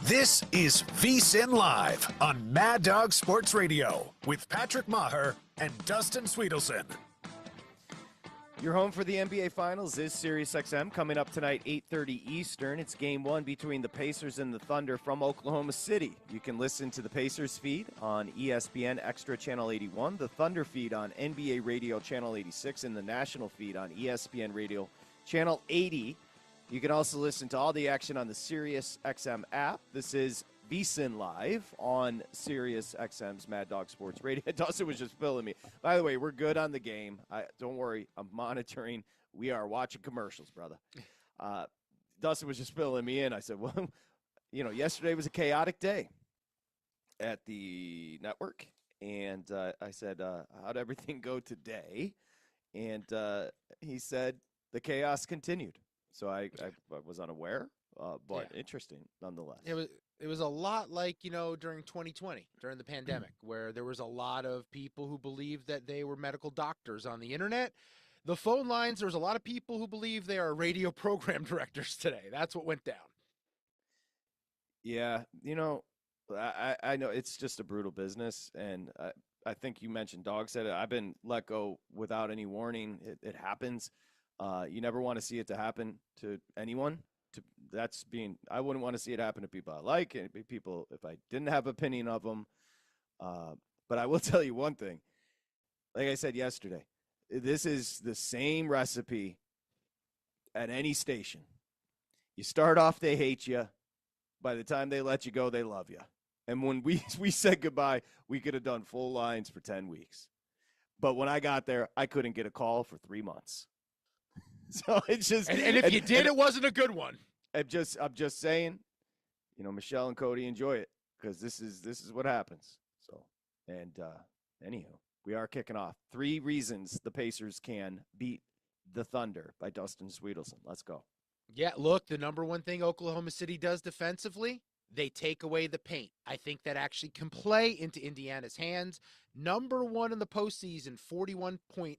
This is VSiN Live on Mad Dog Sports Radio with Patrick Meagher and Dustin Swedelson. Your home for the NBA Finals is SiriusXM. Coming up tonight, 8:30 Eastern. It's Game 1 between the Pacers and the Thunder from Oklahoma City. You can listen to the Pacers feed on ESPN Extra Channel 81, the Thunder feed on NBA Radio Channel 86, and the national feed on ESPN Radio Channel 80. You can also listen to all the action on the SiriusXM app. This is VSiN Live on SiriusXM's Mad Dog Sports Radio. Dustin was just filling me. By the way, we're good on the game. Don't worry, I'm monitoring. We are watching commercials, brother. Dustin was just filling me in. I said, well, yesterday was a chaotic day at the network. And I said, how'd everything go today? And he said the chaos continued. So I was unaware, but interesting nonetheless. It was a lot like, during 2020, during the pandemic, where there was a lot of people who believed that they were medical doctors on the internet. The phone lines, there was a lot of people who believe they are radio program directors today. That's what went down. Yeah, I know it's just a brutal business, and I think you mentioned Dog said it. I've been let go without any warning. It happens. You never want to see it to happen to anyone. I wouldn't want to see it happen to people I like, and people if I didn't have opinion of them. But I will tell you one thing. Like I said yesterday, this is the same recipe at any station. You start off, they hate you. By the time they let you go, they love you. And when we said goodbye, we could have done full lines for 10 weeks. But when I got there, I couldn't get a call for 3 months. So it's just, and if you did, it wasn't a good one. I'm just saying, Michelle and Cody enjoy it because this is what happens. So, and anywho, we are kicking off 3 reasons the Pacers can beat the Thunder by Dustin Swedelson. Let's go. Yeah, look, the number one thing Oklahoma City does defensively, they take away the paint. I think that actually can play into Indiana's hands. Number 1 in the postseason, 41.1%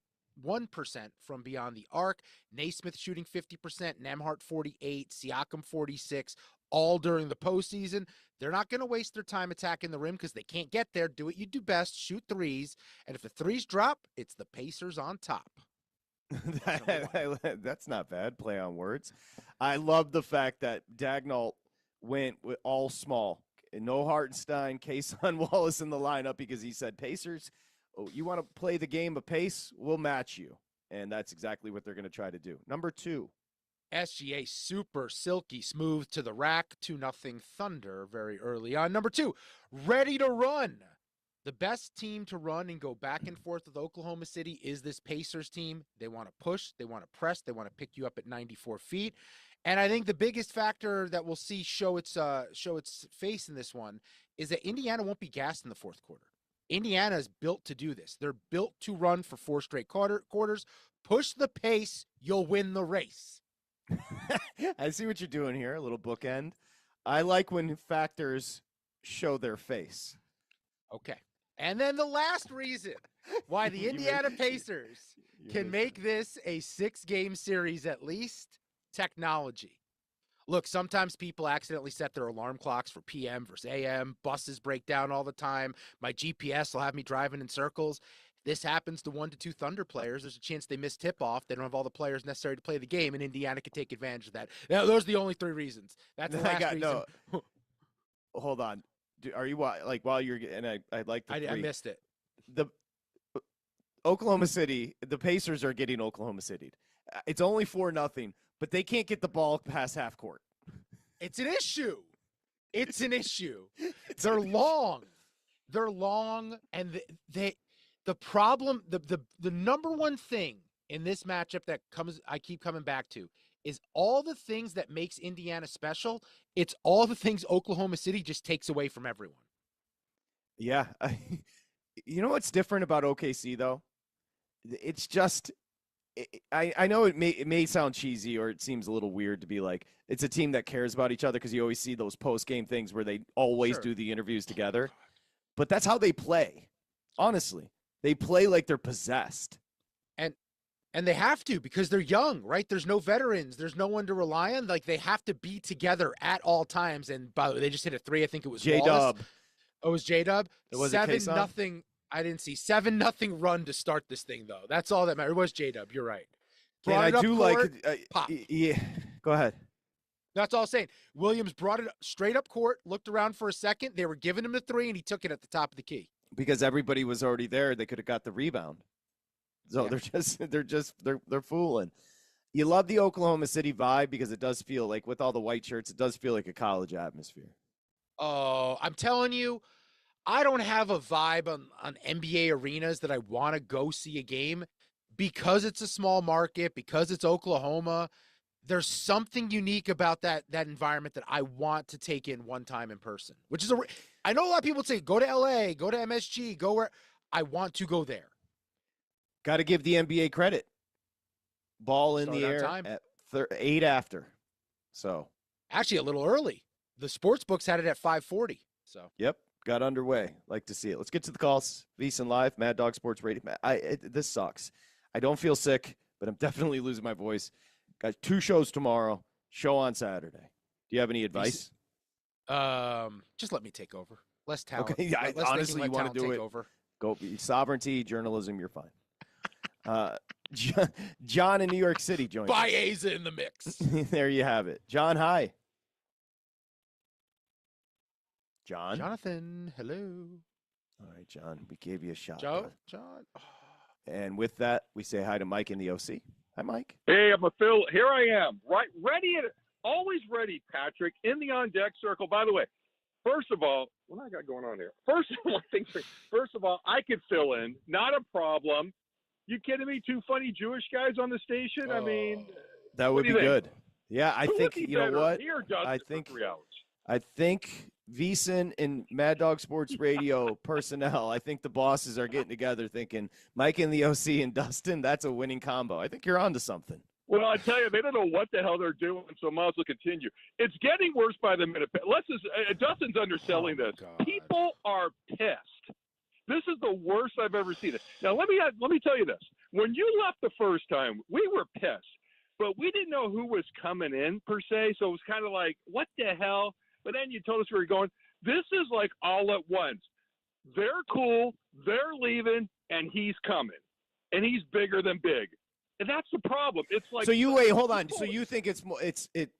from beyond the arc. Naismith shooting 50%, Nembhard 48, Siakam 46, all during the postseason. They're not going to waste their time attacking the rim because they can't get there. Do what you do best, shoot threes. And if the threes drop, it's the Pacers on top. That's not bad. Play on words. I love the fact that Dagnall went with all small. No Hartenstein, Kason Wallace in the lineup because he said, Pacers, you want to play the game of pace? We'll match you. And that's exactly what they're going to try to do. Number 2. SGA super silky smooth to the rack. 2-0 Thunder very early on. Number 2, ready to run. The best team to run and go back and forth with Oklahoma City is this Pacers team. They want to push. They want to press. They want to pick you up at 94 feet. And I think the biggest factor that we'll see show its face in this one is that Indiana won't be gassed in the fourth quarter. Indiana is built to do this. They're built to run for 4 straight quarters. Push the pace, you'll win the race. I see what you're doing here, a little bookend. I like when factors show their face. Okay. And then the last reason why the Indiana Pacers can make this a 6-game series at least, technology. Look, sometimes people accidentally set their alarm clocks for PM versus AM. Buses break down all the time. My GPS will have me driving in circles. This happens to 1 to 2 Thunder players. There's a chance they miss tip-off. They don't have all the players necessary to play the game, and Indiana can take advantage of that. Now, those are the only 3 reasons. That's the last reason. No. Hold on. Are you while you're and I'd like to I missed it. The Oklahoma City, the Pacers are getting Oklahoma City. It's only 4-0, but they can't get the ball past half court. It's an issue. It's an issue. They're long. They're long, and the problem, the number one thing in this matchup that I keep coming back to is all the things that makes Indiana special. It's all the things Oklahoma City just takes away from everyone. Yeah. You know what's different about OKC, though? It's just I know it may sound cheesy or it seems a little weird to be like, it's a team that cares about each other because you always see those post-game things where they always do the interviews together. But that's how they play. Honestly, they play like they're possessed. And And they have to because they're young, right? There's no veterans. There's no one to rely on. Like, they have to be together at all times. And by the way, they just hit a 3. I think it was J-Dub. Oh, it was J-Dub. It was 7-0. I didn't see 7-0 run to start this thing, though. That's all that mattered. It was J-Dub. You're right. And I do court, like pop. Yeah, go ahead. That's all I'm saying. Williams brought it straight up court, looked around for a second. They were giving him the 3, and he took it at the top of the key. Because everybody was already there. They could have got the rebound. So they're fooling. You love the Oklahoma City vibe because it does feel like, with all the white shirts, it does feel like a college atmosphere. Oh, I'm telling you, I don't have a vibe on NBA arenas that I want to go see a game because it's a small market, because it's Oklahoma. There's something unique about that environment that I want to take in one time in person, which is I know a lot of people say, go to LA, go to MSG, go where. I want to go there. Got to give the NBA credit. Ball in the air time. at 8 after. So actually a little early. The sports books had it at 5:40. So yep, got underway. Like to see it. Let's get to the calls. VSiN Live, Mad Dog Sports Radio. This sucks. I don't feel sick, but I'm definitely losing my voice. Got 2 shows tomorrow. Show on Saturday. Do you have any advice? Just let me take over. Less talent. Okay, yeah, honestly, you want to do it. Over. Go sovereignty, journalism. You're fine. John in New York City joins. Baeza in the mix. There you have it. John, hi. John. Jonathan, hello. All right, John. We gave you a shot. John. Oh. And with that, we say hi to Mike in the OC. Hi, Mike. Hey, I'm a Phil. Here I am, right, ready, always ready, Patrick, in the on deck circle. By the way, first of all, what I got going on here? First of all, I could fill in, not a problem. You kidding me? 2 funny Jewish guys on the station. I mean, that would be good. Yeah, I think you know what? I think 3 hours. I think VSiN and Mad Dog Sports Radio personnel, I think the bosses are getting together thinking, Mike and the OC and Dustin, that's a winning combo. I think you're on to something. Well, I tell you, they don't know what the hell they're doing, so might as well continue. It's getting worse by the minute. Dustin's underselling this. God. People are pissed. This is the worst I've ever seen it. Now, let me tell you this. When you left the first time, we were pissed, but we didn't know who was coming in per se, so it was kind of like, what the hell? But then you told us where you're going. This is like all at once. They're cool, they're leaving, and he's coming. And he's bigger than big. And that's the problem. It's like, so you wait, hold on. So you think it's more?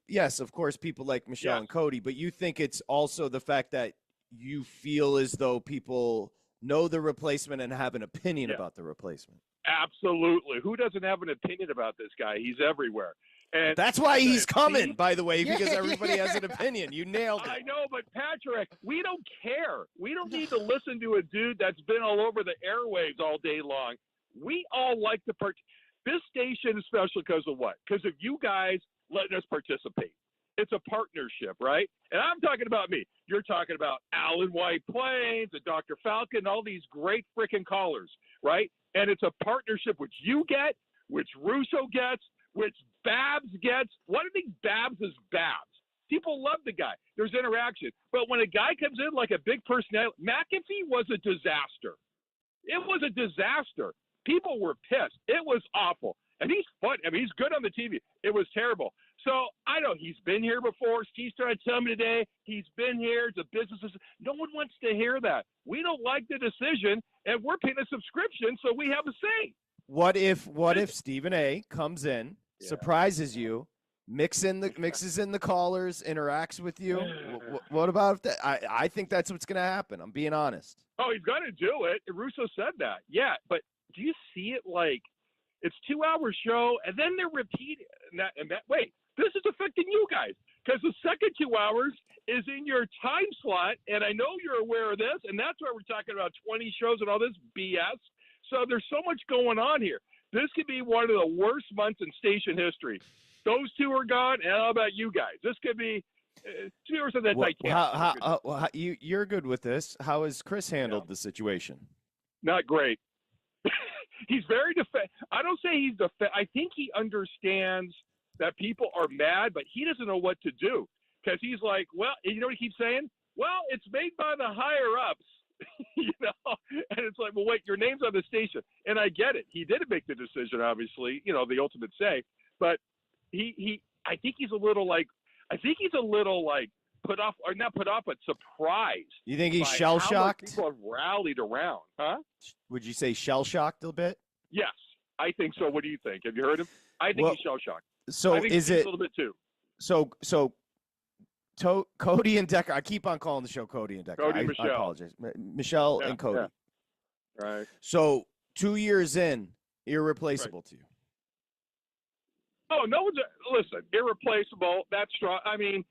Yes, of course, people like Michelle and Cody, but you think it's also the fact that you feel as though people know the replacement and have an opinion about the replacement. Absolutely. Who doesn't have an opinion about this guy? He's everywhere. And that's why he's coming, by the way, because everybody has an opinion. You nailed it. I know, but Patrick, we don't care. We don't need to listen to a dude that's been all over the airwaves all day long. We all like to This station is special because of what? Because of you guys letting us participate. It's a partnership, right? And I'm talking about me. You're talking about Alan White Plains and Dr. Falcon, all these great freaking callers, right? And it's a partnership which you get, which Russo gets, which Babs gets. One of the things Babs is Babs. People love the guy. There's interaction. But when a guy comes in like a big personality, McAfee was a disaster. It was a disaster. People were pissed. It was awful. And he's fun. I mean, he's good on the TV. It was terrible. So I know he's been here before. Steve's trying to tell me today he's been here. It's a business. No one wants to hear that. We don't like the decision, and we're paying a subscription, so we have a say. What if Stephen A. comes in, surprises you, mixes in the callers, interacts with you? What about that? I think that's what's going to happen. I'm being honest. Oh, he's going to do it. Russo said that. Yeah, but do you see it like it's 2-hour show, and then they're repeating that. Wait, this is affecting you guys because the second 2 hours is in your time slot, and I know you're aware of this, and that's why we're talking about 20 shows and all this BS. So there's so much going on here. This could be one of the worst months in station history. Those 2 are gone, and how about you guys? This could be 2 hours of that Titanic. You're good with this. How has Chris handled the situation? Not great. He's very I don't say he's I think he understands that people are mad, but he doesn't know what to do because he's like, well, you know what he keeps saying? Well, it's made by the higher ups. you know, and it's like, well, wait, your name's on the station, and I get it. He didn't make the decision, obviously, you know, the ultimate say, but I think he's a little like put off, or not put off, but surprised. You think he's by shell how much shocked? People have rallied around, huh? Would you say shell shocked a bit? Yes, I think so. What do you think? Have you heard him? I think he's shell shocked. So I think is he's it a little bit too? So Cody and Decker. I keep on calling the show Cody and Decker. I apologize. Michelle and Cody. Yeah. Right. So 2 years in, irreplaceable to you. Oh, no one's listen, irreplaceable. That's strong. I mean,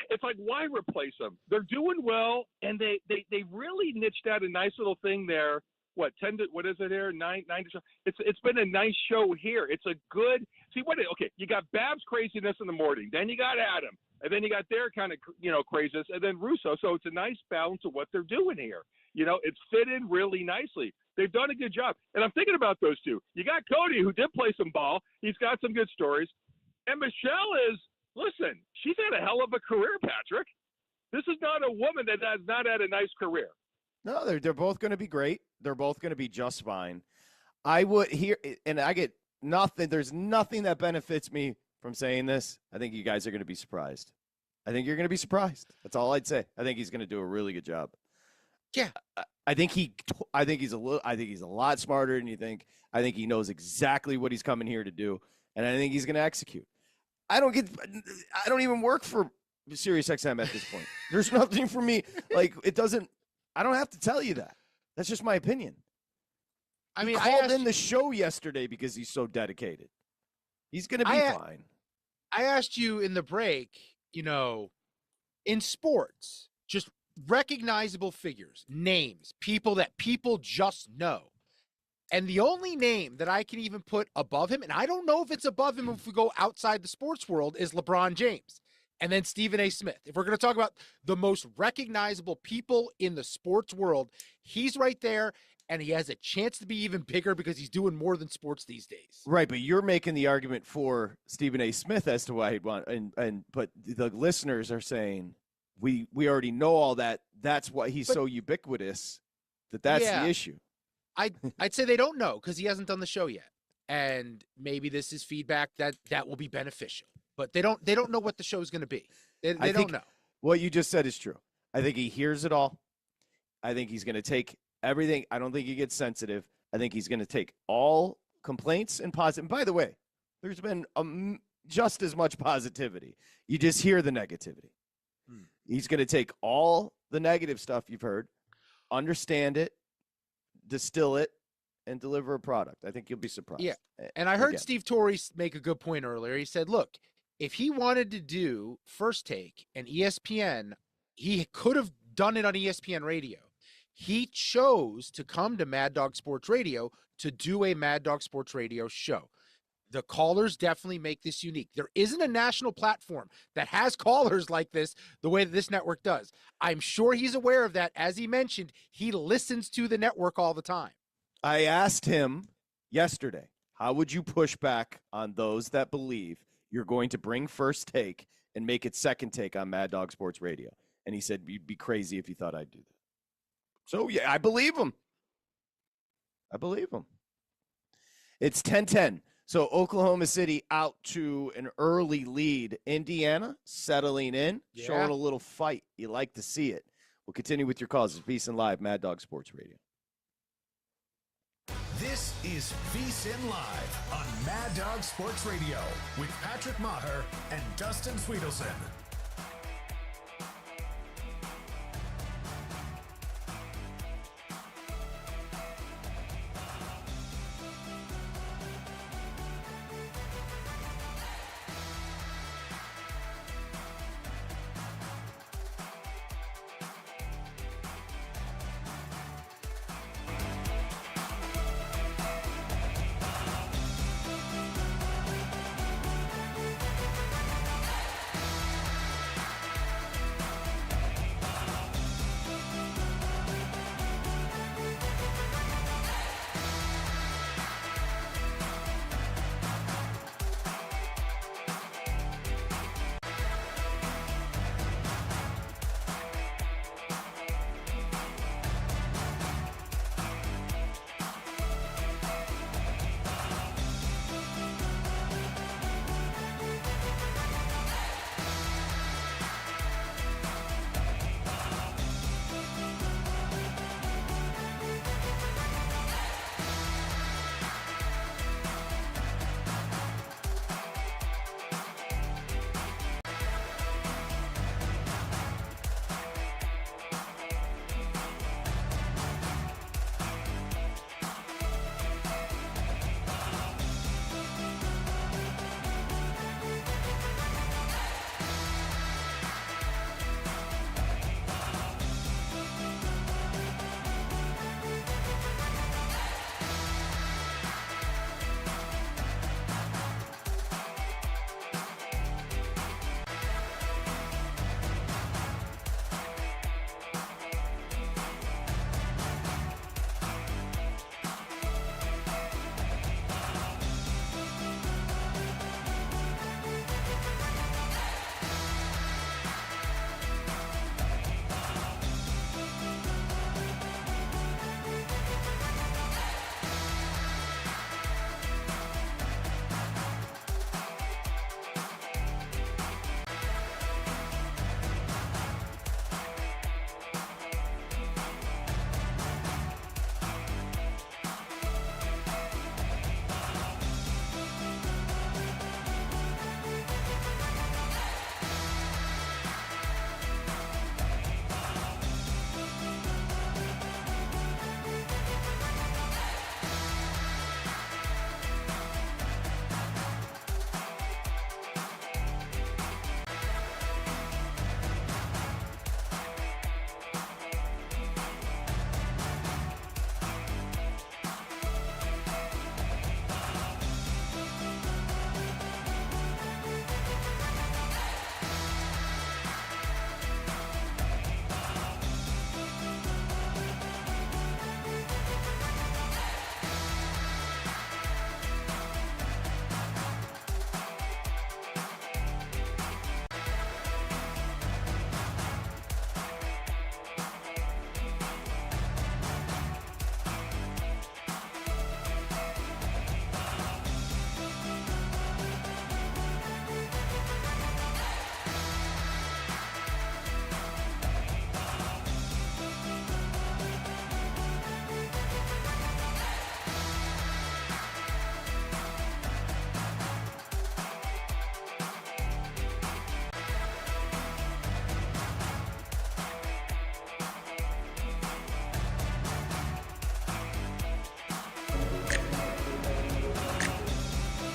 it's like, why replace them? They're doing well, and they really niched out a nice little thing there. What, 10 to, what is it here? 9 to, it's been a nice show here. It's a good, see what, okay, you got Babs' craziness in the morning, then you got Adam, and then you got their kind of, you know, craziness, and then Russo. So it's a nice balance of what they're doing here. You know, it's fit in really nicely. They've done a good job. And I'm thinking about those two. You got Cody, who did play some ball. He's got some good stories. And Michelle is, listen, she's had a hell of a career, Patrick. This is not a woman that has not had a nice career. No, they're both going to be great. They're both going to be just fine. I would hear, and I get nothing. There's nothing that benefits me from saying this. I think you guys are going to be surprised. I think you're going to be surprised. That's all I'd say. I think he's going to do a really good job. Yeah. I think he's a lot smarter than you think. I think he knows exactly what he's coming here to do, and I think he's going to execute. I don't even work for SiriusXM at this point. There's nothing for me. Like, I don't have to tell you that. That's just my opinion. I mean, I called in the show yesterday because he's so dedicated. He's going to be fine. I asked you in the break, you know, in sports, just recognizable figures, names, people that people just know. And the only name that I can even put above him, and I don't know if it's above him if we go outside the sports world, is LeBron James. And then Stephen A. Smith. If we're going to talk about the most recognizable people in the sports world, he's right there, and he has a chance to be even bigger because he's doing more than sports these days. Right, but you're making the argument for Stephen A. Smith as to why he'd want, but the listeners are saying we already know all that. That's why he's so ubiquitous that's the issue. I'd say they don't know because he hasn't done the show yet, and maybe this is feedback that will be beneficial. But they don't know what the show's going to be. They don't know. What you just said is true. I think he hears it all. I think he's going to take everything. I don't think he gets sensitive. I think he's going to take all complaints and positive. And by the way, there's been just as much positivity. You just hear the negativity. He's going to take all the negative stuff you've heard, understand it, distill it, and deliver a product. I think you'll be surprised. Yeah, and I heard Steve Torrey make a good point earlier. He said, look, if he wanted to do First Take and ESPN, he could have done it on ESPN Radio. He chose to come to Mad Dog Sports Radio to do a Mad Dog Sports Radio show. The callers definitely make this unique. There isn't a national platform that has callers like this the way that this network does. I'm sure he's aware of that. As he mentioned, he listens to the network all the time. I asked him yesterday, how would you push back on those that believe you're going to bring First Take and make it Second Take on Mad Dog Sports Radio? And he said, you'd be crazy if you thought I'd do that. So, yeah, I believe him. It's 10-10. So Oklahoma City out to an early lead. Indiana settling in, showing a little fight. You like to see it. We'll continue with your calls. It's VSiN Live, Mad Dog Sports Radio. This is VSiN Live on Mad Dog Sports Radio with Patrick Meagher and Dustin Swedelson.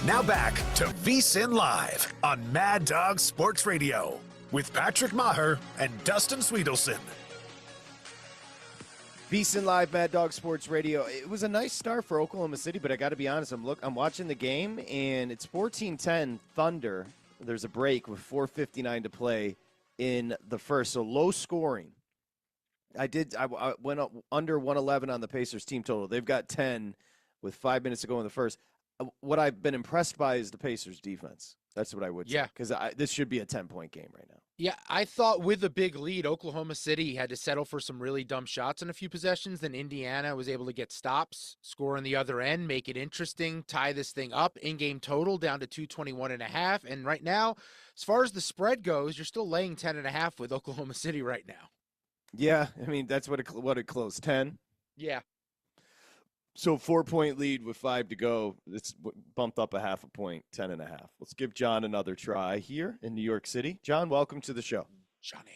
Now back to VSiN Live on Mad Dog Sports Radio with Patrick Meagher and Dustin Swedelson. VSiN Live, Mad Dog Sports Radio. It was a nice start for Oklahoma City, but I got to be honest. I'm watching the game, and it's 14-10 Thunder. There's a break with 4:59 to play in the first, so low scoring. I went up under 111 on the Pacers team total. They've got 10 with 5 minutes to go in the first. What I've been impressed by is the Pacers defense. That's what I would say. Yeah. Because this should be a 10-point game right now. Yeah, I thought with a big lead, Oklahoma City had to settle for some really dumb shots in a few possessions. Then Indiana was able to get stops, score on the other end, make it interesting, tie this thing up. In-game total down to 221.5. And right now, as far as the spread goes, you're still laying 10.5 with Oklahoma City right now. Yeah, I mean, that's what it closed, 10. Yeah. So 4-point lead with 5 to go. It's bumped up a half a point, 10.5. Let's give John another try here in New York City. John, welcome to the show. Johnny.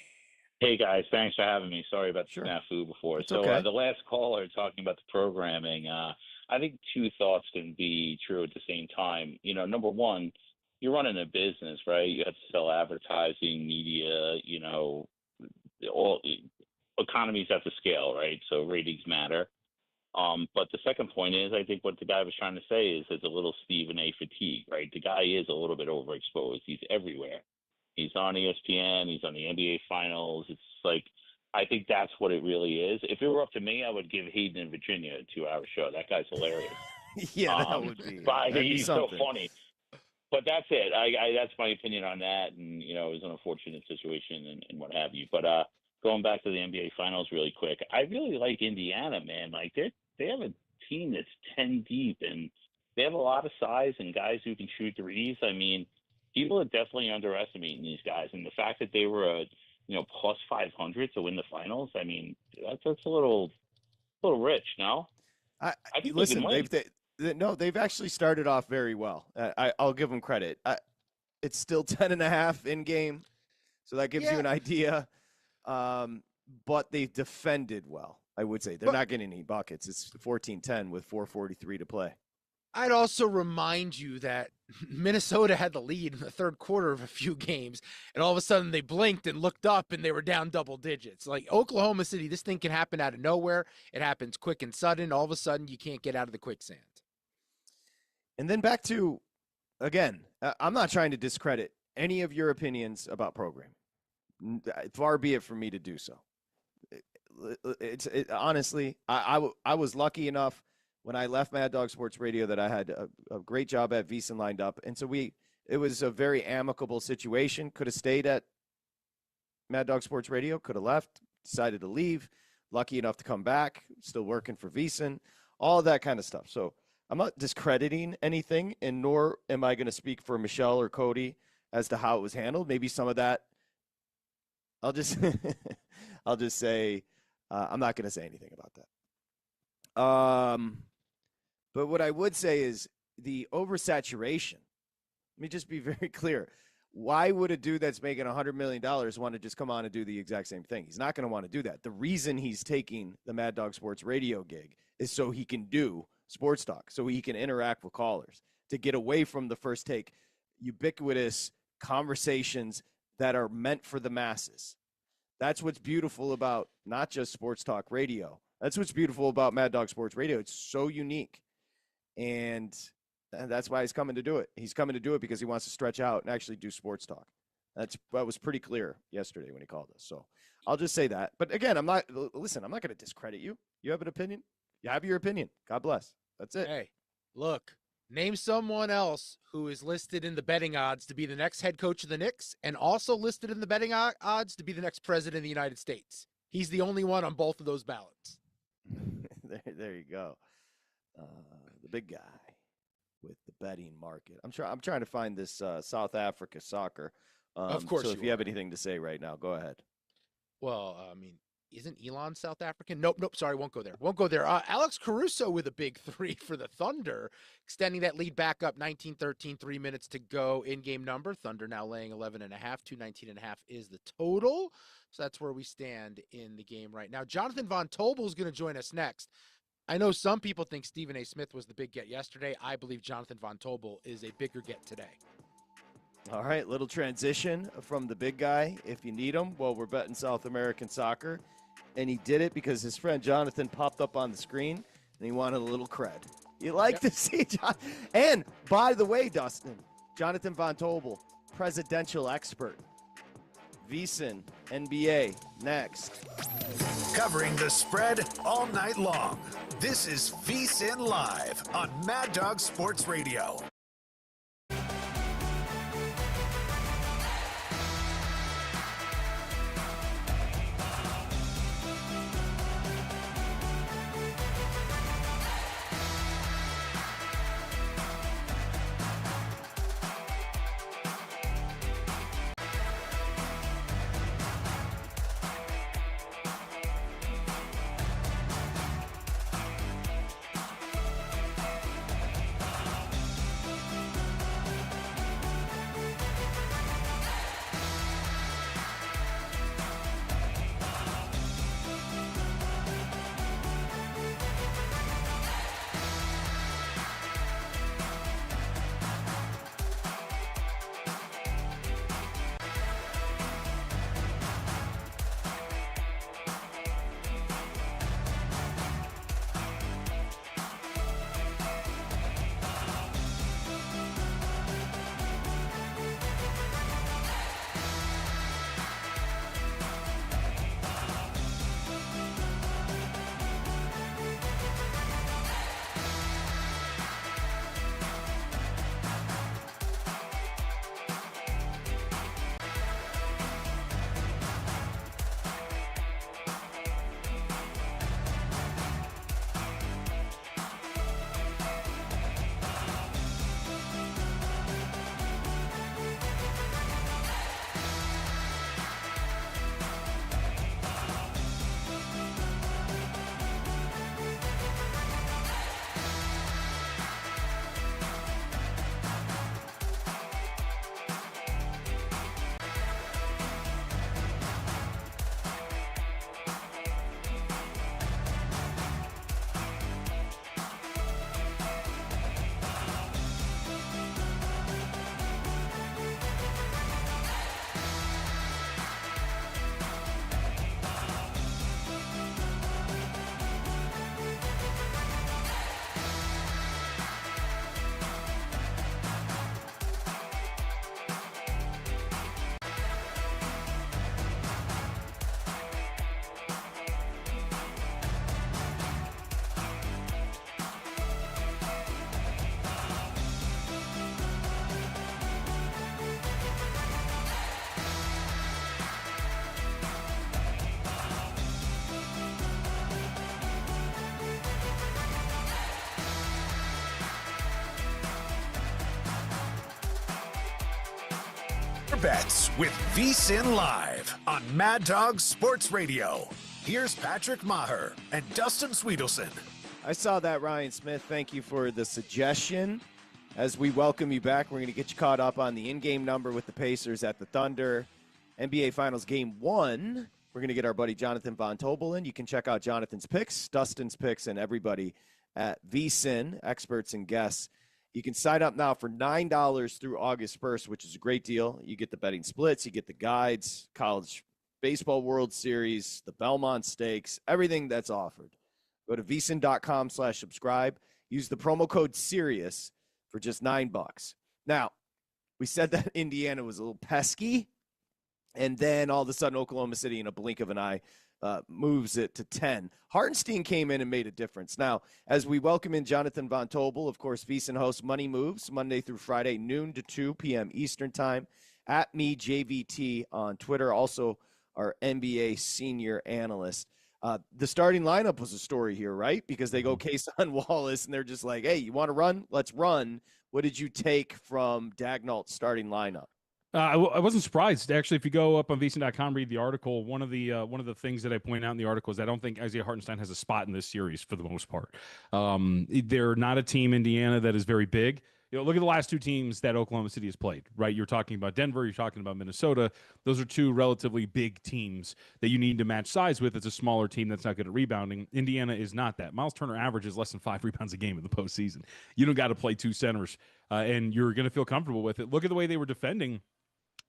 Hey, guys. Thanks for having me. Sorry about the snafu before. It's so okay. The last caller talking about the programming, I think two thoughts can be true at the same time. You know, number one, you're running a business, right? You have to sell advertising, media, you know, all economies have to scale, right? So ratings matter. But the second point is, I think what the guy was trying to say is there's a little Stephen A. fatigue, right? The guy is a little bit overexposed. He's everywhere. He's on ESPN. He's on the NBA Finals. It's like, I think that's what it really is. If it were up to me, I would give Hayden in Virginia a 2-hour show. That guy's hilarious. Yeah, that would be. But That'd be he's so something. funny. But that's it. I that's my opinion on that. And, you know, it was an unfortunate situation and what have you. But going back to the NBA Finals really quick, I really like Indiana, man. Like, they have a team that's 10 deep, and they have a lot of size and guys who can shoot threes. I mean, people are definitely underestimating these guys. And the fact that they were plus 500 to win the finals, I mean, that's a little rich, no? I think Listen, they can win. they've actually started off very well. I'll give them credit. It's still 10.5 in game, so that gives you an idea. But they've defended well, I would say. They're not getting any buckets. It's 14-10 with 4:43 to play. I'd also remind you that Minnesota had the lead in the third quarter of a few games, and all of a sudden they blinked and looked up and they were down double digits. Like Oklahoma City, this thing can happen out of nowhere. It happens quick and sudden. All of a sudden you can't get out of the quicksand. And then back to, again, I'm not trying to discredit any of your opinions about programming. Far be it from me to do so. Honestly, I was lucky enough when I left Mad Dog Sports Radio that I had a great job at VSiN lined up. And so it was a very amicable situation. Could have stayed at Mad Dog Sports Radio, could have left, decided to leave. Lucky enough to come back, still working for VSiN, all of that kind of stuff. So I'm not discrediting anything, and nor am I going to speak for Michelle or Cody as to how it was handled. Maybe some of that, I'll just say, I'm not going to say anything about that. But what I would say is the oversaturation. Let me just be very clear. Why would a dude that's making $100 million want to just come on and do the exact same thing? He's not going to want to do that. The reason he's taking the Mad Dog Sports Radio gig is so he can do sports talk, so he can interact with callers, to get away from the first take, ubiquitous conversations that are meant for the masses. That's what's beautiful about not just sports talk radio. That's what's beautiful about Mad Dog Sports Radio. It's so unique. And that's why he's coming to do it. He's coming to do it because he wants to stretch out and actually do sports talk. That was pretty clear yesterday when he called us. So I'll just say that. But again, I'm not going to discredit you. You have an opinion. You have your opinion. God bless. That's it. Hey, look, name someone else who is listed in the betting odds to be the next head coach of the Knicks and also listed in the betting odds to be the next president of the United States. He's the only one on both of those ballots. There you go. The big guy with the betting market. I'm trying to find this South Africa soccer. Of course. So if you have anything to say right now, go ahead. Well, I mean, isn't Elon South African? Nope. Sorry, won't go there. Alex Caruso with a big 3 for the Thunder, extending that lead back up 19-13, 3 minutes to go. In-game number, Thunder now laying 11.5, 219.5 is the total. So that's where we stand in the game right now. Jonathan Von Tobel is going to join us next. I know some people think Stephen A. Smith was the big get yesterday. I believe Jonathan Von Tobel is a bigger get today. All right, little transition from the big guy, if you need him. Well, we're betting South American soccer, and he did it because his friend Jonathan popped up on the screen, and he wanted a little cred. You like to see John. And, by the way, Dustin, Jonathan Von Tobel, presidential expert. VSiN, NBA, next. Covering the spread all night long. This is VSiN Live on Mad Dog Sports Radio. Bets with VSiN Live on Mad Dog Sports Radio. Here's Patrick Meagher and Dustin Swedelson. I saw that, Ryan Smith. Thank you for the suggestion. As we welcome you back, we're going to get you caught up on the in-game number with the Pacers at the Thunder. NBA Finals Game 1. We're going to get our buddy Jonathan Von Tobel in. You can check out Jonathan's picks, Dustin's picks, and everybody at VSiN, experts and guests. You can sign up now for $9 through August 1st, which is a great deal. You get the betting splits, you get the guides, College Baseball World Series, the Belmont Stakes, everything that's offered. Go to vsin.com/subscribe. Use the promo code SIRIUS for just $9. Now, we said that Indiana was a little pesky, and then all of a sudden Oklahoma City, in a blink of an eye, moves it to 10. Hartenstein came in and made a difference. Now, as we welcome in Jonathan Von Tobel, of course, VSiN hosts Money Moves Monday through Friday, noon to 2 p.m. Eastern Time. At me, JVT on Twitter. Also, our NBA senior analyst. The starting lineup was a story here, right? Because they go Kason Wallace, and they're just like, hey, you want to run? Let's run. What did you take from Dagnall's starting lineup? I wasn't surprised. Actually, if you go up on VSiN.com, read the article, one of the things that I point out in the article is I don't think Isaiah Hartenstein has a spot in this series for the most part. They're not a team, Indiana, that is very big. look at the last two teams that Oklahoma City has played, right? You're talking about Denver, you're talking about Minnesota. Those are two relatively big teams that you need to match size with. It's a smaller team that's not good at rebounding. Indiana is not that. Miles Turner averages less than 5 rebounds a game in the postseason. You don't got to play two centers, and you're going to feel comfortable with it. Look at the way they were defending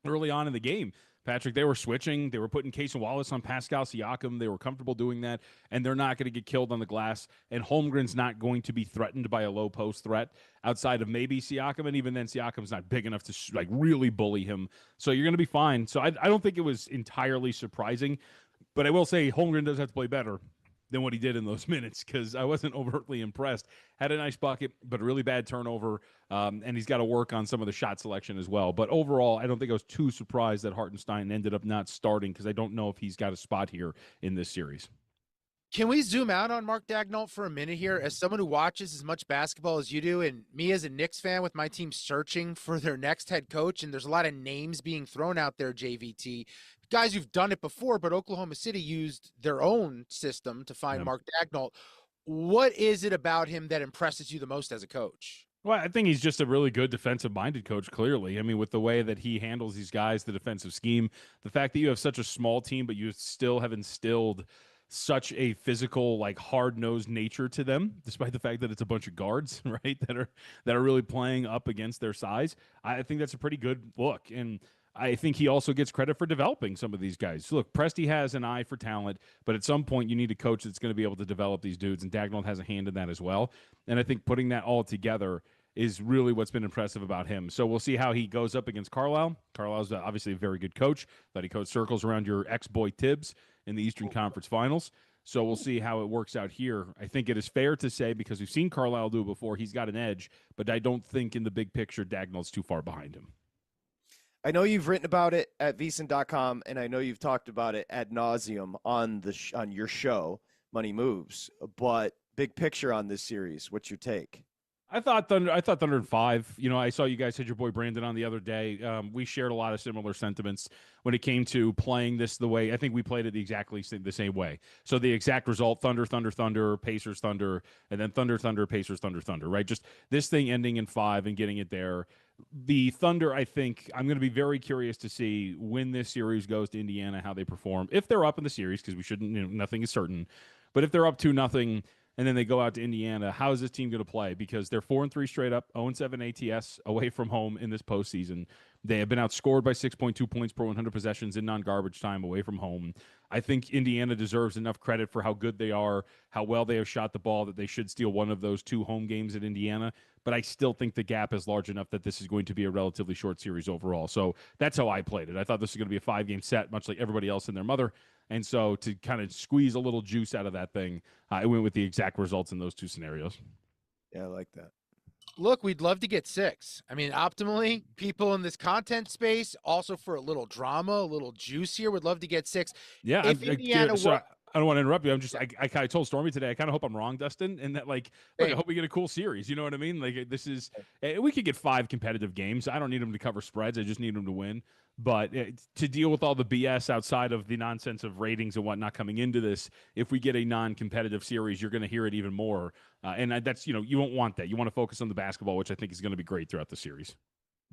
early on in the game. Patrick, they were switching. They were putting Case and Wallace on Pascal Siakam. They were comfortable doing that, and they're not going to get killed on the glass. And Holmgren's not going to be threatened by a low post threat outside of maybe Siakam, and even then Siakam's not big enough to really bully him. So you're going to be fine. So I don't think it was entirely surprising, but I will say Holmgren does have to play better than what he did in those minutes, because I wasn't overtly impressed. Had a nice bucket, but a really bad turnover, and he's got to work on some of the shot selection as well. But overall, I don't think I was too surprised that Hartenstein ended up not starting, because I don't know if he's got a spot here in this series. Can we zoom out on Mark Daigneault for a minute here? As someone who watches as much basketball as you do, and me as a Knicks fan with my team searching for their next head coach, and there's a lot of names being thrown out there, JVT, guys who've done it before, but Oklahoma City used their own system to find Mark Daigneault. What is it about him that impresses you the most as a coach? Well, I think he's just a really good defensive-minded coach, clearly. I mean, with the way that he handles these guys, the defensive scheme, the fact that you have such a small team, but you still have instilled such a physical, hard-nosed nature to them, despite the fact that it's a bunch of guards, right, that are really playing up against their size. I think that's a pretty good look. And I think he also gets credit for developing some of these guys. Look, Presti has an eye for talent, but at some point you need a coach that's going to be able to develop these dudes, and Daigneault has a hand in that as well. And I think putting that all together is really what's been impressive about him. So we'll see how he goes up against Carlisle. Carlisle's obviously a very good coach. Thought he coached circles around your ex-boy Tibbs in the Eastern Conference Finals. So we'll see how it works out here. I think it is fair to say, because we've seen Carlisle do it before, he's got an edge, but I don't think in the big picture Daigneault's too far behind him. I know you've written about it at VSiN.com, and I know you've talked about it ad nauseum on on your show, Money Moves. But big picture on this series, what's your take? I thought Thunder in 5. I saw you guys had your boy Brandon on the other day. We shared a lot of similar sentiments when it came to playing this the way. I think we played it exactly the same way. So the exact result: Thunder, Thunder, Thunder, Pacers, Thunder, and then Thunder, Thunder, Pacers, Thunder, Thunder. Right? Just this thing ending in 5 and getting it there. The Thunder, I think, I'm going to be very curious to see when this series goes to Indiana, how they perform. If they're up in the series, because we shouldn't, nothing is certain. But if they're up 2-0, and then they go out to Indiana, how is this team going to play? Because they're 4-3 straight up, 0-7 ATS away from home in this postseason. They have been outscored by 6.2 points per 100 possessions in non-garbage time away from home. I think Indiana deserves enough credit for how good they are, how well they have shot the ball, that they should steal one of those 2 home games at Indiana. But I still think the gap is large enough that this is going to be a relatively short series overall. So that's how I played it. I thought this was going to be a 5-game set, much like everybody else and their mother. And so to kind of squeeze a little juice out of that thing, I went with the exact results in those 2 scenarios. Yeah, I like that. Look, we'd love to get 6. I mean, optimally, people in this content space, also for a little drama, a little juice here, would love to get 6. Yeah, if Indiana I don't want to interrupt you. I'm just, I told Stormy today, I kind of hope I'm wrong, Dustin, and that I hope we get a cool series. You know what I mean? This is, we could get 5 competitive games. I don't need them to cover spreads. I just need them to win. But to deal with all the BS outside of the nonsense of ratings and whatnot coming into this, if we get a non-competitive series, you're going to hear it even more. And that's, you won't want that. You want to focus on the basketball, which I think is going to be great throughout the series.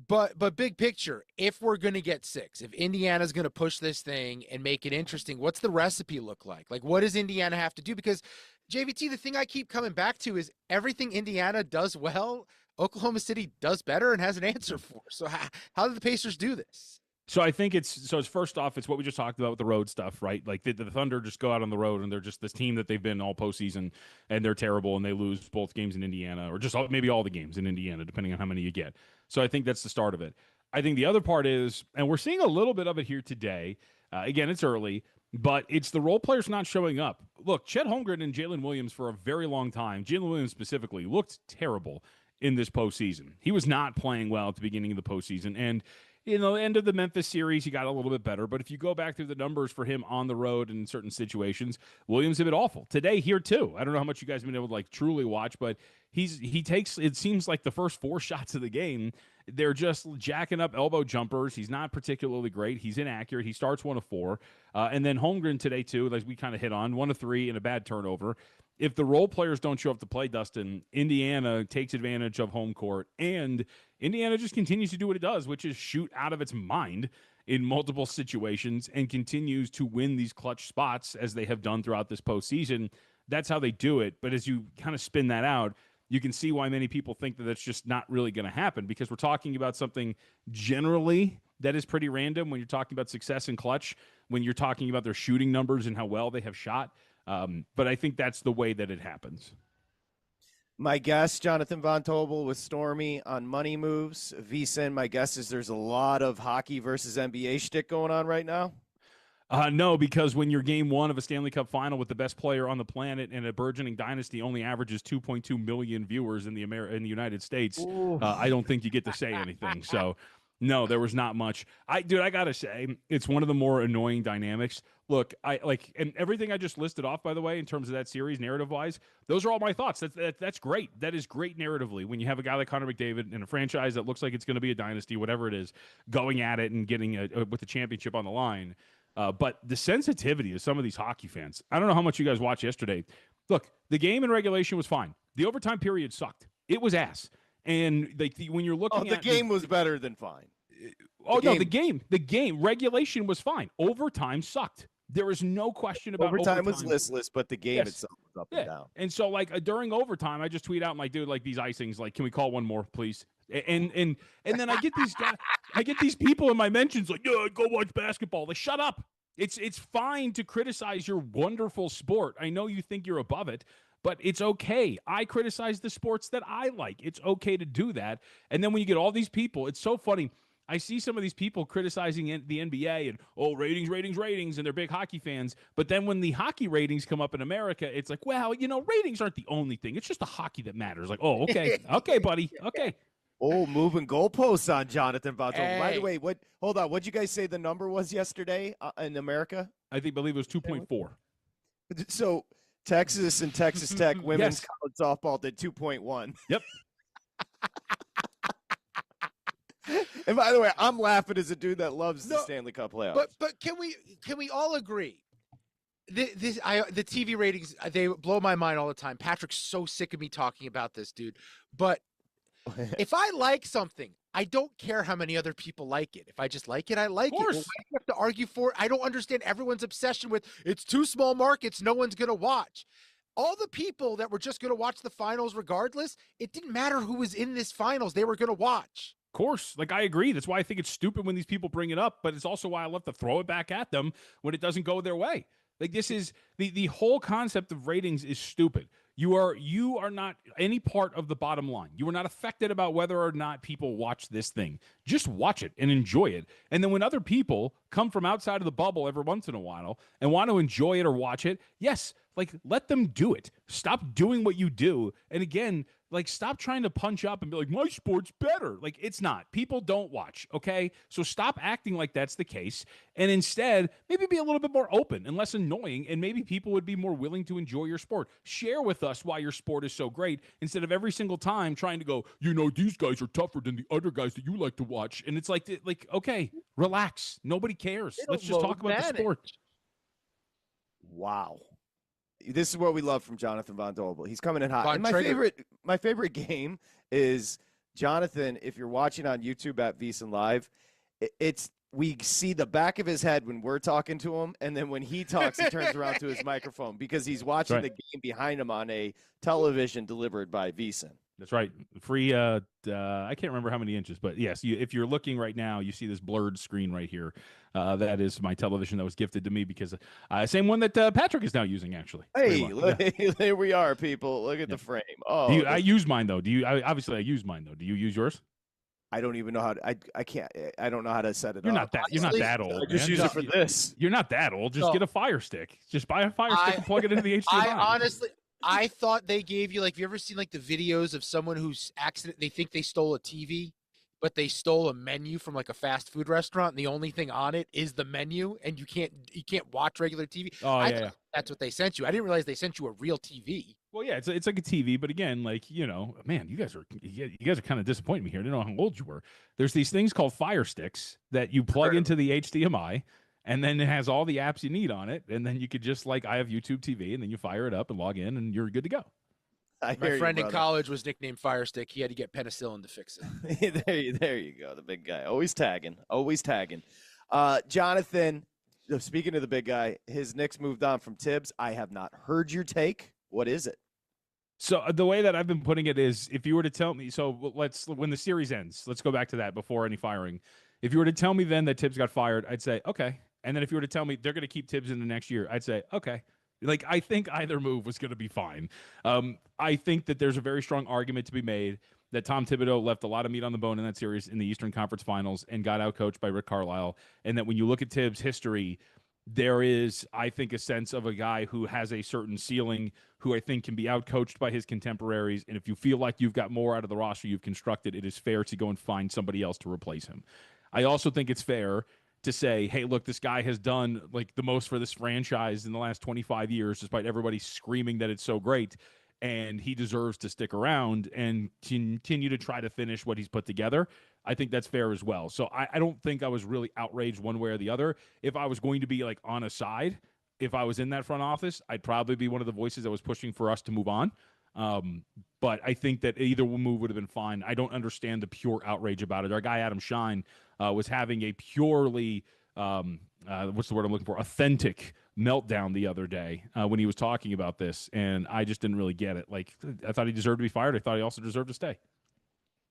But big picture, if we're going to get 6, if Indiana's going to push this thing and make it interesting, what's the recipe look like? What does Indiana have to do? Because, JVT, the thing I keep coming back to is everything Indiana does well, Oklahoma City does better and has an answer for. So how do the Pacers do this? So I think it's first off, it's what we just talked about with the road stuff, right? The Thunder just go out on the road and they're just this team that they've been all postseason, and they're terrible, and they lose both games in Indiana, or just maybe all the games in Indiana, depending on how many you get. So I think that's the start of it. I think the other part is, and we're seeing a little bit of it here today. Again, it's early, but it's the role players not showing up. Look, Chet Holmgren and Jalen Williams for a very long time, Jalen Williams specifically, looked terrible in this postseason. He was not playing well at the beginning of the postseason, and end of the Memphis series, he got a little bit better. But if you go back through the numbers for him on the road in certain situations, Williams have been awful. Today, here too. I don't know how much you guys have been able to truly watch, but he takes, it seems like the first 4 shots of the game, they're just jacking up elbow jumpers. He's not particularly great. He's inaccurate. He starts 1 of 4. And then Holmgren today too, like we kind of hit on, 1 of 3 and a bad turnover. if the role players don't show up to play, Dustin, Indiana takes advantage of home court, and Indiana just continues to do what it does, which is shoot out of its mind in multiple situations and continues to win these clutch spots as they have done throughout this postseason. That's how they do it. But as you kind of spin that out, you can see why many people think that that's just not really going to happen, because we're talking about something generally that is pretty random when you're talking about success in clutch, when you're talking about their shooting numbers and how well they have shot. But I think that's the way that it happens. My guess, Jonathan Von Tobel with Stormy on money moves. VSiN, my guess is there's a lot of hockey versus NBA shtick going on right now. No, because when you're game one of a Stanley Cup final with the best player on the planet and a burgeoning dynasty only averages 2.2 million viewers in the United States, I don't think you get to say anything. So, no, there was not much. I gotta say, it's one of the more annoying dynamics. Look, and everything I just listed off, by the way, in terms of that series, narrative-wise, those are all my thoughts. That's great. That is great narratively when you have a guy like Connor McDavid in a franchise that looks like it's going to be a dynasty, whatever it is, going at it and getting with the championship on the line. But the sensitivity of some of these hockey fans, I don't know how much you guys watched yesterday. Look, the game in regulation was fine. The overtime period sucked. It was ass. And when you're looking at the game was better than fine. The game regulation was fine. Overtime sucked. There is no question about overtime was listless, but the game itself was up and down. And so, during overtime, I just tweet out, dude, these icings, can we call one more, please? And then I get these guys, I get these people in my mentions go watch basketball. Shut up. It's fine to criticize your wonderful sport. I know you think you're above it, but it's okay. I criticize the sports that I like. It's okay to do that. And then when you get all these people, it's so funny. I see some of these people criticizing the NBA and, ratings, and they're big hockey fans. But then when the hockey ratings come up in America, it's ratings aren't the only thing. It's just the hockey that matters. Okay. Okay, buddy. Okay. Oh, moving goalposts on Jonathan Von Tobel. By the way, hold on. What'd you guys say the number was yesterday in America? I believe it was 2.4. So Texas and Texas Tech women's college softball did 2.1. Yep. And by the way, I'm laughing as a dude that loves the Stanley Cup playoffs. But can we all agree? The TV ratings, they blow my mind all the time. Patrick's so sick of me talking about this, dude. But if I like something, I don't care how many other people like it. If I just like it, I like it. Well, why do you have to argue for it? I don't understand everyone's obsession with it's too small markets, no one's going to watch. All the people that were just going to watch the finals regardless, it didn't matter who was in this finals. They were going to watch. Of course. I agree. That's why I think it's stupid when these people bring it up, but it's also why I love to throw it back at them when it doesn't go their way. This is the whole concept of ratings is stupid. You are not any part of the bottom line. You are not affected about whether or not people watch this thing. Just watch it and enjoy it. And then when other people come from outside of the bubble every once in a while and want to enjoy it or watch it, yes, let them do it. Stop doing what you do. And again, stop trying to punch up and be like, my sport's better. It's not. People don't watch, okay? So stop acting like that's the case. And instead, maybe be a little bit more open and less annoying, and maybe people would be more willing to enjoy your sport. Share with us why your sport is so great instead of every single time trying to go, these guys are tougher than the other guys that you like to watch. And it's okay, relax. Nobody cares. Let's just talk about the sport. Wow. This is what we love from Jonathan Von Tobel. He's coming in hot. And my favorite game is Jonathan. If you're watching on YouTube at VSiN Live, we see the back of his head when we're talking to him, and then when he talks, he turns around to his microphone because he's watching the game behind him on a television delivered by VSiN. That's right. Free, I can't remember how many inches, but yes, if you're looking right now, you see this blurred screen right here. That is my television that was gifted to me because same one that Patrick is now using, actually. Hey, there we are, people. Look at the frame. Oh, I use mine, though. Obviously, I use mine, though. Do you use yours? I don't even know how to, I can't, I don't know how to set it You're up. You're not that old. I just use it for this. You're not that old. Just get a Fire Stick. Just buy a Fire Stick and plug it into the HDMI. I thought they gave you, have you ever seen the videos of someone who's they think they stole a TV, but they stole a menu from a fast food restaurant, and the only thing on it is the menu, and you can't watch regular TV. Oh, I that's what they sent you. I didn't realize they sent you a real TV. Well, yeah, it's like a TV, but again, man, you guys are kind of disappointing me here. I didn't know how old you were. There's these things called Fire Sticks that you plug into the HDMI, and then it has all the apps you need on it, and then you could just like I have YouTube TV, and then you fire it up and log in, and you're good to go. My friend in college was nicknamed Firestick. He had to get penicillin to fix it. there you go. The big guy. Always tagging. Jonathan, speaking of the big guy, his Knicks moved on from Tibbs. I have not heard your take. What is it? So the way that I've been putting it is, if you were to tell me, so when the series ends, let's go back to that before any firing. If you were to tell me then that Tibbs got fired, I'd say, okay. And then if you were to tell me they're going to keep Tibbs in the next year, I'd say, okay. Like, I think either move was going to be fine. I think that there's a very strong argument to be made that Tom Thibodeau left a lot of meat on the bone in that series in the Eastern Conference Finals and got outcoached by Rick Carlisle. And that when you look at Tibbs' history, there is, I think, a sense of a guy who has a certain ceiling, who I think can be outcoached by his contemporaries. And if you feel like you've got more out of the roster you've constructed, it is fair to go and find somebody else to replace him. I also think it's fair to say, hey, look, this guy has done like the most for this franchise in the last 25 years, despite everybody screaming that it's so great, and he deserves to stick around and continue to try to finish what he's put together. I think that's fair as well. So I don't think I was really outraged one way or the other. If I was going to be like on a side, if I was in that front office, I'd probably be one of the voices that was pushing for us to move on. But I think that either move would have been fine. I don't understand the pure outrage about it. Our guy Adam Shine was having a purely what's the word I'm looking for? Authentic meltdown the other day when he was talking about this, and I just didn't really get it. Like, I thought he deserved to be fired. I thought he also deserved to stay.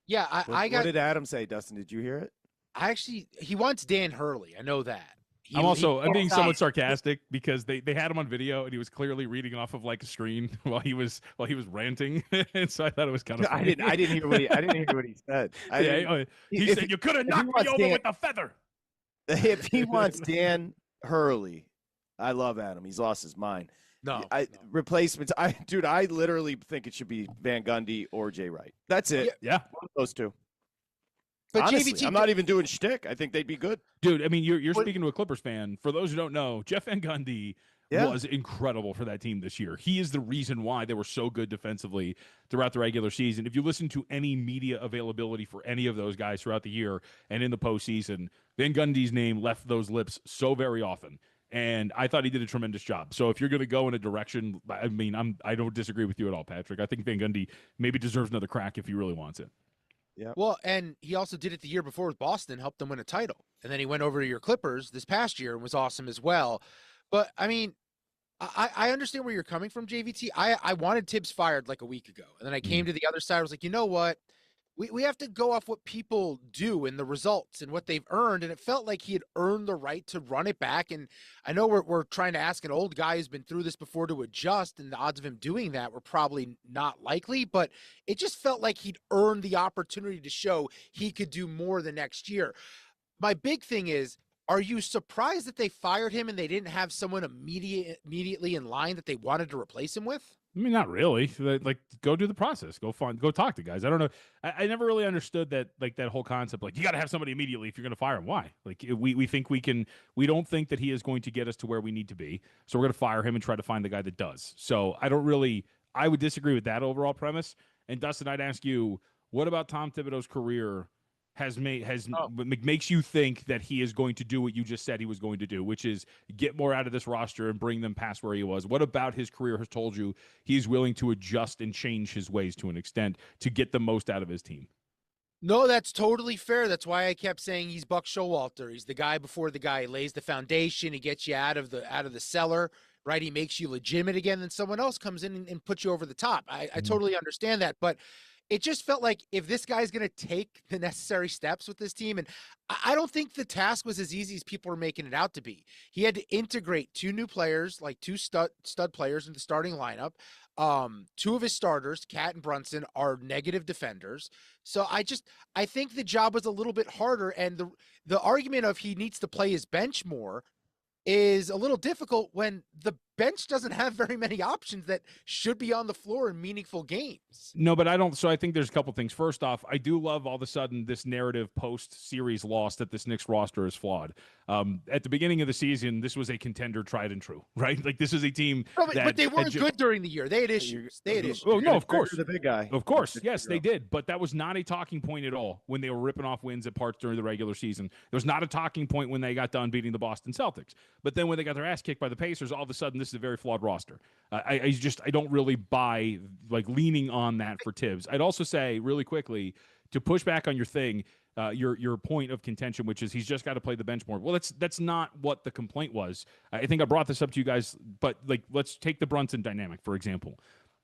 Yeah, What did Adam say, Dustin? Did you hear it? He wants Dan Hurley. I know that. I'm being somewhat sarcastic because they had him on video and he was clearly reading off of like a screen while he was ranting, and so I thought it was kind of funny. I didn't hear what he said. He said you could have knocked me over with a feather. If he wants Dan Hurley, I love Adam. He's lost his mind. No. Replacements. I literally think it should be Van Gundy or Jay Wright. That's it. Yeah. One of those two. But honestly, JVT, I'm not even doing shtick. I think they'd be good. Dude, I mean, you're speaking to a Clippers fan. For those who don't know, Jeff Van Gundy was incredible for that team this year. He is the reason why they were so good defensively throughout the regular season. If you listen to any media availability for any of those guys throughout the year and in the postseason, Van Gundy's name left those lips so very often. And I thought he did a tremendous job. So if you're going to go in a direction, I mean, I don't disagree with you at all, Patrick. I think Van Gundy maybe deserves another crack if he really wants it. Yeah. Well, and he also did it the year before with Boston, helped them win a title. And then he went over to your Clippers this past year and was awesome as well. But, I mean, I understand where you're coming from, JVT. I wanted Tibbs fired like a week ago. And then I came to the other side. I was like, you know what? We have to go off what people do and the results and what they've earned. And it felt like he had earned the right to run it back. And I know we're trying to ask an old guy who's been through this before to adjust, and the odds of him doing that were probably not likely, but it just felt like he'd earned the opportunity to show he could do more the next year. My big thing is, are you surprised that they fired him and they didn't have someone immediately in line that they wanted to replace him with? I mean, not really. Like, go do the process. Go talk to guys. I don't know. I never really understood that, like, that whole concept. Like, you got to have somebody immediately if you're going to fire him. Why? Like, we think we can. We don't think that he is going to get us to where we need to be. So we're going to fire him and try to find the guy that does. So I don't really. I would disagree with that overall premise. And Dustin, I'd ask you, what about Tom Thibodeau's career makes you think that he is going to do what you just said he was going to do, which is get more out of this roster and bring them past where he was? What about his career has told you he's willing to adjust and change his ways to an extent to get the most out of his team? No, that's totally fair. That's why I kept saying he's Buck Showalter. He's the guy before the guy. He lays the foundation. He gets you out of the cellar, right? He makes you legitimate again. Then someone else comes in and puts you over the top. I totally understand that, but it just felt like if this guy's going to take the necessary steps with this team, and I don't think the task was as easy as people are making it out to be. He had to integrate two new players, like two stud players in the starting lineup. Two of his starters, Cat and Brunson, are negative defenders. So I think the job was a little bit harder, and the argument of he needs to play his bench more is a little difficult when the bench doesn't have very many options that should be on the floor in meaningful games. No, but I don't. So I think there's a couple things. First off, I do love all of a sudden this narrative post-series loss that this Knicks roster is flawed. At the beginning of the season, this was a contender, tried and true, right? Like this is a team but they weren't good during the year. They had issues. Oh no, of course, the big guy. Of course, yes, they did. But that was not a talking point at all when they were ripping off wins at parts during the regular season. There was not a talking point when they got done beating the Boston Celtics. But then when they got their ass kicked by the Pacers, all of a sudden this is a very flawed roster. I don't really buy like leaning on that for Tibbs. I'd also say really quickly to push back on your thing. Your point of contention, which is he's just got to play the bench more. Well, that's not what the complaint was. I think I brought this up to you guys, but like let's take the Brunson dynamic, for example.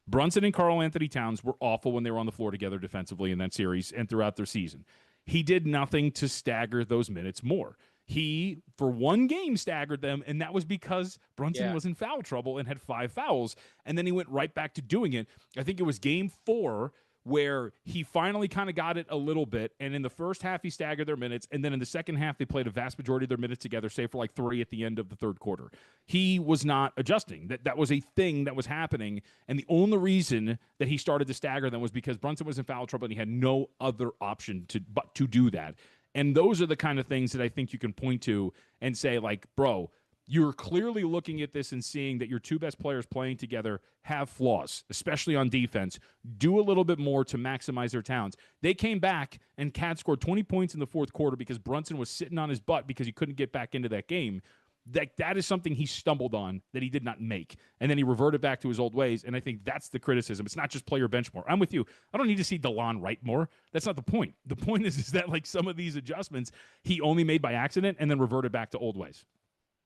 Brunson and Karl Anthony Towns were awful when they were on the floor together defensively in that series and throughout their season. He did nothing to stagger those minutes more. He, for one game, staggered them, and that was because Brunson was in foul trouble and had 5 fouls, and then he went right back to doing it. I think it was game 4 where he finally kind of got it a little bit, and in the first half he staggered their minutes, and then in the second half they played a vast majority of their minutes together, save for like 3 at the end of the third quarter. He was not adjusting. That was a thing that was happening, and the only reason that he started to stagger them was because Brunson was in foul trouble and he had no other option but to do that. And those are the kind of things that I think you can point to and say, like, bro, you're clearly looking at this and seeing that your two best players playing together have flaws, especially on defense. Do a little bit more to maximize their talents. They came back, and Cat scored 20 points in the fourth quarter because Brunson was sitting on his butt because he couldn't get back into that game. That is something he stumbled on that he did not make. And then he reverted back to his old ways, and I think that's the criticism. It's not just play your bench more. I'm with you. I don't need to see DeLon write more. That's not the point. The point is that, like, some of these adjustments he only made by accident and then reverted back to old ways.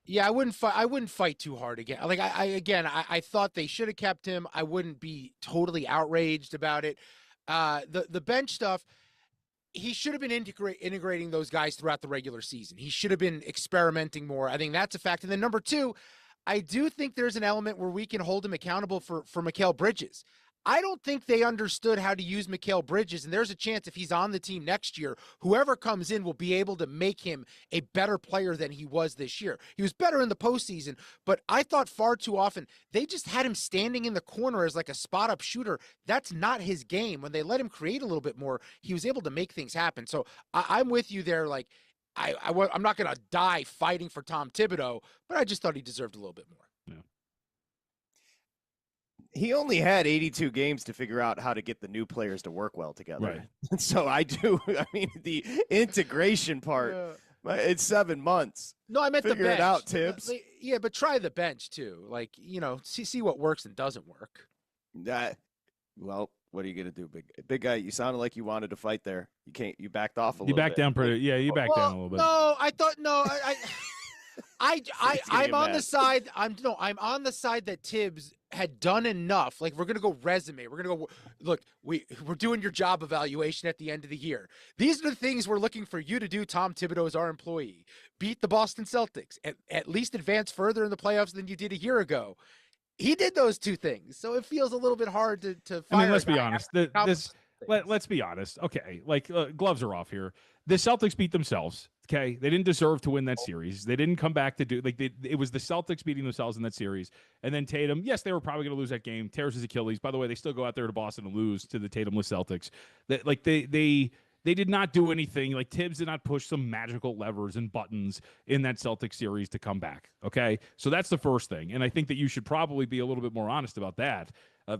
Yeah, I wouldn't fight too hard again. Like I thought they should have kept him. I wouldn't be totally outraged about it. The bench stuff, he should have been integrating those guys throughout the regular season. He should have been experimenting more. I think that's a fact. And then number 2, I do think there's an element where we can hold him accountable for Mikal Bridges. I don't think they understood how to use Mikal Bridges, and there's a chance if he's on the team next year, whoever comes in will be able to make him a better player than he was this year. He was better in the postseason, but I thought far too often they just had him standing in the corner as like a spot-up shooter. That's not his game. When they let him create a little bit more, he was able to make things happen. So I'm with you there. Like I'm not going to die fighting for Tom Thibodeau, but I just thought he deserved a little bit more. He only had 82 games to figure out how to get the new players to work well together. Right. So I mean, the integration part, it's 7 months. No, I meant figure the bench. It out, Tibbs. Yeah, but try the bench too. Like, see what works and doesn't work. Well, what are you going to do, big guy? You sounded like you wanted to fight there. You backed off a little bit. You backed down pretty. Yeah, you backed down a little bit. No, I thought I'm on the side. I'm on the side that Tibbs had done enough. Like, we're gonna go resume. We're gonna go look. We're doing your job evaluation at the end of the year. These are the things we're looking for you to do. Tom Thibodeau is our employee. Beat the Boston Celtics. At least advance further in the playoffs than you did a year ago. He did those 2 things, so it feels a little bit hard to. Fire I mean, let's be honest. Let's be honest. Okay, like gloves are off here. The Celtics beat themselves. Okay, they didn't deserve to win that series. They didn't come back to do it was the Celtics beating themselves in that series. And then Tatum, yes, they were probably going to lose that game. Tears his Achilles. By the way, they still go out there to Boston and lose to the Tatumless Celtics. They did not do anything. Like, Tibbs did not push some magical levers and buttons in that Celtics series to come back. Okay, so that's the first thing. And I think that you should probably be a little bit more honest about that,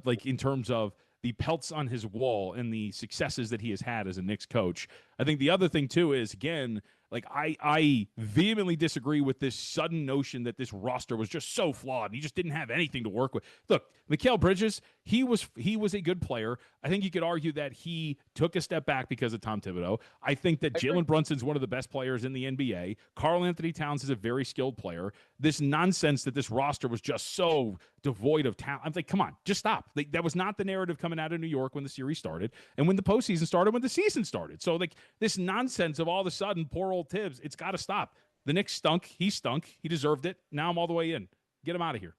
like in terms of the pelts on his wall and the successes that he has had as a Knicks coach. I think the other thing too is, again, like I vehemently disagree with this sudden notion that this roster was just so flawed and he just didn't have anything to work with. Look, Mikal Bridges, he was a good player. I think you could argue that he took a step back because of Tom Thibodeau. I think that Jalen Brunson's one of the best players in the NBA. Karl Anthony Towns is a very skilled player. This nonsense that this roster was just so devoid of talent. I'm like, come on, just stop. Like, that was not the narrative coming out of New York when the series started and when the postseason started, when the season started. So, like, this nonsense of all of a sudden, poor old Tibbs, it's got to stop. The Knicks stunk. He stunk. He deserved it. Now I'm all the way in. Get him out of here.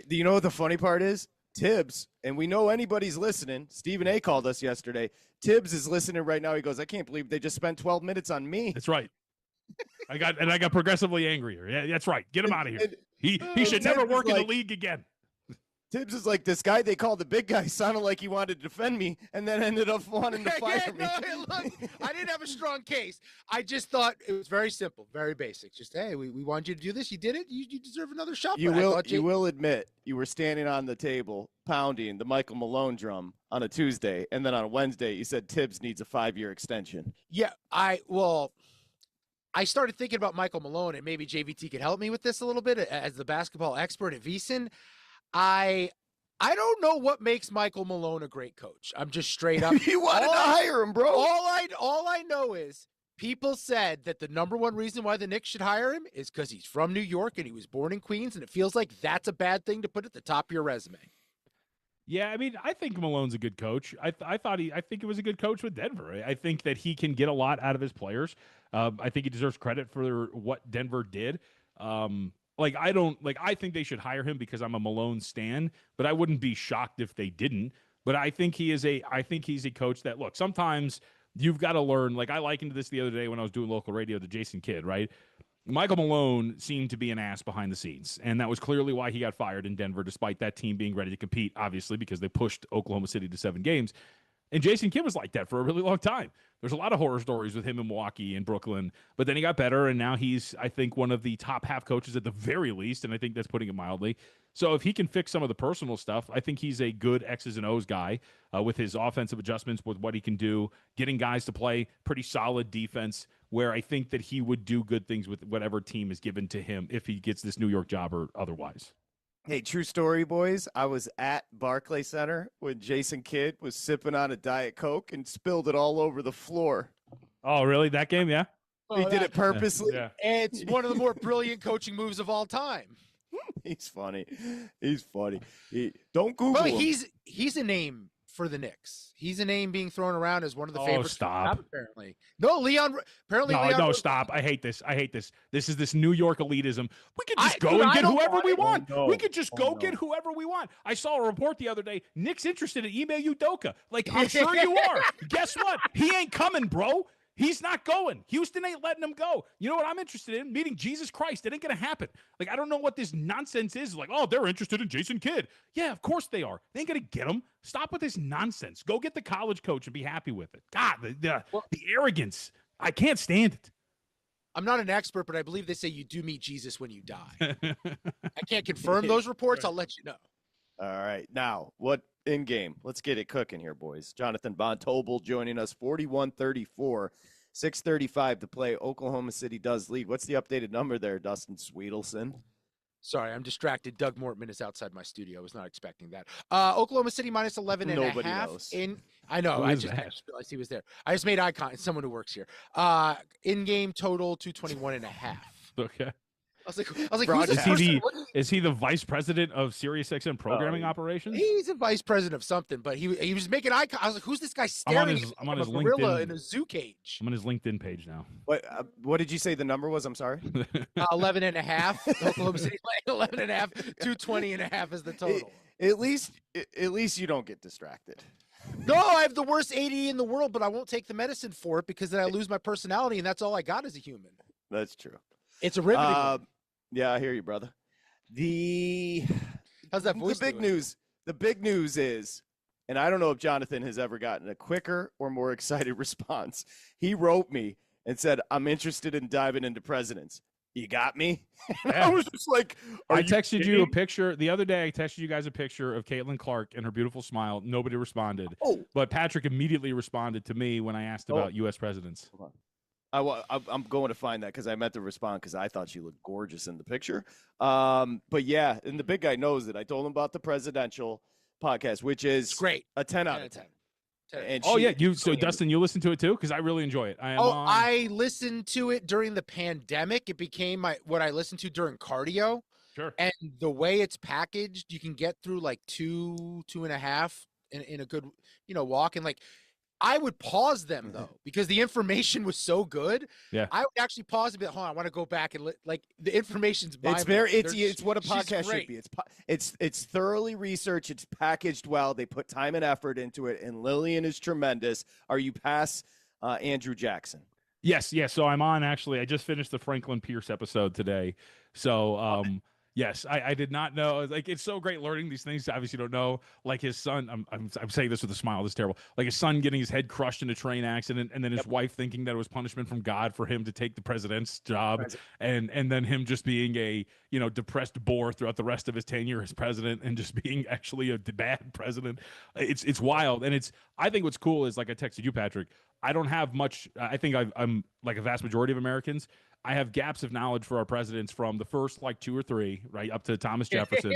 Do you know what the funny part is? Tibbs, and we know anybody's listening. Stephen A. called us yesterday. Tibbs is listening right now. He goes, I can't believe they just spent 12 minutes on me. That's right. I got progressively angrier. Yeah, that's right. Get him out of here. He should Tibbs never is work in the like- league again. Tibbs is like, this guy they called the big guy sounded like he wanted to defend me and then ended up wanting to fire me. Look, I didn't have a strong case. I just thought it was very simple, very basic. Just, hey, we wanted you to do this. You did it. You deserve another shot. You will admit you were standing on the table pounding the Michael Malone drum on a Tuesday, and then on a Wednesday you said Tibbs needs a 5-year extension. Yeah, I started thinking about Michael Malone, and maybe JVT could help me with this a little bit as the basketball expert at VSiN. I don't know what makes Michael Malone a great coach. I'm just straight up. You wanted to hire him, bro. All I know is people said that the number one reason why the Knicks should hire him is because he's from New York and he was born in Queens, and it feels like that's a bad thing to put at the top of your resume. Yeah, I mean, I think Malone's a good coach. I think he was a good coach with Denver. I think that he can get a lot out of his players. I think he deserves credit for what Denver did. I think they should hire him because I'm a Malone stan, but I wouldn't be shocked if they didn't. But I think he's a coach that, look, sometimes you've got to learn. Like, I likened this the other day when I was doing local radio to Jason Kidd, right? Michael Malone seemed to be an ass behind the scenes, and that was clearly why he got fired in Denver, despite that team being ready to compete, obviously, because they pushed Oklahoma City to 7 games. And Jason Kidd was like that for a really long time. There's a lot of horror stories with him in Milwaukee and Brooklyn, but then he got better, and now he's, I think, one of the top half coaches at the very least, and I think that's putting it mildly. So if he can fix some of the personal stuff, I think he's a good X's and O's guy with his offensive adjustments, with what he can do, getting guys to play pretty solid defense, where I think that he would do good things with whatever team is given to him if he gets this New York job or otherwise. Hey, true story, boys. I was at Barclays Center when Jason Kidd was sipping on a Diet Coke and spilled it all over the floor. Oh, really? That game? Yeah. He did it purposely. Yeah. It's one of the more brilliant coaching moves of all time. He's funny. Don't Google him. He's a name for the Knicks. He's a name being thrown around as one of the favorites. Stop. Apparently. No, Leon. Apparently, Leon. No, stop. I hate this. This is this New York elitism. We could just go and get whoever we want. We could just go get whoever we want. I saw a report the other day. Nick's interested in Ime Udoka. Like, I'm sure you are. Guess what? He ain't coming, bro. He's not going. Houston ain't letting him go. You know what I'm interested in? Meeting Jesus Christ. It ain't going to happen. Like, I don't know what this nonsense is. Like, oh, they're interested in Jason Kidd. Yeah, of course they are. They ain't going to get him. Stop with this nonsense. Go get the college coach and be happy with it. God, the arrogance. I can't stand it. I'm not an expert, but I believe they say you do meet Jesus when you die. I can't confirm those reports. I'll let you know. All right. Now, what in game? Let's get it cooking here, boys. Jonathan Bontobel joining us, 41-34, 6:35 to play. Oklahoma City does lead. What's the updated number there, Dustin Swedelson? Sorry, I'm distracted. Doug Mortman is outside my studio. I was not expecting that. Oklahoma City minus 11 and Nobody a half. knows. I know. Who I is just that? realized he was there. I just made eye contact. Someone who works here. In-game total 221 and a half. Okay. I was like, who's this person? Is he the vice president of SiriusXM programming operations? He's a vice president of something, but he was making eye contact. I was like, who's this guy staring I'm on his a gorilla LinkedIn. in a zoo cage? I'm on his LinkedIn page now. What did you say the number was? I'm sorry. 11 and a half. Oklahoma City 11 and a half. 220 and a half is the total. At least you don't get distracted. No, I have the worst AD in the world, but I won't take the medicine for it because then I lose my personality, and that's all I got as a human. That's true. It's a riveting one. Yeah, I hear you, brother. How's that voice The big news is, and I don't know if Jonathan has ever gotten a quicker or more excited response. He wrote me and said, "I'm interested in diving into presidents. You got me?" And I was just like, I texted you a picture the other day. I texted you guys a picture of Caitlin Clark and her beautiful smile. Nobody responded. Oh. But Patrick immediately responded to me when I asked about U.S. presidents. Hold on. I'm going to find that because I meant to respond because I thought she looked gorgeous in the picture. But yeah, and the big guy knows it. I told him about the presidential podcast, which is great. A 10 out of 10. And Dustin, you listen to it too? Because I really enjoy it. I listened to it during the pandemic. It became what I listened to during cardio. Sure. And the way it's packaged, you can get through like 2.5 in a good, walk. And like, I would pause them though, because the information was so good. Yeah. I would actually pause and be like, hold on, I want to go back and like the information's it's what a podcast should be. It's thoroughly researched. It's packaged well. They put time and effort into it. And Lillian is tremendous. Are you past Andrew Jackson? Yes, yes. So I'm on actually. I just finished the Franklin Pierce episode today. So yes, I did not know. Like it's so great learning these things. Obviously, you don't know. Like his son. I'm saying this with a smile. This is terrible. Like his son getting his head crushed in a train accident, and then his wife thinking that it was punishment from God for him to take the president's job, and then him just being a depressed bore throughout the rest of his tenure as president, and just being actually a bad president. It's wild, and I think what's cool is, like I texted you, Patrick. I don't have much. I think I'm like a vast majority of Americans. I have gaps of knowledge for our presidents from the first like 2 or 3, right, up to Thomas Jefferson.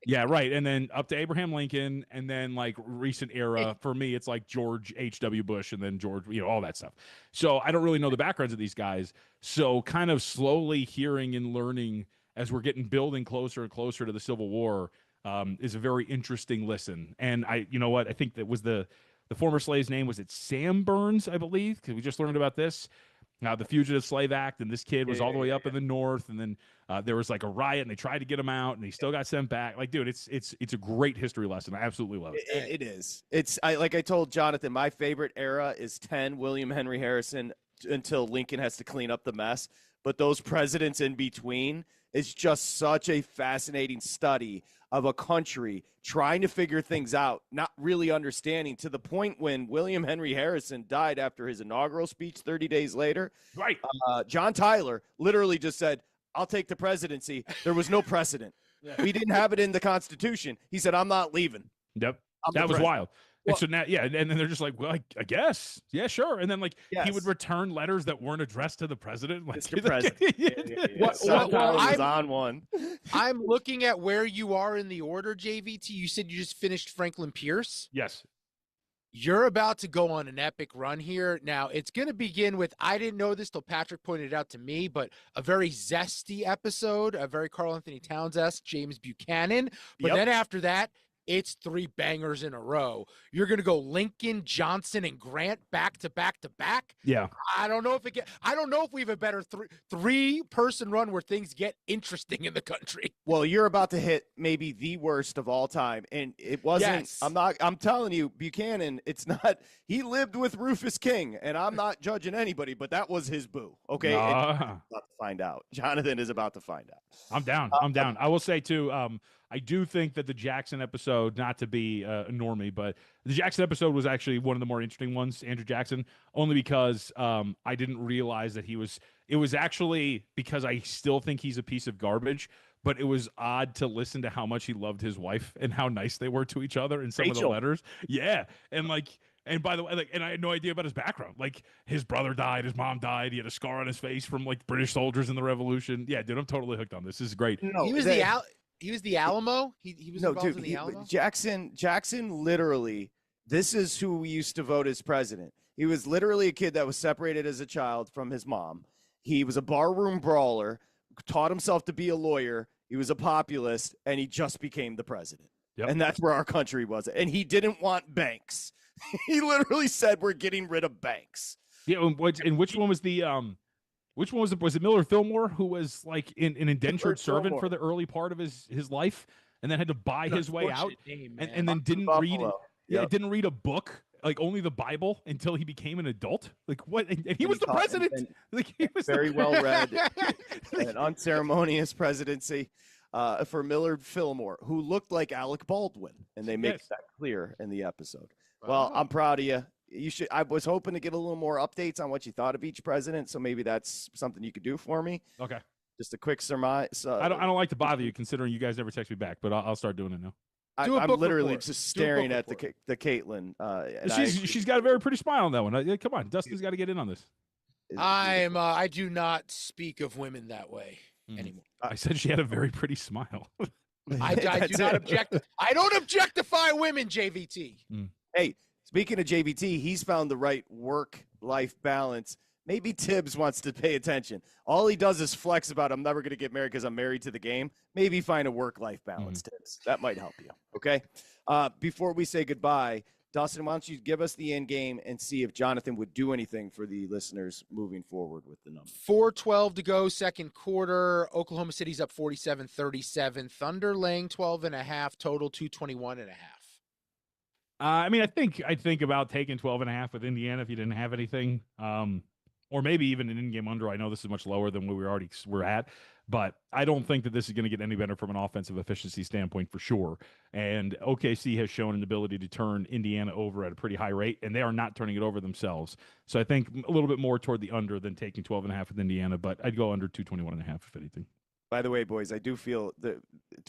Yeah, right, and then up to Abraham Lincoln, and then like recent era for me, it's like George H.W. Bush, and then George, all that stuff. So I don't really know the backgrounds of these guys. So kind of slowly hearing and learning as we're building closer and closer to the Civil War is a very interesting listen. And you know what, I think that was the former slave's name, was it Sam Burns, I believe, because we just learned about this. Now, the Fugitive Slave Act, and this kid was all the way up in the North, and then there was like a riot, and they tried to get him out, and he still got sent back. Like, dude, it's a great history lesson. I absolutely love it. It is. Like I told Jonathan, my favorite era is 10 William Henry Harrison until Lincoln has to clean up the mess. But those presidents in between is just such a fascinating study of a country trying to figure things out, not really understanding, to the point when William Henry Harrison died after his inaugural speech 30 days later. Right. John Tyler literally just said, I'll take the presidency. There was no precedent. We didn't have it in the Constitution. He said, I'm not leaving. Yep. That was wild. And so now, and then they're just like, well, I guess, yeah, sure. And then he would return letters that weren't addressed to the president. Like, Mr. President. Tyler was on one. I'm looking at where you are in the order, JVT. You said you just finished Franklin Pierce. Yes. You're about to go on an epic run here. Now, it's going to begin with, I didn't know this till Patrick pointed it out to me, but a very zesty episode, a very Karl Anthony Towns-esque, James Buchanan. But then after that, it's 3 bangers in a row. You're going to go Lincoln, Johnson, and Grant back to back to back. Yeah. I don't know if we have a better three-person run where things get interesting in the country. Well, you're about to hit maybe the worst of all time. And it wasn't, I'm telling you, Buchanan, it's not, he lived with Rufus King, and I'm not judging anybody, but that was his boo. Okay. About to find out. Jonathan is about to find out. I'm down. I'm down. I will say too, I do think that the Jackson episode, not to be a normie, but the Jackson episode was actually one of the more interesting ones, Andrew Jackson, only because I didn't realize that it was actually because I still think he's a piece of garbage, but it was odd to listen to how much he loved his wife and how nice they were to each other in some of the letters. Yeah. And and by the way, and I had no idea about his background. Like, his brother died, his mom died, he had a scar on his face from British soldiers in the Revolution. Yeah, dude, I'm totally hooked on this. This is great. No, he was the Alamo. He was involved in the Alamo. Jackson literally, this is who we used to vote as president. He was literally a kid that was separated as a child from his mom. He was a barroom brawler, taught himself to be a lawyer. He was a populist, and he just became the president. Yep. And that's where our country was. And he didn't want banks. He literally said, we're getting rid of banks. Yeah. And which one was the which one was it Miller Fillmore, who was like an indentured servant for the early part of his life, and then had to buy his way out, and then didn't read didn't read a book, like only the Bible, until he became an adult. Like, what? And he was the president. Like, he was very well read, an unceremonious presidency for Millard Fillmore, who looked like Alec Baldwin, and they make that clear in the episode. Well, I'm proud of you. You should. I was hoping to get a little more updates on what you thought of each president, so maybe that's something you could do for me. Okay. Just a quick surmise. I don't like to bother you, considering you guys never text me back, but I'll start doing it now. I'm literally just staring at the Caitlin. She's got a very pretty smile on that one. Come on, Dustin's got to get in on this. I do not speak of women that way anymore. I said she had a very pretty smile. I do not object. I don't objectify women, JVT. Hey, speaking of JVT, he's found the right work-life balance. Maybe Tibbs wants to pay attention. All he does is flex about, I'm never going to get married because I'm married to the game. Maybe find a work-life balance, Tibbs. That might help you, okay? Before we say goodbye, Dustin, why don't you give us the end game and see if Jonathan would do anything for the listeners moving forward with the number. 4:12 to go, second quarter. Oklahoma City's up 47-37. Thunder laying 12.5, total 221.5. I mean, I think I'd think about taking 12.5 with Indiana if you didn't have anything. or maybe even an in-game under. I know this is much lower than what we're at, but I don't think that this is going to get any better from an offensive efficiency standpoint for sure. And OKC has shown an ability to turn Indiana over at a pretty high rate, and they are not turning it over themselves. So I think a little bit more toward the under than taking 12.5 with Indiana, but I'd go under 221.5 if anything. By the way, boys, I do feel that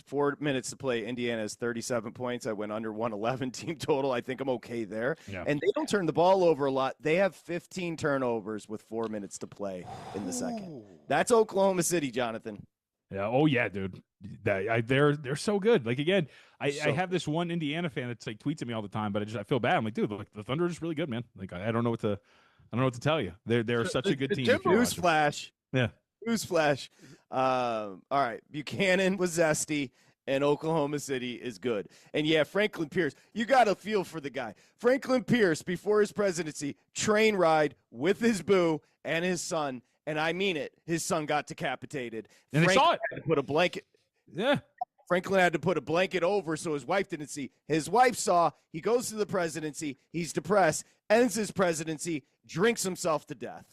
4 minutes to play, Indiana has 37 points. I went under 111 team total. I think I'm okay there. Yeah. And they don't turn the ball over a lot. They have 15 turnovers with 4 minutes to play in the second. That's Oklahoma City, Jonathan. Yeah. Oh yeah, dude. They're so good. Like again, I have this one Indiana fan that's like tweets at me all the time, but I feel bad. I'm like, dude, the Thunder are just really good, man. Like I don't know what to tell you. They're such a good team. Newsflash. Yeah. Newsflash. All right. Buchanan was zesty, and Oklahoma City is good. And yeah, Franklin Pierce, you got to feel for the guy. Franklin Pierce, before his presidency, train ride with his boo and his son. And I mean it. His son got decapitated. And they saw it. Had to put a blanket. Yeah. Franklin had to put a blanket over so his wife didn't see. His wife saw. He goes to the presidency. He's depressed. Ends his presidency. Drinks himself to death.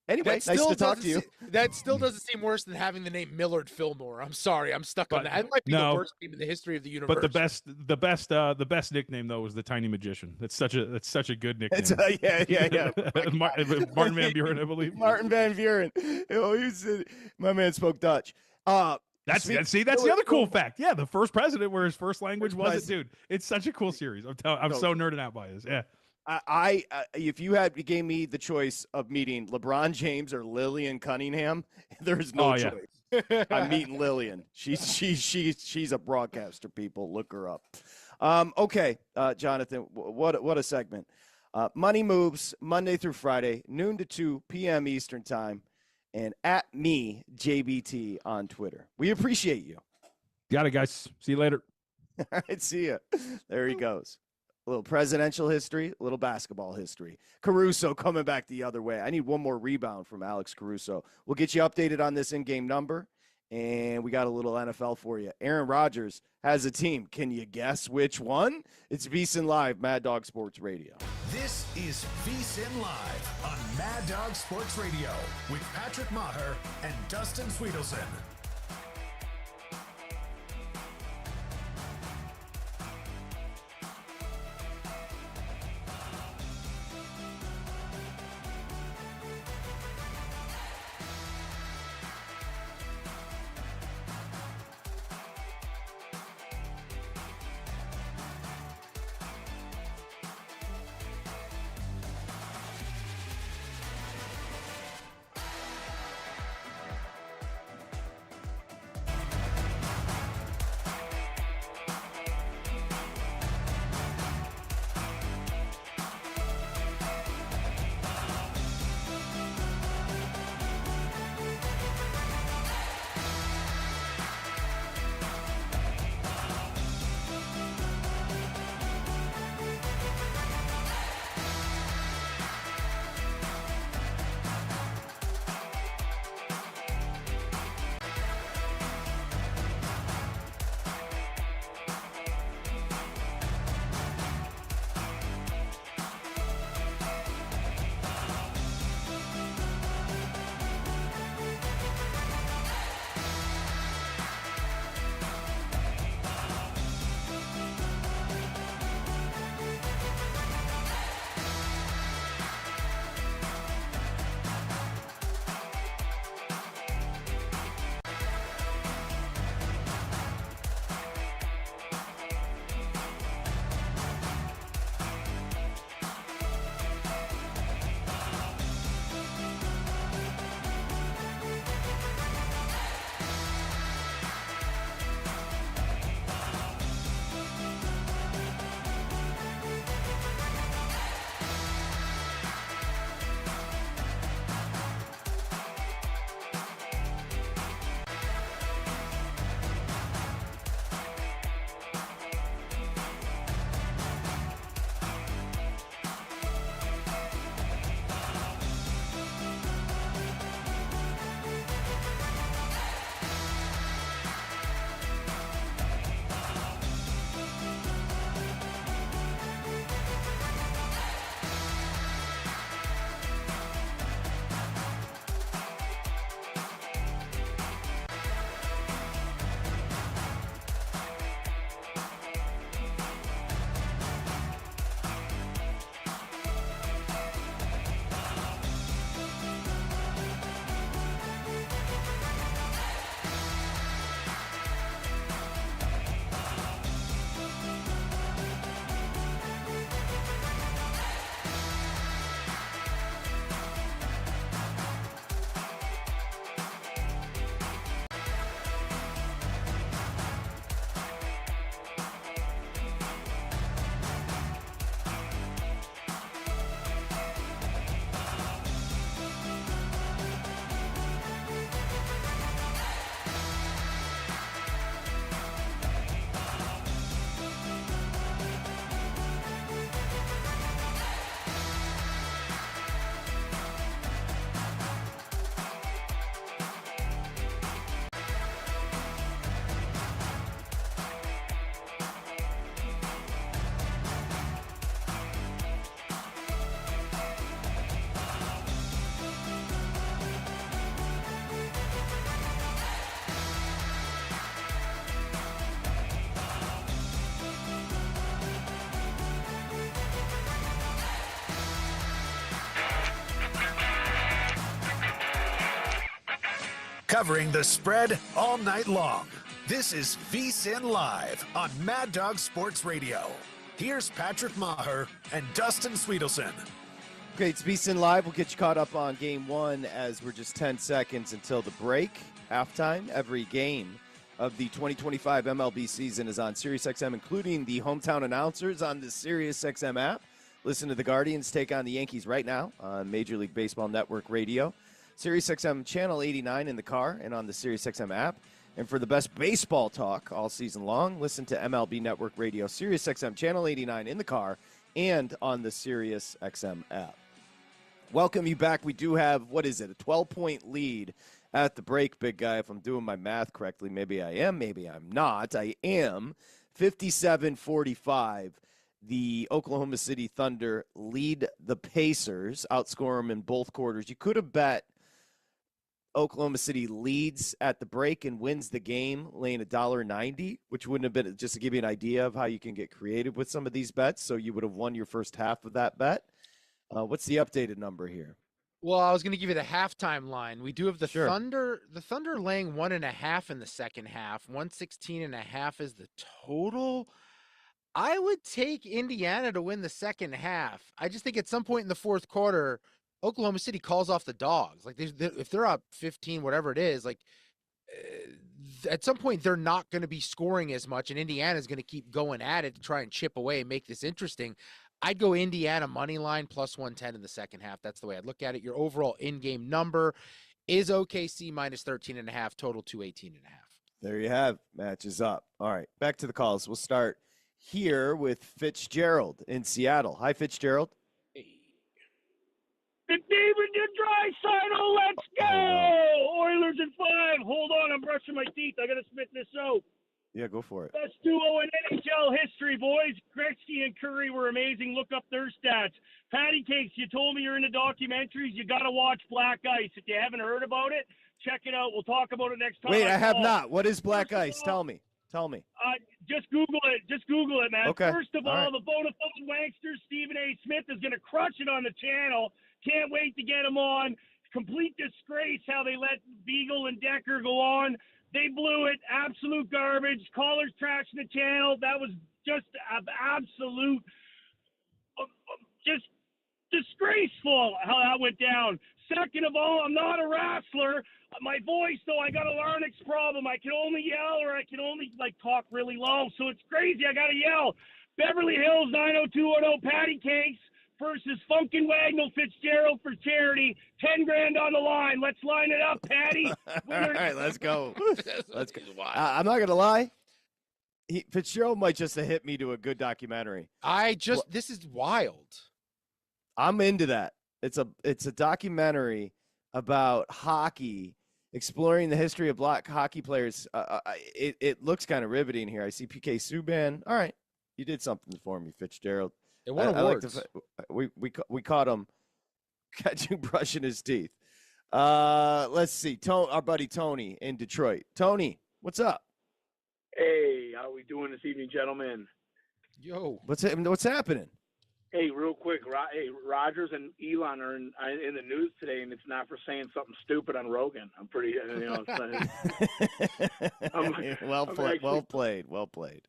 Anyway, nice to talk to you. That still doesn't seem worse than having the name Millard Fillmore. I'm sorry, I'm stuck on that. That might be the worst name in the history of the universe. But the best nickname though was the Tiny Magician. That's such a good nickname. Yeah. Martin Van Buren, I believe. Martin Van Buren. Oh, my man spoke Dutch. That's the other cool fact. Yeah, the first president where his first language wasn't, dude. It's such a cool series. I'm so nerding out by this. Yeah. I if you gave me the choice of meeting LeBron James or Lillian Cunningham, there's no choice. I'm meeting Lillian. She's a broadcaster. People, look her up. Okay, Jonathan, what a segment. Money Moves Monday through Friday, noon to 2 p.m. Eastern time, and at me JBT on Twitter. We appreciate you. Got it, guys. See you later. All right, see ya. There he goes. A little presidential history, a little basketball history. Caruso coming back the other way. I need one more rebound from Alex Caruso. We'll get you updated on this in-game number, and we got a little NFL for you. Aaron Rodgers has a team. Can you guess which one? It's VSiN Live, Mad Dog Sports Radio. This is VSiN Live on Mad Dog Sports Radio with Patrick Meagher and Dustin Swedelson. covering the spread all night long. This is VSiN Live on Mad Dog Sports Radio. Here's Patrick Meagher and Dustin Swedelson. Okay, it's VSiN Live. We'll get you caught up on Game 1 as we're just 10 seconds until the break. Halftime, every game of the 2025 MLB season is on SiriusXM, including the hometown announcers on the SiriusXM app. Listen to the Guardians take on the Yankees right now on Major League Baseball Network Radio. SiriusXM Channel 89 in the car and on the SiriusXM app. And for the best baseball talk all season long, listen to MLB Network Radio, SiriusXM Channel 89 in the car and on the SiriusXM app. Welcome you back. We do have, a 12-point lead at the break, big guy. If I'm doing my math correctly, maybe I am, maybe I'm not. I am. 57-45. The Oklahoma City Thunder lead the Pacers, outscore them in both quarters. You could have bet Oklahoma City leads at the break and wins the game, laying $1.90, which wouldn't have been, just to give you an idea of how you can get creative with some of these bets. So you would have won your first half of that bet. What's the updated number here? Well, I was going to give you the halftime line. We do have the Sure. Thunder laying 1.5 in the second half. 116.5 is the total. I would take Indiana to win the second half. I just think at some point in the fourth quarter, Oklahoma City calls off the dogs. Like if they're up 15, whatever it is, at some point they're not going to be scoring as much, and Indiana's going to keep going at it to try and chip away and make this interesting. I'd go Indiana money line plus 110 in the second half. That's the way I'd look at it. Your overall in-game number is OKC minus 13.5, total 218.5. There you have. Matches up. All right, back to the calls. We'll start here with Fitzgerald in Seattle. Hi, Fitzgerald. David Draisaitl, let's go! Oilers in 5. Hold on, I'm brushing my teeth. I got to spit this out. Yeah, go for it. Best duo in NHL history, boys. Gretzky and Curry were amazing. Look up their stats. Patty Cakes, you told me you're into documentaries. You got to watch Black Ice. If you haven't heard about it, check it out. We'll talk about it next time. Wait, I have not. What is Black Ice? Tell me. Just Google it. Just Google it, man. Okay. First of all, the Bonafide Wankster, Stephen A. Smith, is going to crush it on the channel. Can't wait to get him on. Complete disgrace how they let Beagle and Decker go on. They blew it. Absolute garbage. Callers trashing the channel. That was just absolute, just disgraceful how that went down. Second of all, I'm not a wrestler. My voice, though, I got a larynx problem. I can only yell or I can only, talk really low. So it's crazy. I got to yell. Beverly Hills 90210 Patty Cakes versus Funkin' Wagnall Fitzgerald for charity. $10,000 on the line. Let's line it up, Patty. All right, let's go. Let's go. I'm not going to lie. Fitzgerald might just have hit me to a good documentary. This is wild. I'm into that. It's a documentary about hockey, exploring the history of black hockey players. It looks kind of riveting here. I see PK Subban. All right, you did something for me, Fitzgerald. It won awards. We caught him brushing his teeth. Let's see. Our buddy Tony in Detroit. Tony, what's up? Hey, how we doing this evening, gentlemen? Yo, what's happening? Hey, real quick, Rogers and Elon are in the news today, and it's not for saying something stupid on Rogan. I'm pretty, Well played.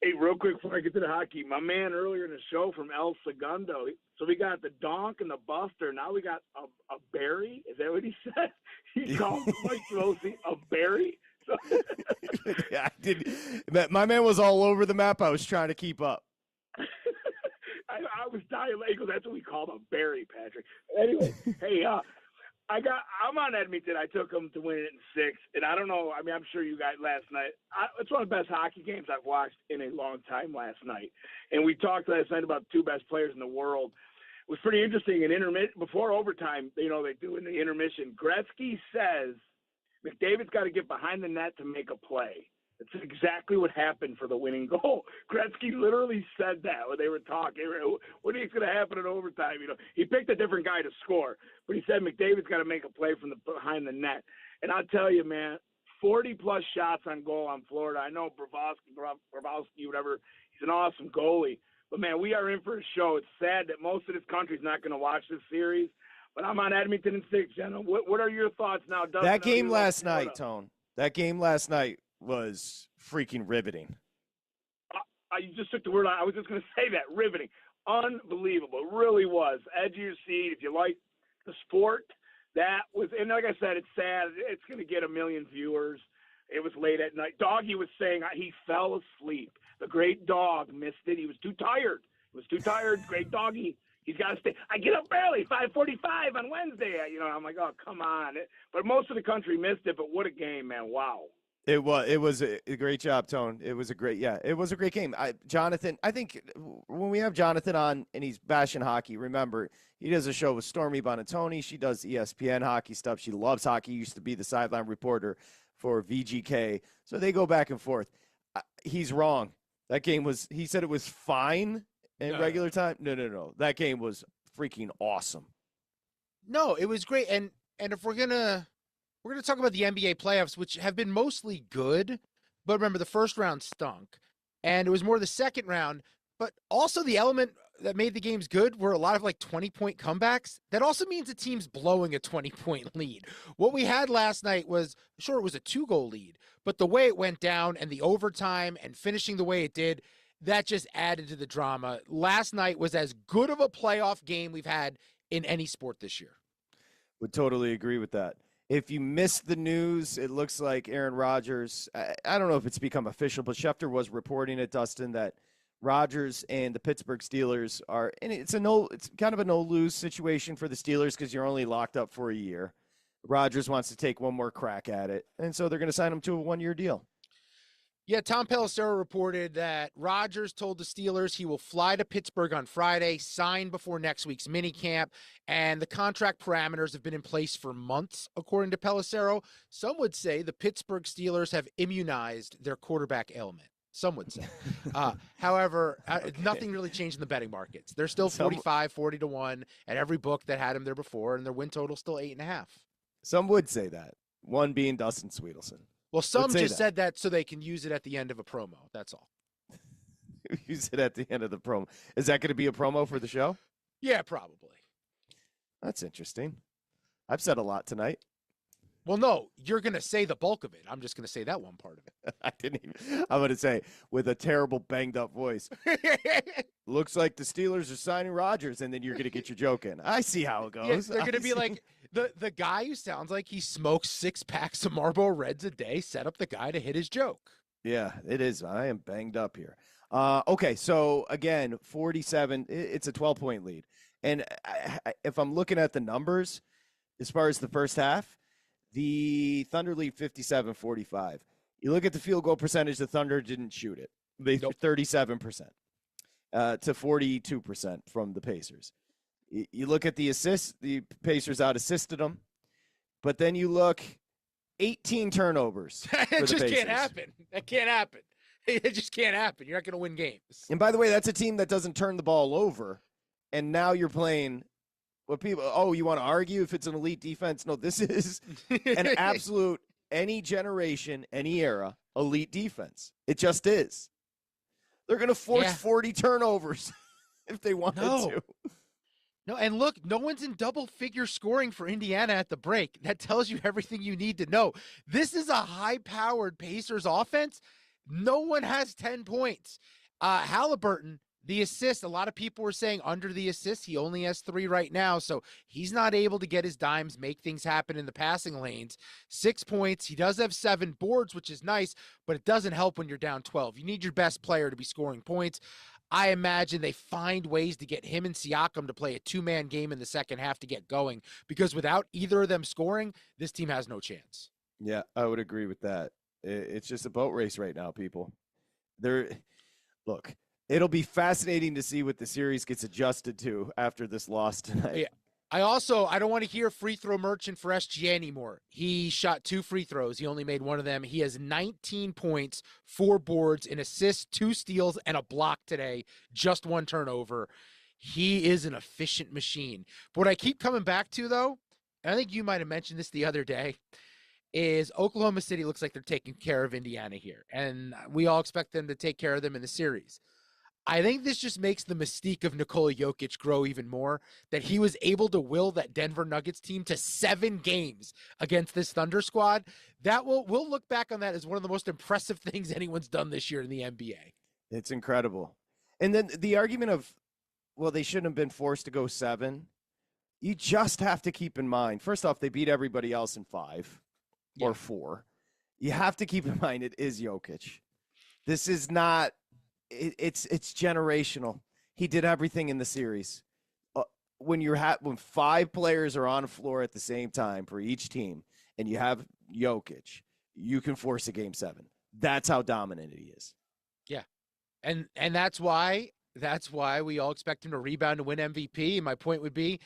Hey, real quick before I get to the hockey, my man earlier in the show from El Segundo. So we got the donk and the buster. Now we got a berry. Is that what he said? He called Mike Pelosi a berry. So yeah, I did. My man was all over the map. I was trying to keep up. I was dying. That's what we call a berry, Patrick. Anyway, hey, I'm on Edmonton. I took them to win it in 6, and I don't know. I mean, I'm sure you guys last night. It's one of the best hockey games I've watched in a long time last night. And we talked last night about the 2 best players in the world. It was pretty interesting. Before overtime, they do in the intermission. Gretzky says McDavid's got to get behind the net to make a play. That's exactly what happened for the winning goal. Gretzky literally said that when they were talking. What is going to happen in overtime? He picked a different guy to score, but he said McDavid's got to make a play from behind the net. And I'll tell you, man, 40-plus shots on goal on Florida. I know Bravowski, whatever, he's an awesome goalie. But, man, we are in for a show. It's sad that most of this country's not going to watch this series. But I'm on Edmonton in 6, gentlemen. What are your thoughts now, Dustin? That game last night, Tone. That game last night was freaking riveting. You just took the word. I was just going to say that. Riveting. Unbelievable. It really was. Edge of your seat. If you like the sport, that was, and like I said, it's sad. It's going to get 1 million viewers. It was late at night. Doggy was saying he fell asleep. The great dog missed it. He was too tired. Great doggy. He's got to stay. I get up early, 5:45 on Wednesday. I'm like, oh, come on. But most of the country missed it. But what a game, man. Wow. It was a great job, Tone. It was a great game. Jonathan, I think when we have Jonathan on and he's bashing hockey, remember, he does a show with Stormy Bonatoni. She does ESPN hockey stuff. She loves hockey. Used to be the sideline reporter for VGK. So they go back and forth. He's wrong. That game he said it was fine in regular time. No. That game was freaking awesome. No, it was great. And if we're going to talk about the NBA playoffs, which have been mostly good, but remember the first round stunk, and it was more the second round. But also the element that made the games good were a lot of 20-point comebacks. That also means the team's blowing a 20-point lead. What we had last night was, sure, it was a 2-goal lead, but the way it went down and the overtime and finishing the way it did, that just added to the drama. Last night was as good of a playoff game we've had in any sport this year. Would totally agree with that. If you missed the news, it looks like Aaron Rodgers, I don't know if it's become official, but Schefter was reporting it, Dustin, that Rodgers and the Pittsburgh Steelers are, and it's kind of a no-lose situation for the Steelers because you're only locked up for a year. Rodgers wants to take one more crack at it, and so they're going to sign him to a one-year deal. Yeah, Tom Pelissero reported that Rodgers told the Steelers he will fly to Pittsburgh on Friday, sign before next week's minicamp, and the contract parameters have been in place for months, according to Pelissero. Some would say the Pittsburgh Steelers have immunized their quarterback ailment. Some would say. However, nothing really changed in the betting markets. They're still 45, 40 to 1 at every book that had him there before, and their win total still 8.5. Some would say that, one being Dustin Swedelson. Well, some just said that so they can use it at the end of a promo. That's all. Use it at the end of the promo. Is that going to be a promo for the show? Yeah, probably. That's interesting. I've said a lot tonight. Well, no, you're going to say the bulk of it. I'm just going to say that one part of it. I didn't even. I'm going to say with a terrible banged up voice. Looks like the Steelers are signing Rodgers, and then you're going to get your joke in. I see how it goes. Yeah, they're going to be like the guy who sounds like he smokes 6 packs of Marlboro Reds a day. Set up the guy to hit his joke. Yeah, it is. I am banged up here. Okay, so again, 47. It's a 12-point lead, and if I'm looking at the numbers, as far as the first half. The Thunder lead 57-45. You look at the field goal percentage, the Thunder didn't shoot it. They 37% to 42% from the Pacers. You look at the assists, the Pacers out-assisted them. But then you look, 18 turnovers. It just can't happen. That can't happen. It just can't happen. You're not going to win games. And by the way, that's a team that doesn't turn the ball over. And now you're playing – what people, you want to argue if it's an elite defense? No, this is an absolute, any generation, any era, elite defense. It just is. They're going to force 40 turnovers if they wanted to. No, and look, no one's in double-figure scoring for Indiana at the break. That tells you everything you need to know. This is a high-powered Pacers offense. No one has 10 points. Halliburton, the assist, a lot of people were saying under the assist, he only has 3 right now, so he's not able to get his dimes, make things happen in the passing lanes. 6 points. He does have 7 boards, which is nice, but it doesn't help when you're down 12. You need your best player to be scoring points. I imagine they find ways to get him and Siakam to play a 2-man game in the second half to get going, because without either of them scoring, this team has no chance. Yeah, I would agree with that. It's just a boat race right now, people. Look, it'll be fascinating to see what the series gets adjusted to after this loss tonight. Yeah. I don't want to hear free throw merchant for SGA anymore. He shot 2 free throws. He only made 1 of them. He has 19 points, 4 boards, an assist, 2 steals, and a block today. Just 1 turnover. He is an efficient machine. But what I keep coming back to, though, and I think you might have mentioned this the other day, is Oklahoma City looks like they're taking care of Indiana here. And we all expect them to take care of them in the series. I think this just makes the mystique of Nikola Jokic grow even more, that he was able to will that Denver Nuggets team to 7 games against this Thunder squad. We'll look back on that as one of the most impressive things anyone's done this year in the NBA. It's incredible. And then the argument of, well, they shouldn't have been forced to go 7. You just have to keep in mind, first off, they beat everybody else in 5 or 4. You have to keep in mind it is Jokic. This is not it's generational. He did everything in the series. When 5 players are on the floor at the same time for each team and you have Jokic, you can force a game 7. That's how dominant he is. Yeah. And that's why we all expect him to rebound and win MVP. And my point would be,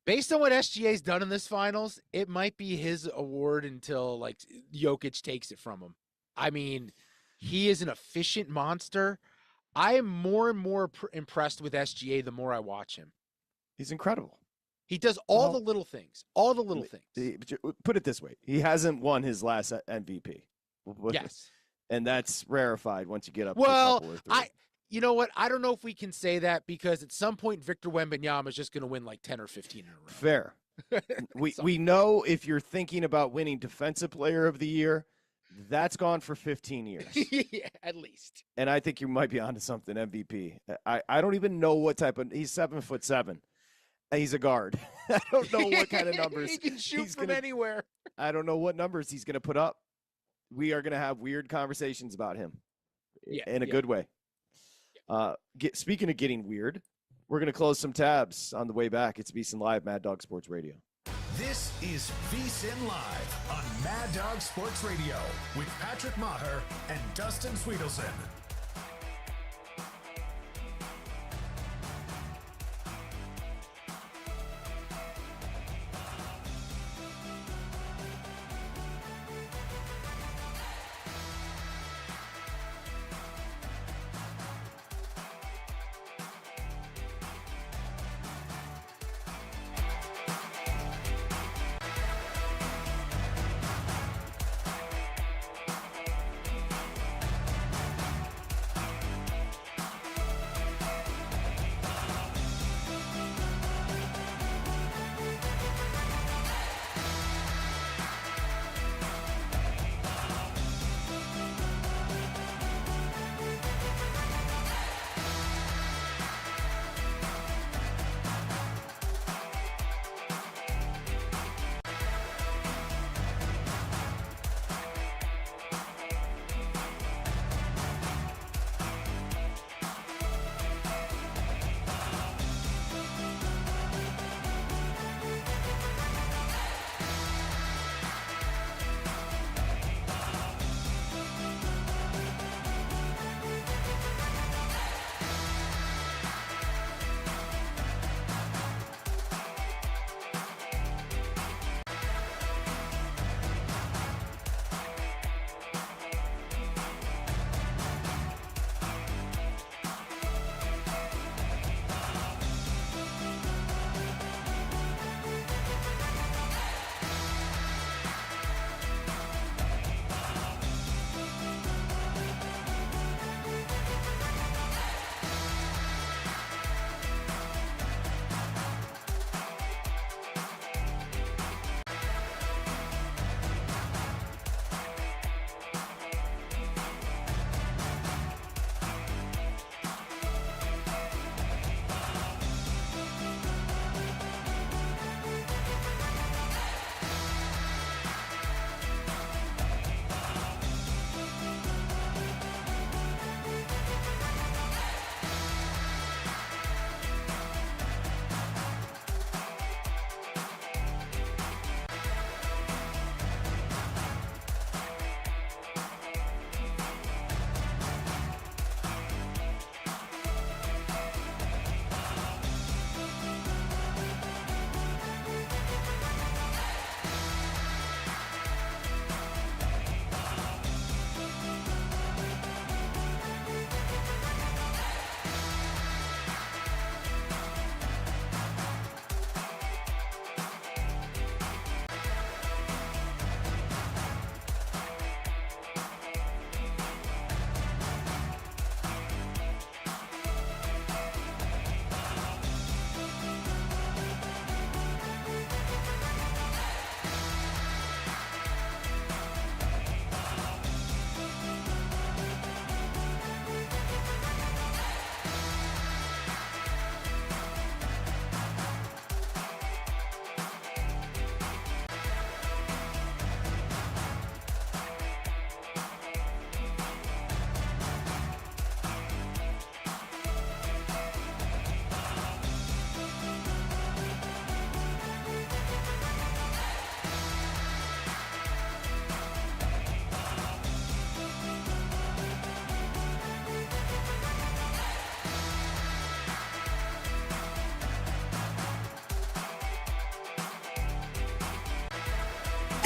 based on what SGA's done in this finals, it might be his award until like Jokic takes it from him. I mean, he is an efficient monster. I am more and more impressed with SGA the more I watch him. He's incredible. He does all the little things. All the little things. Put it this way. He hasn't won his last MVP. Yes. And that's rarefied once you get up to a couple or 3. You know what? I don't know if we can say that, because at some point Victor Wembanyama is just going to win like 10 or 15 in a row. Fair. we know if you're thinking about winning Defensive Player of the Year, that's gone for 15 years. Yeah, at least. And I think you might be onto something, MVP. I don't even know what type of – he's 7'7". He's a guard. I don't know what kind of numbers. He can shoot from anywhere. I don't know what numbers he's going to put up. We are going to have weird conversations about him in a good way. Speaking of getting weird, we're going to close some tabs on the way back. It's VSiN Live, Mad Dog Sports Radio. This is VSiN Live on Mad Dog Sports Radio with Patrick Meagher and Dustin Swedelson.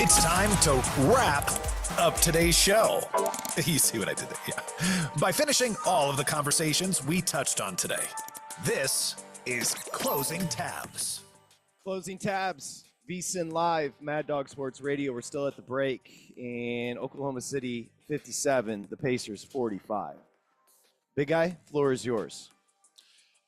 It's time to wrap up today's show. You see what I did there? Yeah. By finishing all of the conversations we touched on today. This is Closing Tabs. Closing tabs. VSiN Live, Mad Dog Sports Radio. We're still at the break in Oklahoma City, 57. The Pacers, 45. Big guy, floor is yours.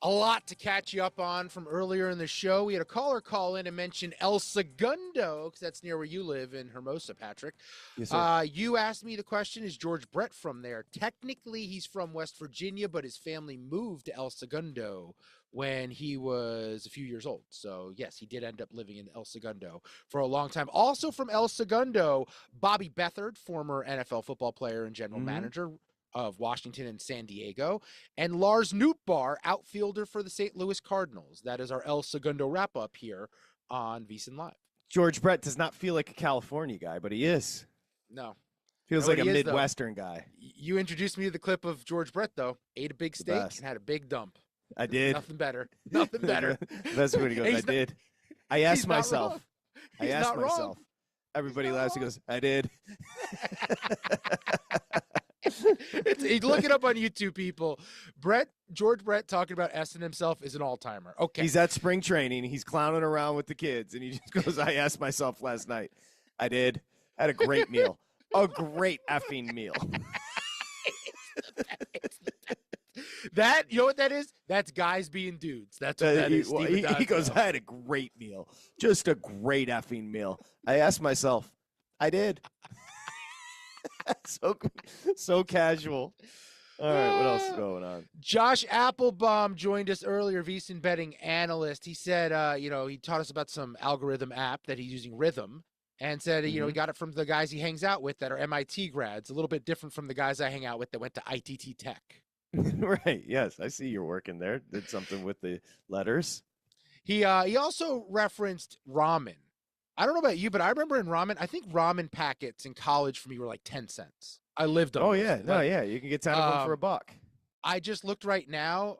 A lot to catch you up on from earlier in the show. We had a caller call in and mention El Segundo, because that's near where you live in Hermosa, Patrick. Yes, sir. You asked me the question, is George Brett from there? Technically, he's from West Virginia, but his family moved to El Segundo when he was a few years old. So, yes, he did end up living in El Segundo for a long time. Also from El Segundo, Bobby Beathard, former NFL football player and general manager of Washington and San Diego, and Lars Nootbaar, outfielder for the St. Louis Cardinals. That is our El Segundo wrap-up here on VSiN Live. George Brett does not feel like a California guy, but he is. No. Feels like a Midwestern guy. You introduced me to the clip of George Brett, though. Ate a big steak and had a big dump. I did. Nothing better. Nothing better. That's when he goes, I did. I asked myself. He's I asked not myself. wrong. Everybody laughs. He goes, I did. Look it up on YouTube, people. George Brett talking about S-ing himself is an all-timer. Okay. He's at spring training. He's clowning around with the kids, and he just goes, I asked myself last night. I did. Had a great meal. A great effing meal. That, you know what that is? That's guys being dudes. That's what that is. He goes, I had a great meal. Just a great effing meal. I asked myself. I did. So casual. All right, what else is going on? Josh Applebaum joined us earlier, VSiN betting analyst. He said, he taught us about some algorithm app that he's using, Rhythm, and said, he got it from the guys he hangs out with that are MIT grads, a little bit different from the guys I hang out with that went to ITT Tech. Right. Yes, I see you're working there. Did something with the letters. He also referenced ramen. I don't know about you, but I remember in ramen, I think ramen packets in college for me were like 10 cents. I lived on Oh, those. yeah. No, yeah. You can get 10 of them for $1. I just looked right now.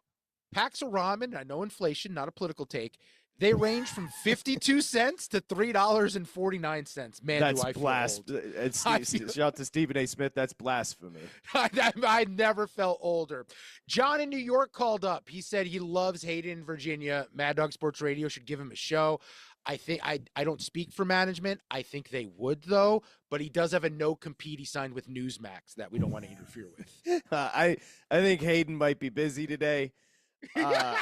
Packs of ramen, I know inflation, not a political take. They range from 52 cents to $3.49. Man, that's do I blasphemy. Shout out to Stephen A. Smith. That's blasphemy. I never felt older. John in New York called up. He said he loves Hayden in Virginia. Mad Dog Sports Radio should give him a show. I think I don't speak for management. I think they would, though. But he does have a no compete he signed with Newsmax that we don't want to interfere with. I think Hayden might be busy today. Mom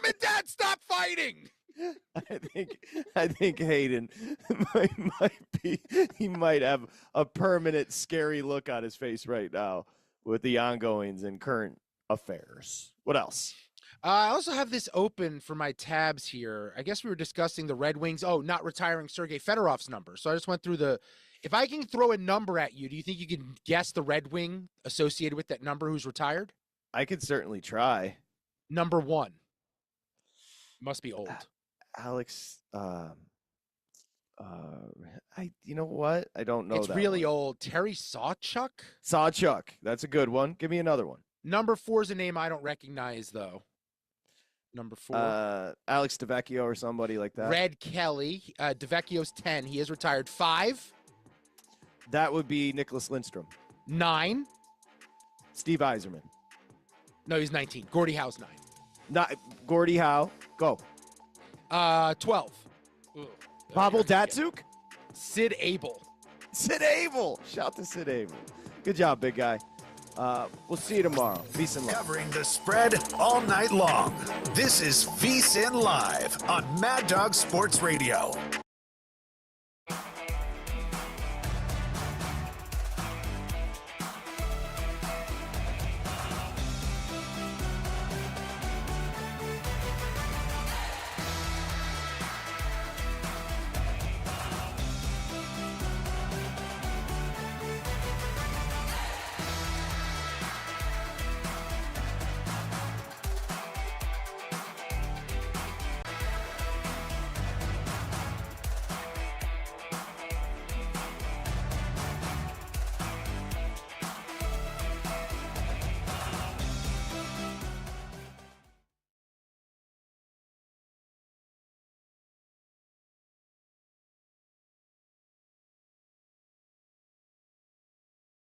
and Dad, stop fighting. I think Hayden he might have a permanent scary look on his face right now with the ongoings and current affairs. What else? I also have this open for my tabs here. I guess we were discussing the Red Wings. Oh, not retiring Sergei Fedorov's number. So I just went through if I can throw a number at you, do you think you can guess the Red Wing associated with that number who's retired? I could certainly try. Number 1. Must be old. Alex, you know what? I don't know. It's that really one. old. Terry Sawchuk? Sawchuk. That's a good one. Give me another one. Number 4 is a name I don't recognize, though. Number 4. Alex DeVecchio or somebody like that. Red Kelly. DeVecchio's 10. He is retired. 5. That would be Nicholas Lindstrom. 9. Steve Yzerman. No, he's 19. Gordie Howe's 9. Not Gordie Howe. Go. 12. Pavel Datsuk? Sid Abel. Sid Abel. Shout to Sid Abel. Good job, big guy. We'll see you tomorrow. VSiN Live. Covering the spread all night long. This is VSiN Live on Mad Dog Sports Radio.